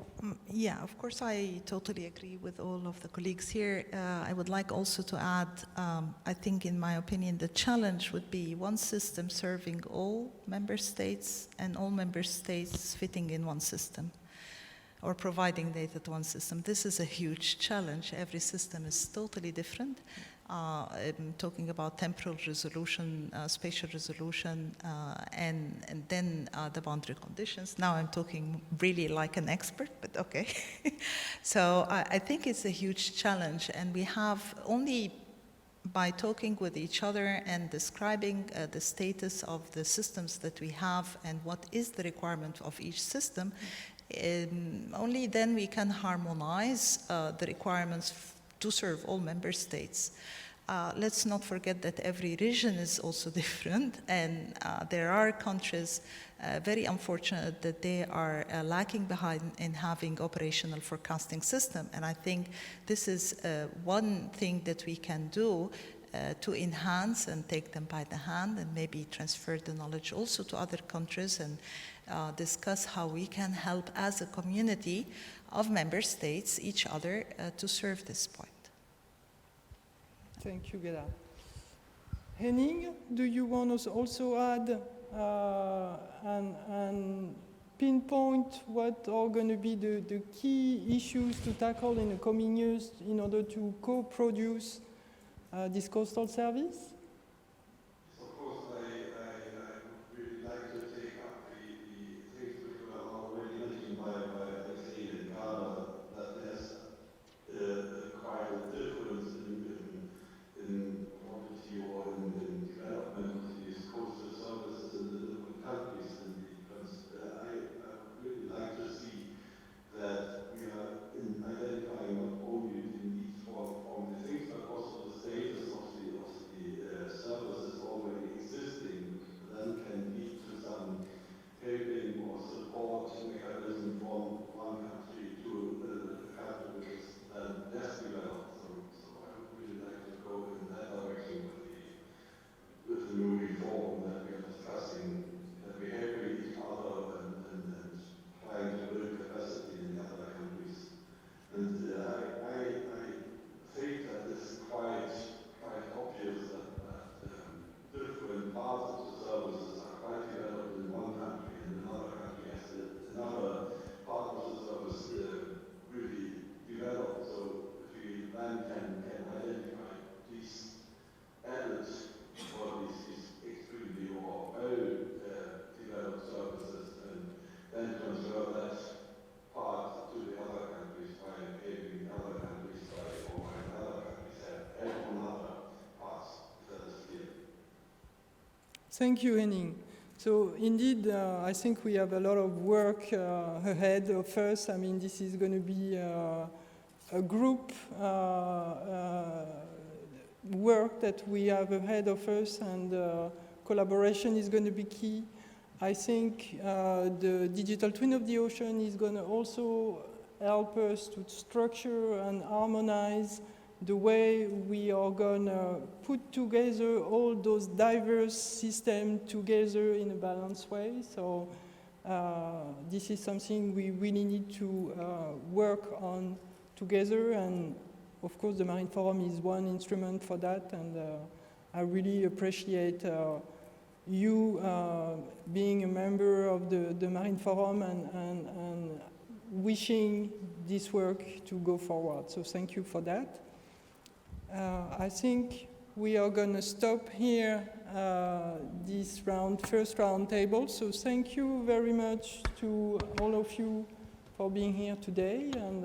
Yeah, of course, I totally agree with all of the colleagues here. I would like also to add, I think, in my opinion, the challenge would be one system serving all member states and all member states fitting in one system, or providing data to one system. This is a huge challenge. Every system is totally different. I'm talking about temporal resolution, spatial resolution, and then the boundary conditions. Now I'm talking really like an expert, but okay. So I think it's a huge challenge, and we have only by talking with each other and describing the status of the systems that we have and what is the requirement of each system, only then we can harmonize the requirements to serve all member states. Let's not forget that every region is also different, and there are countries very unfortunate that they are lacking behind in having operational forecasting system. And I think this is one thing that we can do to enhance and take them by the hand and maybe transfer the knowledge also to other countries and discuss how we can help as a community of member states each other to serve this point. Thank you, Gela. Henning, do you want to also add and pinpoint what are going to be the key issues to tackle in the coming years in order to co-produce this coastal service? Of course, I would really like to take up the things which were already mentioned by Alexei and Karina, that there's quite a difference in quality or in development of these coastal services in the different countries. I would really like to see that we are identifying not only the need for the things, but also the status of the services already existing, then can lead to some helping or support mechanism from one country to a country which is less developed. So I would really like to go in that direction with the new reform that we are discussing, that we help each other and trying to build capacity in the other countries. And I think that it's quite obvious that different parts of the services are quite developed in one country, and another country has another part of the service really developed. So if we then can identify these added or these extremely or well-developed services, and then transfer that part to the other countries by helping other countries or other countries help on other parts. That is clear. Thank you, Henning. So indeed, I think we have a lot of work ahead of us. I mean, this is going to be a group work that we have ahead of us, and collaboration is going to be key. I think the digital twin of the ocean is going to also help us to structure and harmonize the way we are going to put together all those diverse systems together in a balanced way. So this is something we really need to work on together, and of course the Marine Forum is one instrument for that, and I really appreciate you being a member of the Marine Forum and wishing this work to go forward. So thank you for that. I think we are going to stop here this first round table. So thank you very much to all of you for being here today and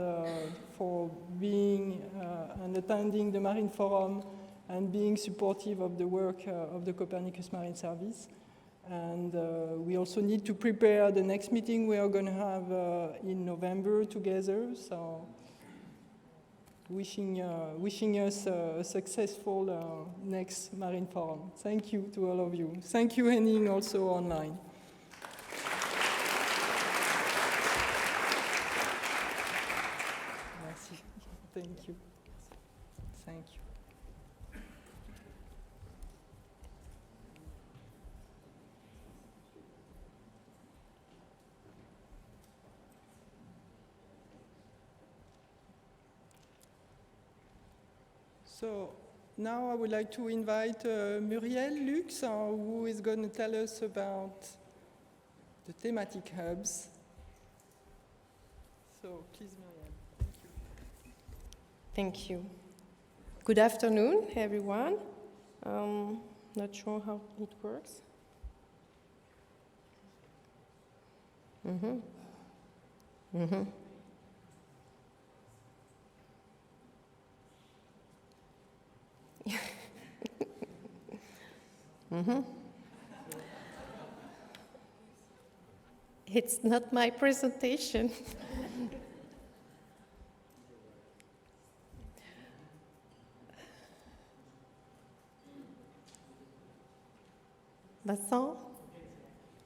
for being and attending the Marine Forum and being supportive of the work of the Copernicus Marine Service. And we also need to prepare the next meeting we are going to have in November together. So wishing us a successful next Marine Forum. Thank you to all of you. Thank you, Henning, also online. Merci. Thank you. Thank you. So now I would like to invite Muriel Lux, who is going to tell us about the thematic hubs. So please, Muriel. Thank you. Thank you. Good afternoon, everyone. Not sure how it works. It's not my presentation. That's all?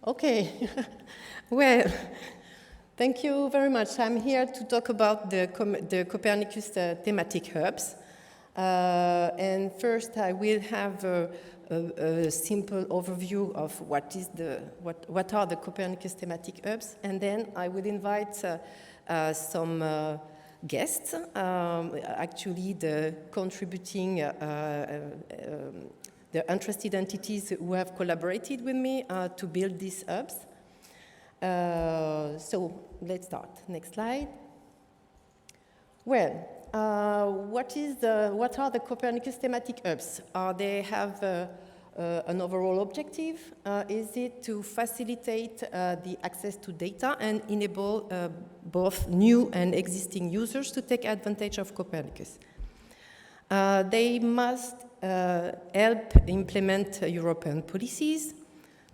Okay. Well, thank you very much. I'm here to talk about the Copernicus thematic hubs. And first, I will have a simple overview of what are the Copernicus thematic hubs, and then I will invite some guests, actually the contributing, the interested entities who have collaborated with me to build these hubs. So let's start. Next slide. Well, what are the Copernicus thematic hubs? They have an overall objective. Is it to facilitate the access to data and enable both new and existing users to take advantage of Copernicus? They must help implement European policies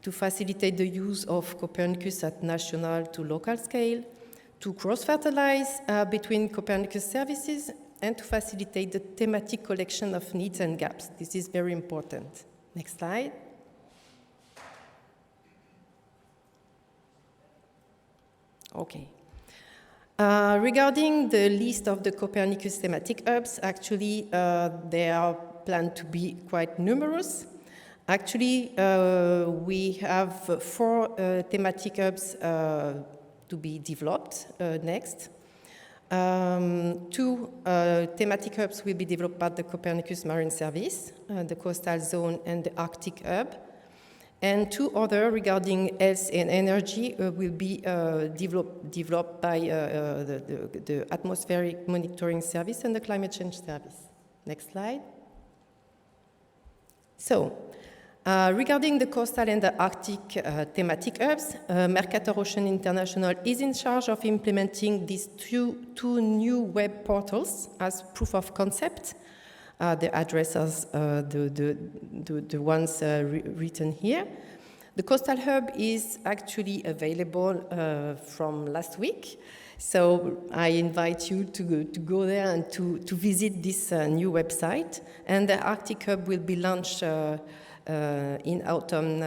to facilitate the use of Copernicus at national to local scale, to cross-fertilize between Copernicus services, and to facilitate the thematic collection of needs and gaps. This is very important. Next slide. Okay. Regarding the list of the Copernicus thematic hubs, actually, they are planned to be quite numerous. Actually, we have 4 thematic hubs to be developed next. 2 thematic hubs will be developed by the Copernicus Marine Service, the Coastal Zone and the Arctic Hub. And 2 other regarding health and energy will be developed by the Atmospheric Monitoring Service and the Climate Change Service. Next slide. So, regarding the coastal and the Arctic thematic hubs, Mercator Ocean International is in charge of implementing these two new web portals as proof of concept. The addresses, the ones written here. The Coastal Hub is actually available from last week. So I invite you to go there and to visit this new website. And the Arctic Hub will be launched in autumn,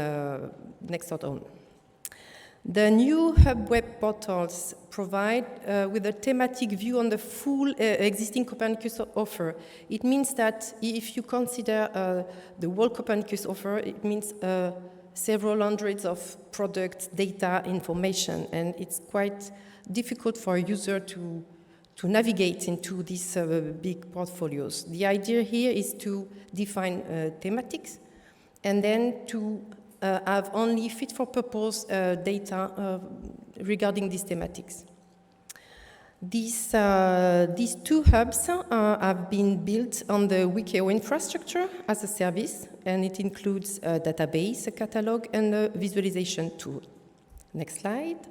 next autumn. The new hub web portals provide with a thematic view on the full existing Copernicus offer. It means that if you consider the whole Copernicus offer, it means several hundreds of products, data, information, and it's quite difficult for a user to navigate into these big portfolios. The idea here is to define thematics and then to have only fit-for-purpose data regarding these thematics. These 2 hubs have been built on the Wikio infrastructure as a service, and it includes a database, a catalog, and a visualization tool. Next slide.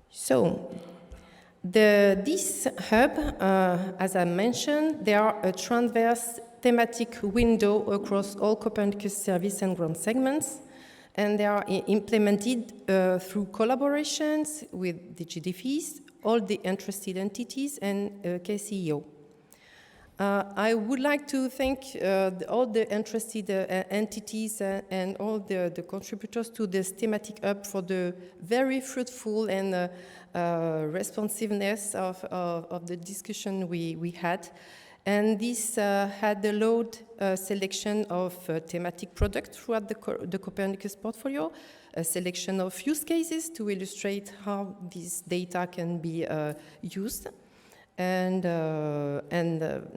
So, this hub, as I mentioned, they are a transverse thematic window across all Copernicus service and ground segments, and they are implemented through collaborations with the DEFIS, all the interested entities, and KCEO. I would like to thank all the interested entities and all the contributors to this thematic hub for the very fruitful and responsiveness of the discussion we had. And this had allowed selection of thematic products throughout the Copernicus portfolio, a selection of use cases to illustrate how this data can be used. And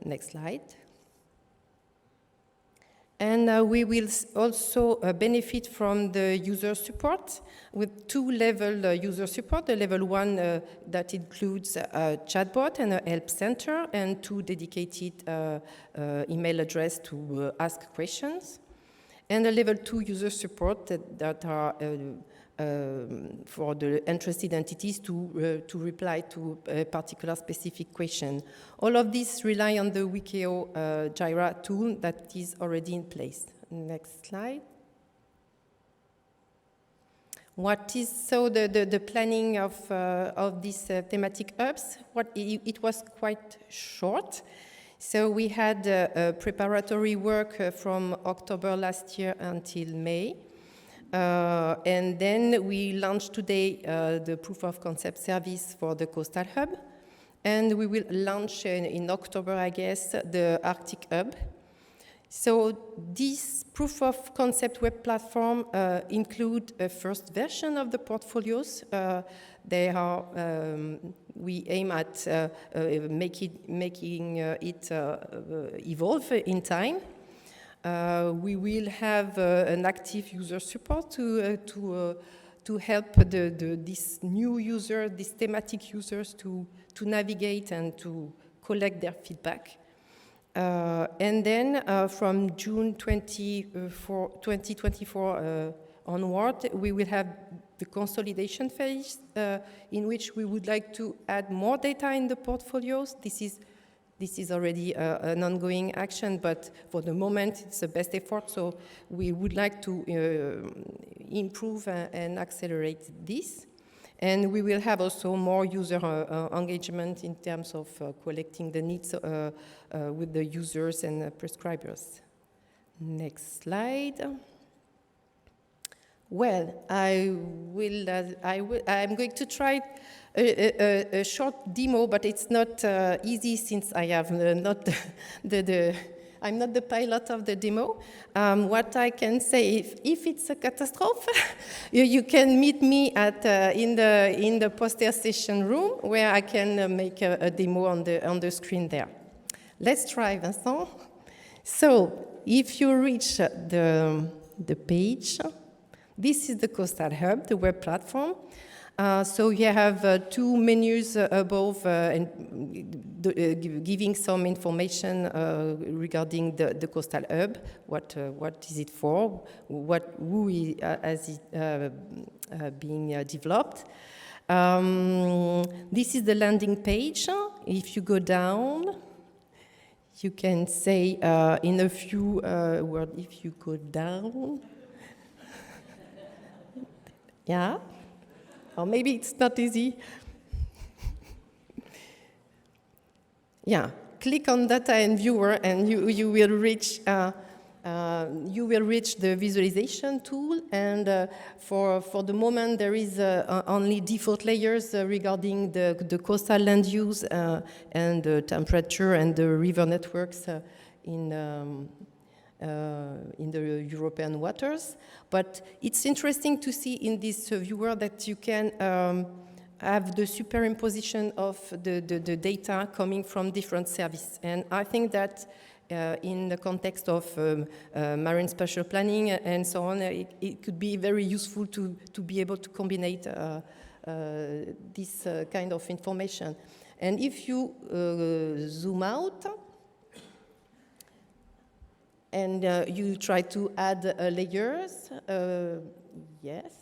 next slide. And we will also benefit from the user support with 2 level user support. The level 1 that includes a chatbot and a help center and 2 dedicated email address to ask questions. And the level 2 user support that are for the interested entities to reply to a particular specific question. All of this rely on the WCAO Jira tool that is already in place. Next slide. What is the planning of these thematic hubs? It was quite short. So we had preparatory work from October last year until May. And then we launched today the proof of concept service for the Coastal Hub. And we will launch in October, I guess, the Arctic Hub. So this proof of concept web platform include a first version of the portfolios. We aim at making it evolve in time. We will have an active user support to help these new users, these thematic users, to navigate and to collect their feedback. And then from June 2024 onward, we will have the consolidation phase in which we would like to add more data in the portfolios. This is already an ongoing action, but for the moment, it's the best effort. So we would like to improve and accelerate this. And we will have also more user engagement in terms of collecting the needs with the users and prescribers. Next slide. Well, I'm going to try a short demo, but it's not easy since I have not I'm not the pilot of the demo. What I can say, if it's a catastrophe, you can meet me at in the poster session room where I can make a demo on the screen there. Let's try, Vincent. So if you reach the page, this is the Coastal Hub, the web platform. So you have 2 menus above giving some information regarding the Coastal Hub, what is it for, who is it being developed. This is the landing page. If you go down, you can say in a few words, if you go down, yeah. Or maybe it's not easy. Yeah, click on data and viewer, and you will reach the visualization tool. And for the moment, there is only default layers regarding the coastal land use and the temperature and the river networks in the European waters. But it's interesting to see in this viewer that you can have the superimposition of the data coming from different services. And I think that in the context of marine spatial planning and so on, it could be very useful to be able to combine this kind of information. And if you zoom out, and you try to add layers. Yes.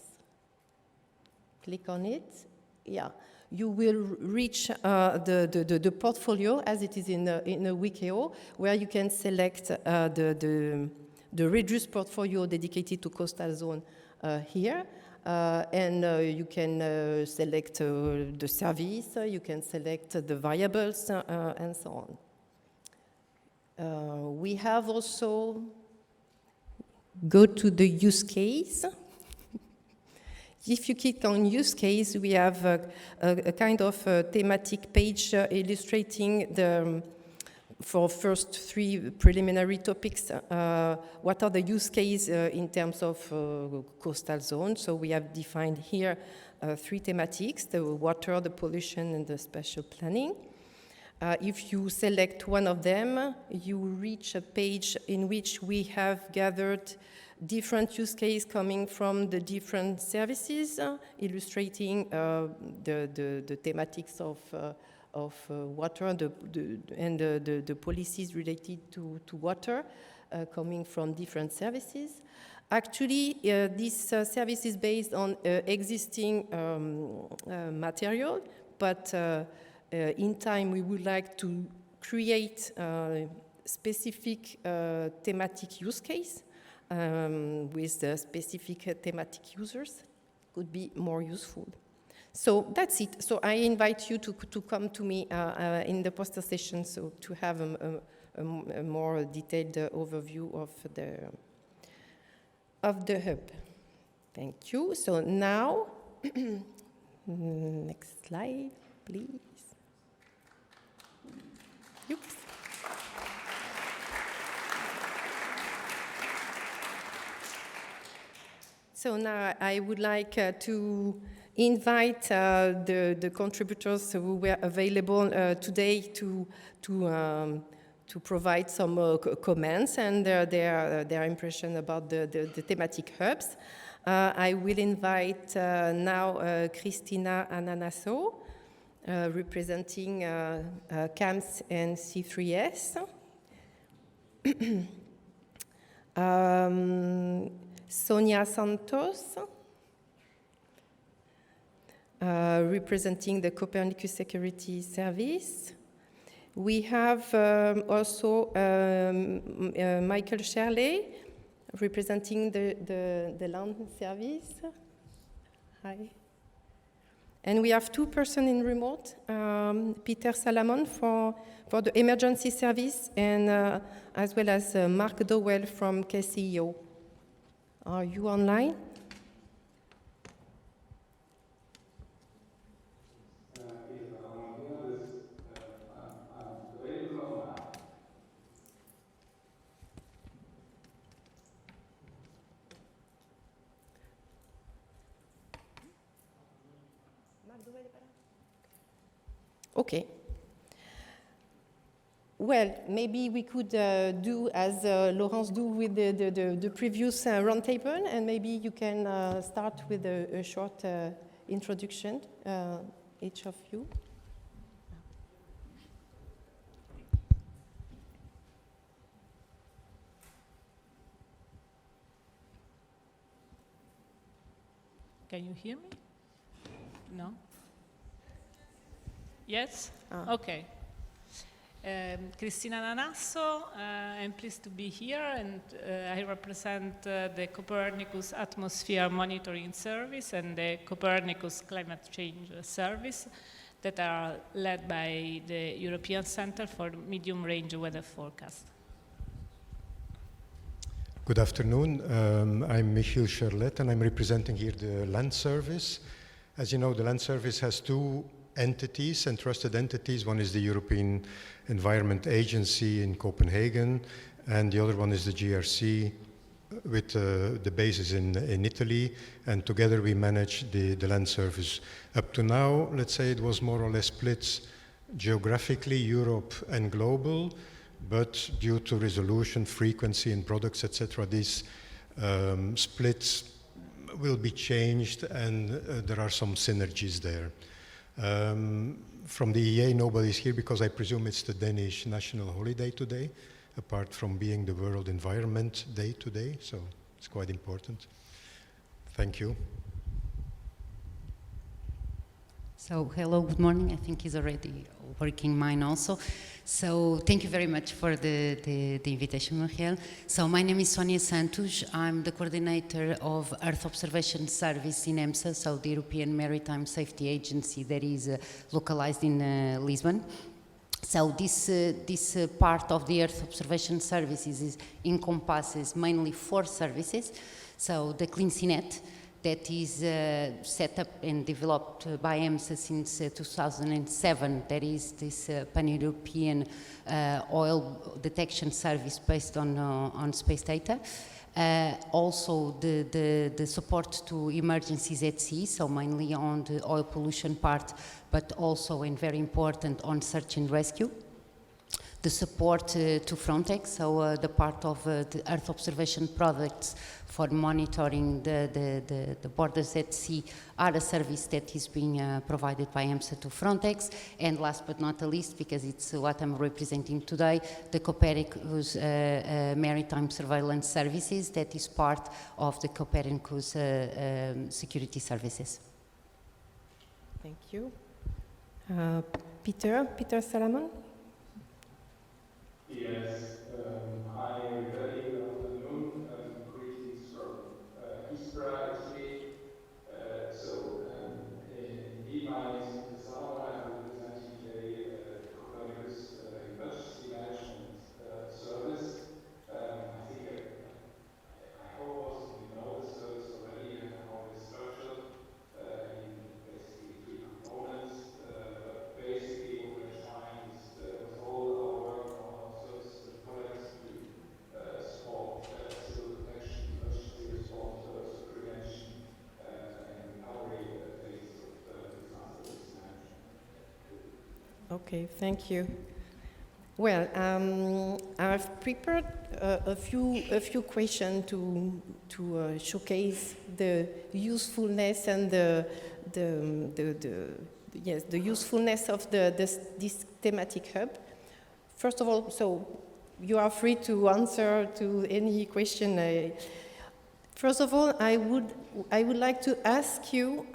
Click on it. Yeah. You will reach the portfolio as it is in a WCAO, where you can select the reduced portfolio dedicated to coastal zone here. And you can select the service, you can select the variables, and so on. We have also go to the use case. If you click on use case, we have a kind of thematic page illustrating for first 3 preliminary topics, what are the use case in terms of coastal zone. So we have defined here 3 thematics, the water, the pollution, and the spatial planning. If you select one of them, you reach a page in which we have gathered different use cases coming from the different services, illustrating the thematics of water and the policies related to water coming from different services. Actually, this service is based on existing material, but in time we would like to create specific thematic use case with the specific thematic users. Could be more useful. So that's it. So I invite you to come to me in the poster session so to have a more detailed overview of the hub. Thank you. So now, next slide, please. Oops. So now I would like to invite the contributors who were available today to provide some comments and their impression about the thematic hubs. I will invite now Cristina Ananasso, representing CAMS and C3S. Sonia Santos, representing the Copernicus Security Service. We have also Michael Shirley, representing the Land Service. Hi. And we have two persons in remote, Peter Salamon for the Emergency Service, and as well as Mark Dowell from KCEO. Are you online? Okay. Well, maybe we could do as Laurence do with the previous roundtable, and maybe you can start with a short introduction, each of you. Can you hear me? No? Yes? Okay. Cristina Ananasso, I'm pleased to be here, and I represent the Copernicus Atmosphere Monitoring Service and the Copernicus Climate Change Service that are led by the European Center for Medium Range Weather Forecast. Good afternoon. I'm Michiel Charlet, and I'm representing here the Land Service. As you know, the Land Service has two entities, entrusted entities. One is the European Environment Agency in Copenhagen, and the other one is the GRC with the bases in Italy, and together we manage the Land Service. Up to now, let's say it was more or less split geographically, Europe and global, but due to resolution, frequency and products, etc., these splits will be changed, and there are some synergies there. From the EA, nobody's here because I presume it's the Danish national holiday today, apart from being the World Environment Day today, so it's quite important. Thank you. So, hello, good morning. I think he's already working mine also. So, thank you very much for the invitation, Muriel. So, my name is Sonia Santos. I'm the coordinator of Earth Observation Service in EMSA, so the European Maritime Safety Agency that is localized in Lisbon. So, this part of the Earth Observation Services encompasses mainly 4 services. So, the CleanSeaNet, that is set up and developed by EMSA since 2007. That is this pan-European oil detection service based on space data. Also the support to emergencies at sea, so mainly on the oil pollution part, but also, and very important, on search and rescue. The support to Frontex, so the part of the Earth observation products for monitoring the borders at sea are a service that is being provided by EMSA to Frontex. And last but not the least, because it's what I'm representing today, the Copernicus Maritime Surveillance Services, that is part of the Copernicus Security Services. Thank you. Peter Salamon? Yes, hi everybody, good afternoon, greetings from Istra actually. Indeed, my name is Peter Salamon. I'm representing the Copernicus Emergency Management Service. I think I hope most of you know the service already and how it's structured in basically 3 components. But basically what we're trying is with all our work on our service products to support civil protection, emergency response, also prevention and recovery phases of disaster risk management. Okay, thank you. Well, I've prepared a few questions to showcase the usefulness and the usefulness of this thematic hub. First of all, so you are free to answer to any question. First of all, I would like to ask you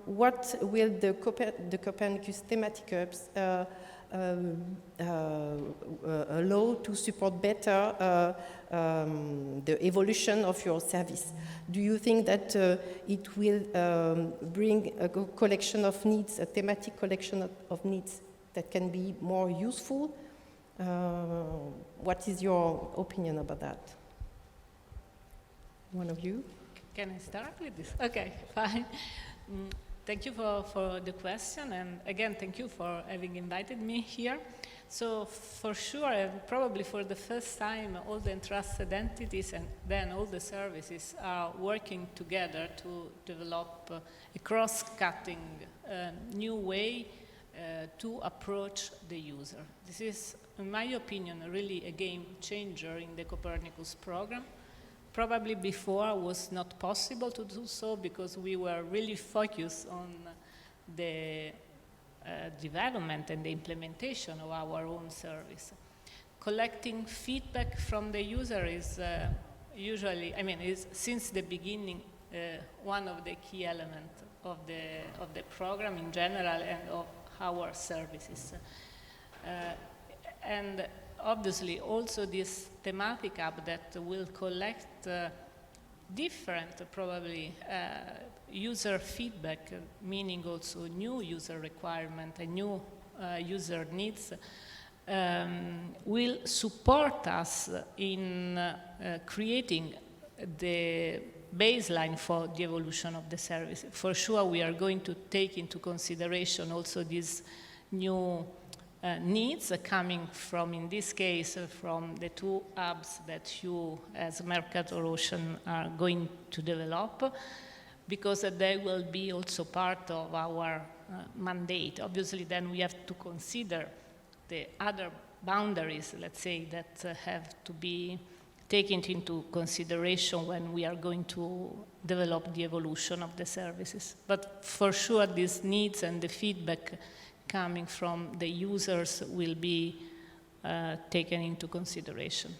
what will the Copernicus thematic hubs allow to support better the evolution of your service? Do you think that it will bring a collection of needs, a thematic collection of needs that can be more useful? What is your opinion about that? One of you? Can I start with this? Okay, fine. Thank you for the question, and again, thank you for having invited me here. So for sure, and probably for the first time, all the entrusted entities and then all the services are working together to develop a cross-cutting new way to approach the user. This is, in my opinion, really a game changer in the Copernicus program. Probably before was not possible to do so because we were really focused on the development and the implementation of our own service. Collecting feedback from the user is usually, is since the beginning one of the key elements of the program in general and of our services. And obviously also this thematic hub that will collect different probably user feedback, meaning also new user requirement and new user needs, will support us in creating the baseline for the evolution of the service. For sure we are going to take into consideration also these new needs coming from, in this case, from the 2 hubs that you, as Mercator Ocean, are going to develop, because they will be also part of our mandate. Obviously, then we have to consider the other boundaries, let's say, that have to be taken into consideration when we are going to develop the evolution of the services. But for sure, these needs and the feedback coming from the users will be taken into consideration.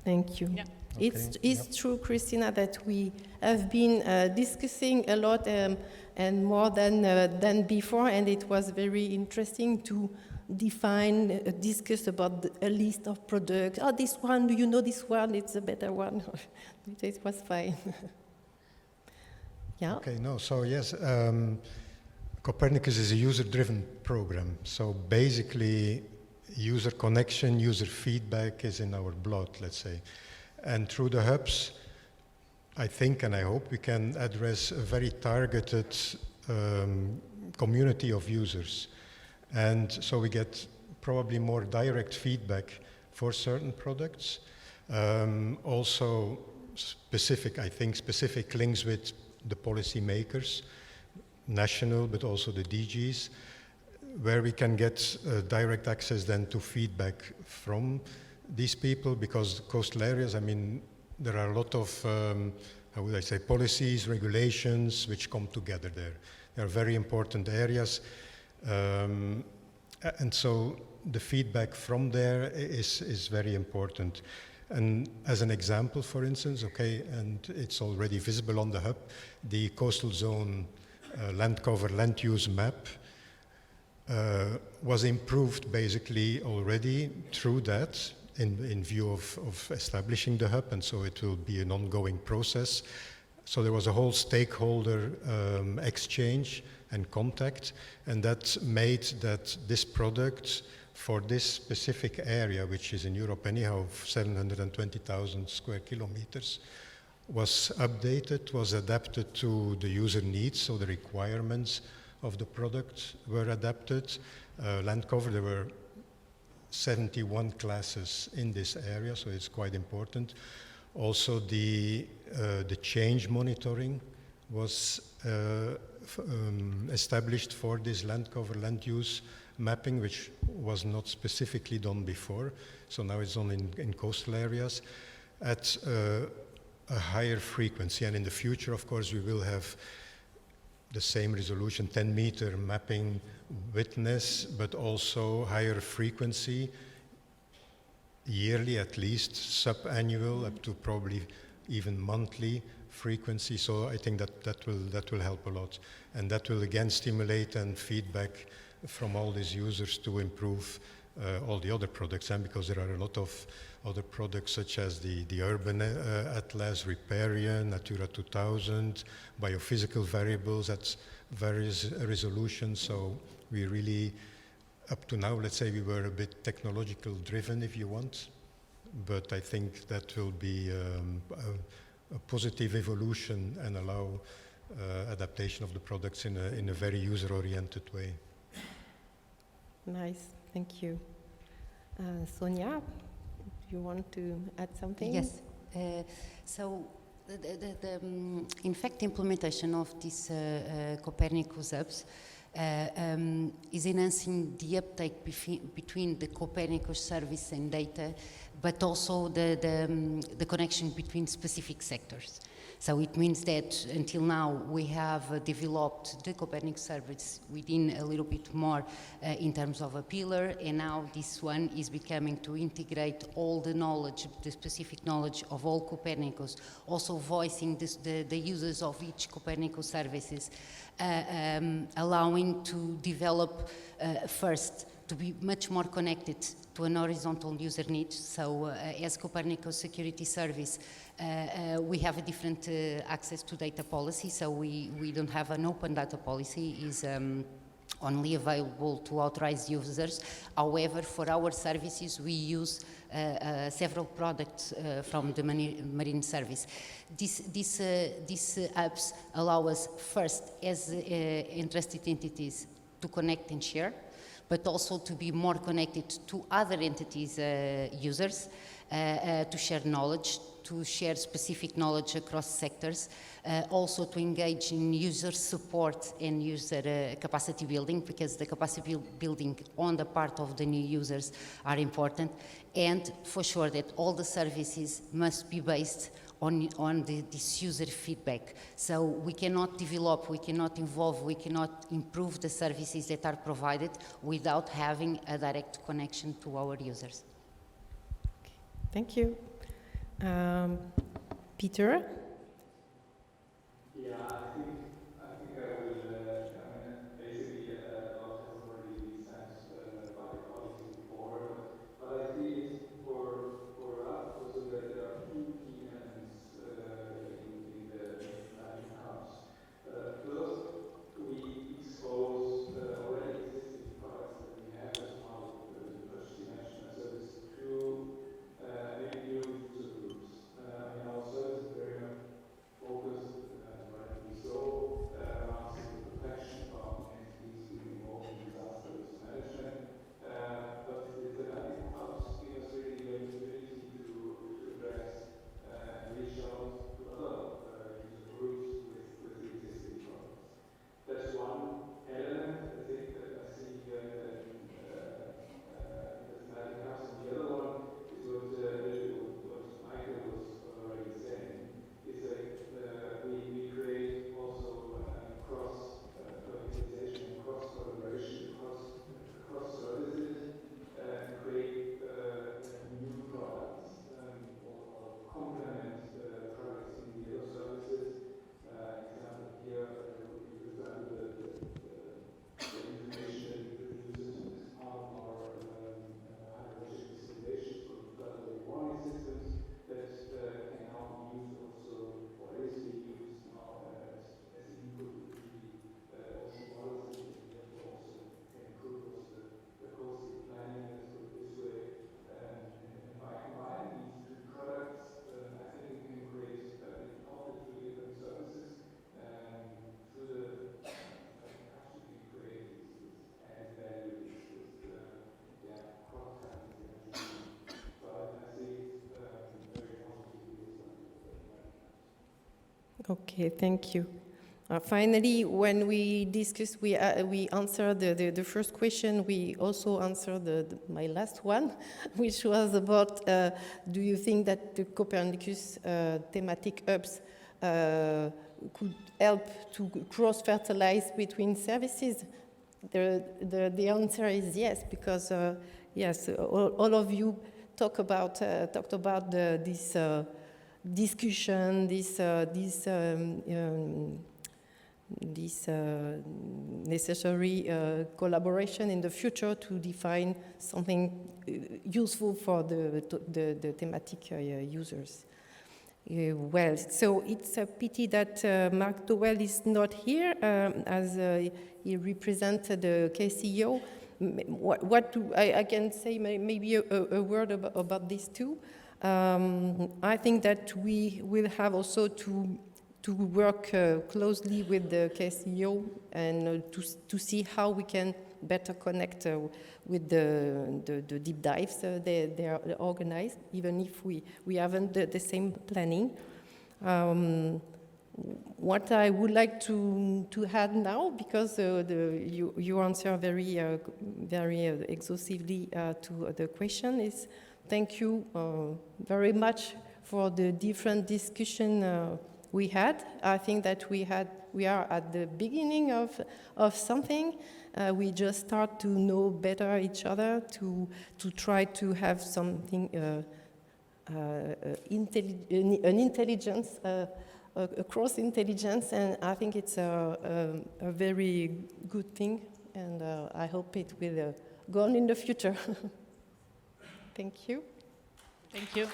Thank you. Yeah. Okay. It's true, Christina, that we have been discussing a lot and more than before, and it was very interesting to discuss about a list of products. Oh, this one, do you know this one? It's a better one. It was fine. Yeah. Okay, no, so yes, Copernicus is a user-driven program. So basically, user connection, user feedback is in our blood, let's say. And through the hubs, I think and I hope we can address a very targeted community of users. And so we get probably more direct feedback for certain products. Also specific, I think, specific links with the policymakers, national, but also the DGs, where we can get direct access then to feedback from these people, because coastal areas, I mean, there are a lot of, how would I say, policies, regulations, which come together there. They are very important areas. And so the feedback from there is very important. And as an example, for instance, okay, and it's already visible on the hub, the coastal zone land cover, land use map was improved basically already through that in view of establishing the hub, and so it will be an ongoing process. So there was a whole stakeholder exchange and contact, and that made that this product for this specific area, which is in Europe anyhow, 720,000 square kilometers, was updated, was adapted to the user needs, so the requirements of the product were adapted. Land cover, there were 71 classes in this area, so it's quite important. Also, the change monitoring was established for this land cover, land use mapping, which was not specifically done before. So now it's done in coastal areas at a higher frequency. And in the future, of course, we will have the same resolution, 10-meter mapping width, but also higher frequency, yearly at least, sub-annual, up to probably even monthly frequency. So I think that will help a lot. And that will again stimulate and feedback from all these users to improve all the other products. And because there are a lot of other products such as the Urban Atlas, Riparian, Natura 2000, biophysical variables at various resolutions. So we really, up to now, let's say we were a bit technological driven, if you want, but I think that will be a positive evolution and allow adaptation of the products in a very user-oriented way. Nice, thank you. Sonia, you want to add something? Yes. So, in fact, implementation of these Copernicus hubs is enhancing the uptake between the Copernicus service and data, but also the connection between specific sectors. So it means that until now we have developed the Copernicus service within a little bit more in terms of a pillar, and now this one is becoming to integrate all the knowledge, the specific knowledge of all Copernicus, also voicing the users of each Copernicus services, allowing to develop first to be much more connected to an horizontal user need. So as Copernicus Security Service, we have a different access to data policy, so we don't have an open data policy, is only available to authorized users. However, for our services, we use several products from the marine service. These apps allow us first, as entrusted entities, to connect and share, but also to be more connected to other entities, users, to share knowledge, to share specific knowledge across sectors, also to engage in user support and user capacity building, because the capacity building on the part of the new users are important, and for sure that all the services must be based on this user feedback. So we cannot develop, we cannot involve, we cannot improve the services that are provided without having a direct connection to our users. Okay. Thank you. Peter? Yeah, I think I will, basically a lot has already been said by the colleagues before, but I think for us also that there are two key elements in the planning house. First, we expose already existing products that we have as part of the purchasing national service to maybe new user groups. Our service is very much Okay, thank you. Finally, when we discussed, we answered the first question, we also answered my last one, which was about, do you think that the Copernicus thematic hubs could help to cross-fertilize between services? The answer is yes, because yes, all of you talked about this discussion, this necessary collaboration in the future to define something useful for the thematic users. Well, so it's a pity that Mark Dowell is not here, as he represented the KCEO. I can say maybe a word about this too. I think that we will have also to work closely with the KCEO and to see how we can better connect with the deep dives they are organized, even if we haven't the same planning. What I would like to add now, because you answer very exhaustively to the question, is thank you very much for the different discussion we had. I think that we are at the beginning of something. We just start to know better each other, to try to have something, an intelligence, a cross-intelligence, and I think it's a very good thing, and I hope it will go on in the future. Thank you. Thank you.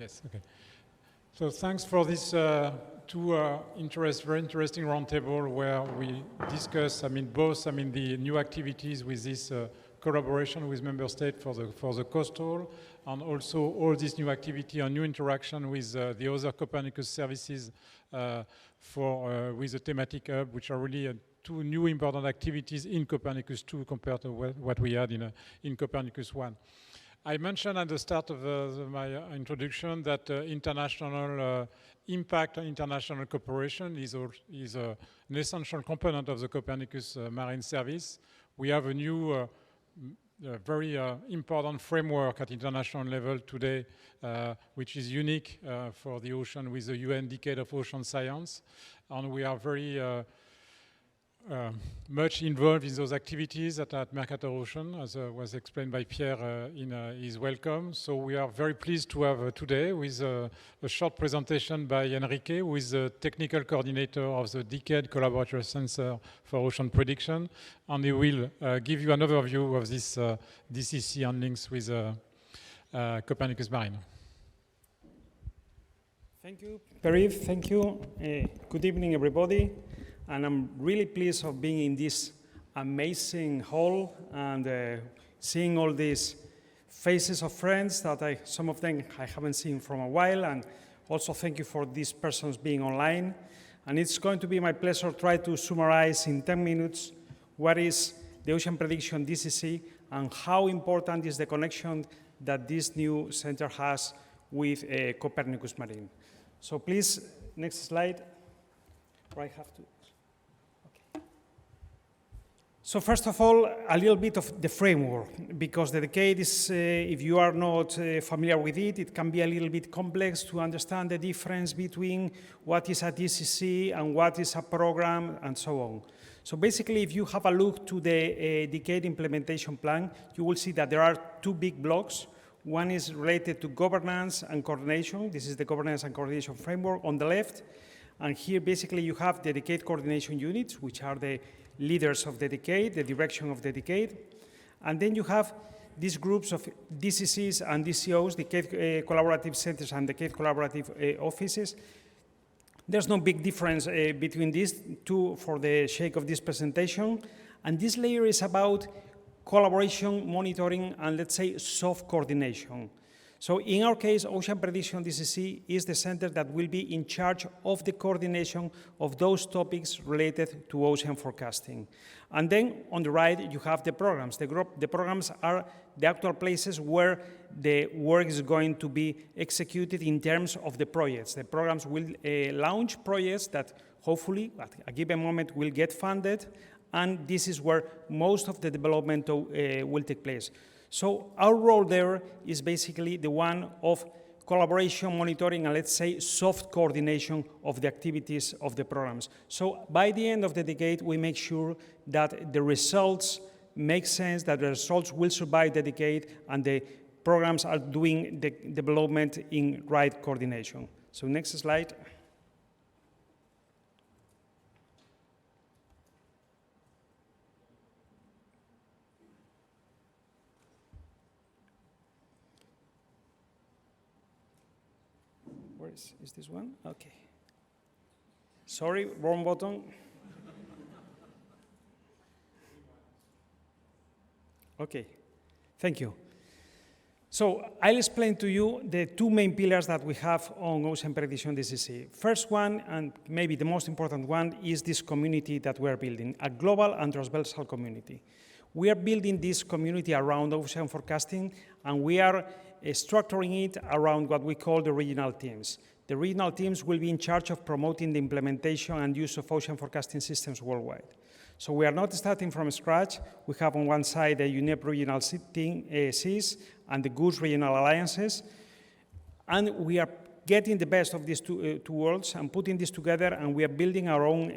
Yes, okay. So thanks for this two very interesting roundtable where we discuss, both, the new activities with this collaboration with member states for the coastal, and also all this new activity and new interaction with the other Copernicus services with the thematic hub, which are really two new important activities in Copernicus 2 compared to what we had in Copernicus 1. I mentioned at the start of my introduction that international impact and international cooperation is an essential component of the Copernicus Marine service. We have a new, very important framework at international level today, which is unique for the ocean with the UN Decade of Ocean Science. And we are very much involved in those activities at Mercator Ocean, as was explained by Pierre in his welcome. So we are very pleased to have today with a short presentation by Enrique, who is the technical coordinator of the Decade Collaborative Center for Ocean Prediction, and he will give you an overview of this DCC and links with Copernicus Marine. Thank you, Pierre-Yves. Thank you. Good evening, everybody. And I'm really pleased of being in this amazing hall and seeing all these faces of friends that some of them I haven't seen from a while. And also thank you for these persons being online. And it's going to be my pleasure to try to summarize in 10 minutes what is the Ocean Prediction DCC and how important is the connection that this new center has with Copernicus Marine. So please, next slide. Or I have to. So first of all, a little bit of the framework, because the decade is, if you are not familiar with it, it can be a little bit complex to understand the difference between what is a DCC and what is a program and so on. So basically, if you have a look to the decade implementation plan, you will see that there are two big blocks. One is related to governance and coordination. This is the governance and coordination framework on the left. And here, basically, you have the decade coordination units, which are the leaders of the decade, the direction of the decade. And then you have these groups of DCCs and DCOs, the Quade Collaborative Centers and the Quade Collaborative Offices. There's no big difference between these two for the sake of this presentation. And this layer is about collaboration, monitoring, and let's say soft coordination. So in our case, Ocean Prediction DCC is the center that will be in charge of the coordination of those topics related to ocean forecasting. And then on the right, you have the programs. The programs are the actual places where the work is going to be executed in terms of the projects. The programs will launch projects that hopefully at a given moment will get funded, and this is where most of the development will take place. So our role there is basically the one of collaboration, monitoring, and let's say soft coordination of the activities of the programs. So by the end of the decade, we make sure that the results make sense, that the results will survive the decade, and the programs are doing the development in right coordination. So next slide. Is this one? Okay. Sorry, wrong button. Okay, thank you. So I'll explain to you the two main pillars that we have on Ocean Prediction DCC. First one, and maybe the most important one, is this community that we are building, a global and transversal community. We are building this community around ocean forecasting, and we are structuring it around what we call the regional teams. The regional teams will be in charge of promoting the implementation and use of ocean forecasting systems worldwide. So we are not starting from scratch. We have on one side the UNEP regional seas and the GOOS regional alliances, and we are getting the best of these two worlds and putting this together, and we are building our own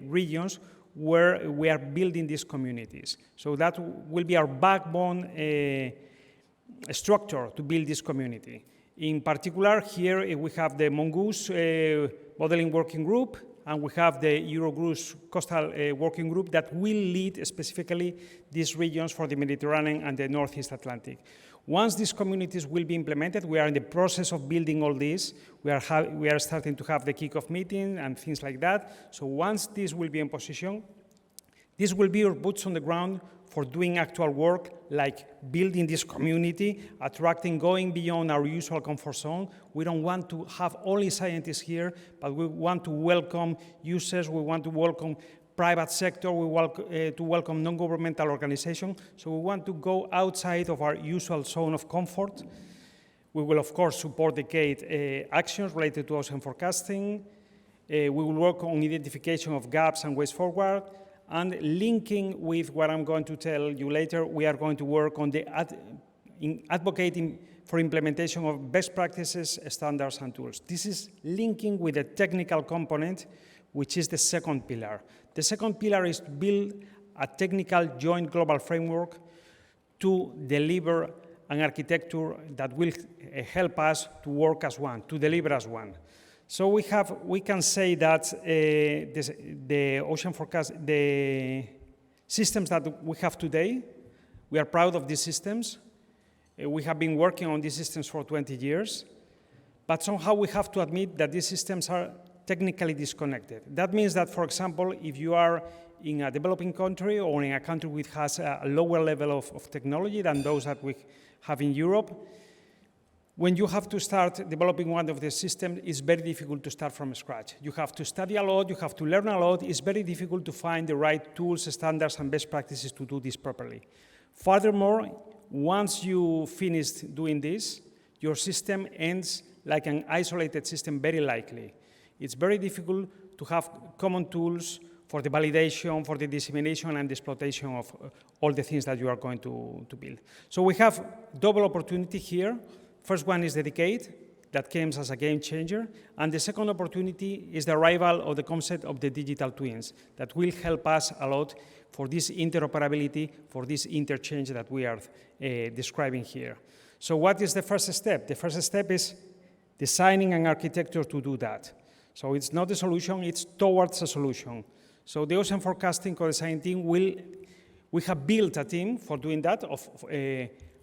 regions where we are building these communities. So that will be our backbone structure to build this community. In particular, here we have the Mongoose Modeling Working Group, and we have the Eurogroup Coastal Working Group that will lead specifically these regions for the Mediterranean and the Northeast Atlantic. Once these communities will be implemented, we are in the process of building all this. We are starting to have the kickoff meeting and things like that. So once this will be in position, this will be our boots on the ground for doing actual work, like building this community, attracting, going beyond our usual comfort zone. We don't want to have only scientists here, but we want to welcome users, we want to welcome private sector, we want to welcome non-governmental organizations. So we want to go outside of our usual zone of comfort. We will, of course, support the Quade actions related to ocean forecasting. We will work on identification of gaps and ways forward. And linking with what I'm going to tell you later, we are going to work on advocating for implementation of best practices, standards, and tools. This is linking with the technical component, which is the second pillar. The second pillar is to build a technical joint global framework to deliver an architecture that will help us to work as one, to deliver as one. So we can say that the ocean forecast, the systems that we have today, we are proud of these systems. We have been working on these systems for 20 years, but somehow we have to admit that these systems are technically disconnected. That means that, for example, if you are in a developing country or in a country which has a lower level of technology than those that we have in Europe, when you have to start developing one of the systems, it's very difficult to start from scratch. You have to study a lot, you have to learn a lot. It's very difficult to find the right tools, standards, and best practices to do this properly. Furthermore, once you finish doing this, your system ends like an isolated system, very likely. It's very difficult to have common tools for the validation, for the dissemination and the exploitation of all the things that you are going to build. So we have double opportunity here. First one is the Quade, that came as a game changer. And the second opportunity is the arrival of the concept of the digital twins that will help us a lot for this interoperability, for this interchange that we are describing here. So what is the first step? The first step is designing an architecture to do that. So it's not a solution, it's towards a solution. So the ocean forecasting co-design team will We have built a team for doing that of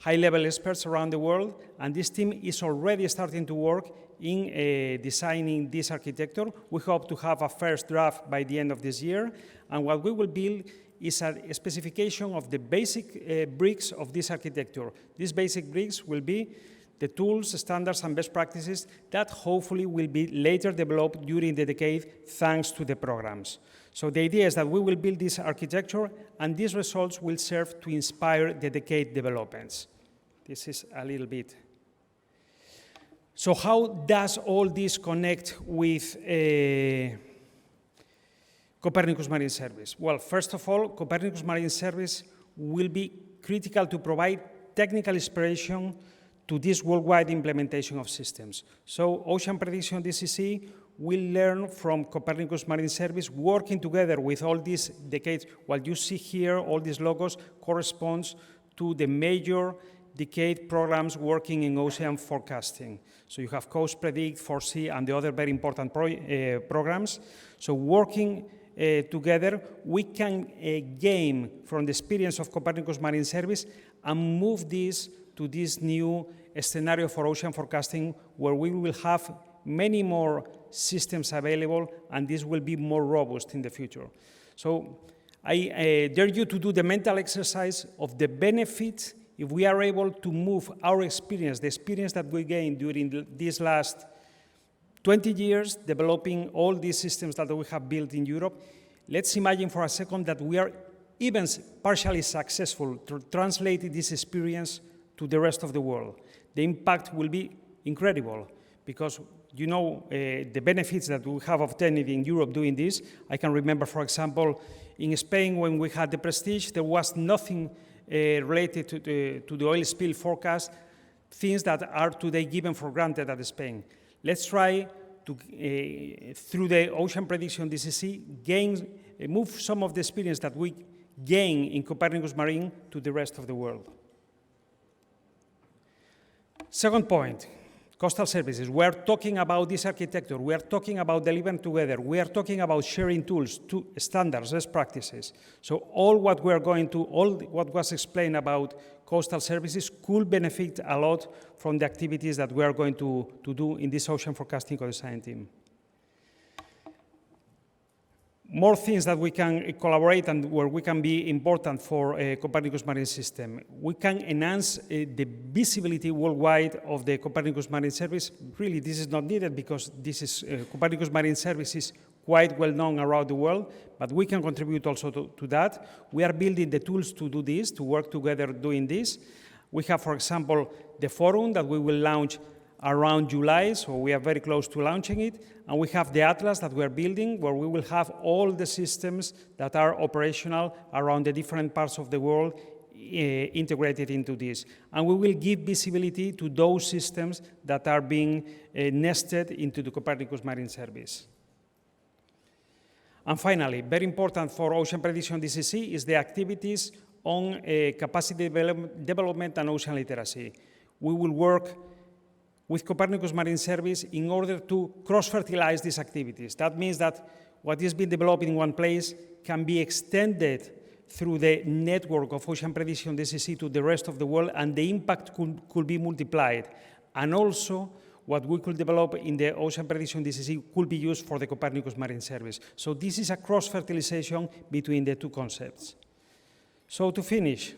high-level experts around the world, and this team is already starting to work in designing this architecture. We hope to have a first draft by the end of this year, and what we will build is a specification of the basic bricks of this architecture. These basic bricks will be the tools, standards, and best practices that hopefully will be later developed during the decade thanks to the programs. So the idea is that we will build this architecture, and these results will serve to inspire the decade developments. This is a little bit. So how does all this connect with Copernicus Marine Service? Well, first of all, Copernicus Marine Service will be critical to provide technical inspiration to this worldwide implementation of systems. So Ocean Prediction DCC will learn from Copernicus Marine Service, working together with all these decades. What you see here, all these logos, corresponds to the major decade programs working in ocean forecasting. So you have Coast Predict, Foresee, and the other very important programs. So working together, we can gain from the experience of Copernicus Marine Service and move this to this new scenario for ocean forecasting, where we will have many more systems available, and this will be more robust in the future. So I dare you to do the mental exercise of the benefit if we are able to move our experience, the experience that we gained during these last 20 years, developing all these systems that we have built in Europe. Let's imagine for a second that we are even partially successful to translate this experience to the rest of the world. The impact will be incredible, because you know the benefits that we have obtained in Europe doing this. I can remember, for example, in Spain, when we had the Prestige, there was nothing related to the oil spill forecast, things that are today given for granted at Spain. Let's try to, through the Ocean Prediction DCC, move some of the experience that we gain in Copernicus Marine to the rest of the world. Second point, coastal services. We are talking about this architecture. We are talking about delivering together. We are talking about sharing tools, standards, best practices. So all what was explained about coastal services could benefit a lot from the activities that we are going to do in this ocean forecasting co-design team. More things that we can collaborate and where we can be important for Copernicus Marine System. We can enhance the visibility worldwide of the Copernicus Marine Service. Really, this is not needed because this is Copernicus Marine Service is quite well known around the world, but we can contribute also to that. We are building the tools to do this, to work together doing this. We have, for example, the forum that we will launch around July, so we are very close to launching it. And we have the Atlas that we are building, where we will have all the systems that are operational around the different parts of the world integrated into this. And we will give visibility to those systems that are being nested into the Copernicus Marine Service. And finally, very important for Ocean Prediction DCC is the activities on capacity development and ocean literacy. We will work with Copernicus Marine Service in order to cross-fertilize these activities. That means that what is being developed in one place can be extended through the network of Ocean Prediction DCC to the rest of the world, and the impact could be multiplied. And also, what we could develop in the Ocean Prediction DCC could be used for the Copernicus Marine Service. So this is a cross-fertilization between the two concepts. So to finish,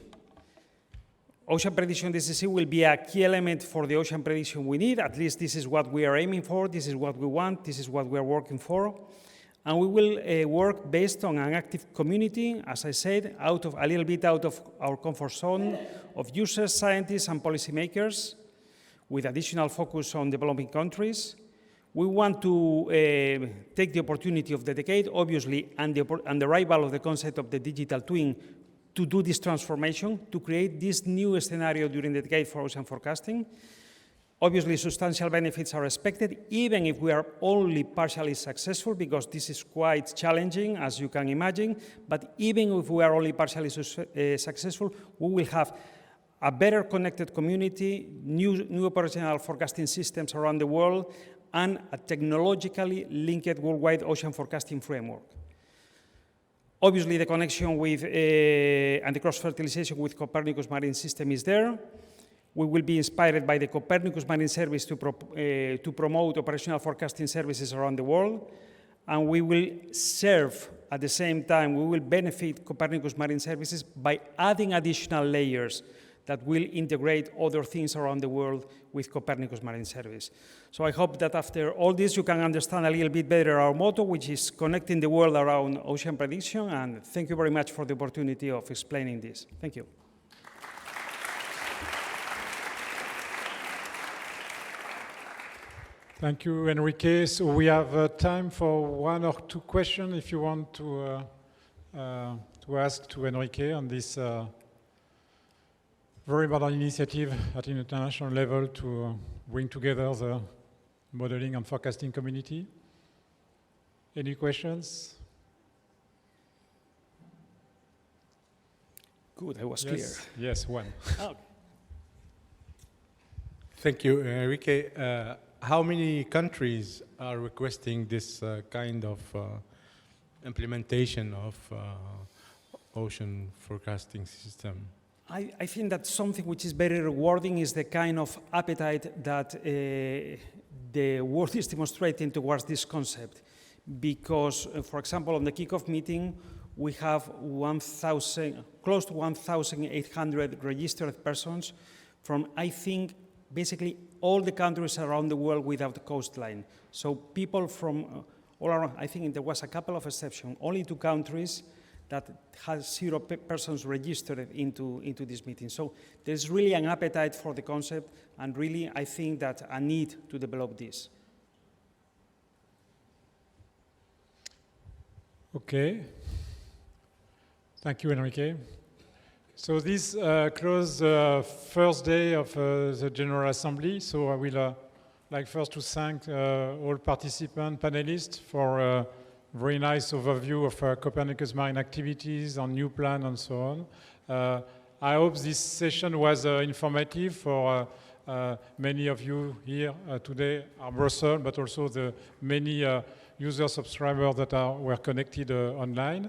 Ocean Prediction DCC will be a key element for the ocean prediction we need. At least this is what we are aiming for. This is what we want. This is what we are working for. And we will work based on an active community, as I said, a little bit out of our comfort zone of users, scientists, and policymakers, with additional focus on developing countries. We want to take the opportunity of the decade, obviously, and the arrival of the concept of the digital twin to do this transformation, to create this new scenario during the decade for ocean forecasting. Obviously, substantial benefits are expected, even if we are only partially successful, because this is quite challenging, as you can imagine. But even if we are only partially successful, we will have a better connected community, new operational forecasting systems around the world, and a technologically linked worldwide ocean forecasting framework. Obviously, the connection with and the cross-fertilization with Copernicus Marine System is there. We will be inspired by the Copernicus Marine Service to promote operational forecasting services around the world. And we will serve, at the same time, we will benefit Copernicus Marine Services by adding additional layers that will integrate other things around the world with Copernicus Marine Service. So I hope that after all this, you can understand a little bit better our motto, which is connecting the world around ocean prediction. And thank you very much for the opportunity of explaining this. Thank you. Thank you, Enrique. So we have time for one or two questions if you want to ask to Enrique on this very modern initiative at an international level to bring together the modeling and forecasting community. Any questions? Good, I was clear. Yes, one. Oh. Thank you, Enrique. How many countries are requesting this kind of implementation of ocean forecasting system? I think that something which is very rewarding is the kind of appetite that the world is demonstrating towards this concept. Because, for example, on the kickoff meeting, we have close to 1,800 registered persons from, I think, basically all the countries around the world without the coastline. So people from all around, I think there was a couple of exceptions, only 2 countries that has 0 persons registered into this meeting. So there's really an appetite for the concept, and really I think that a need to develop this. Okay. Thank you, Enrique. So this closes the first day of the General Assembly. So I will like first to thank all participants, panelists for a very nice overview of Copernicus Marine activities, on new plan and so on. I hope this session was informative for many of you here today at Brussels, but also the many user subscribers that were connected online.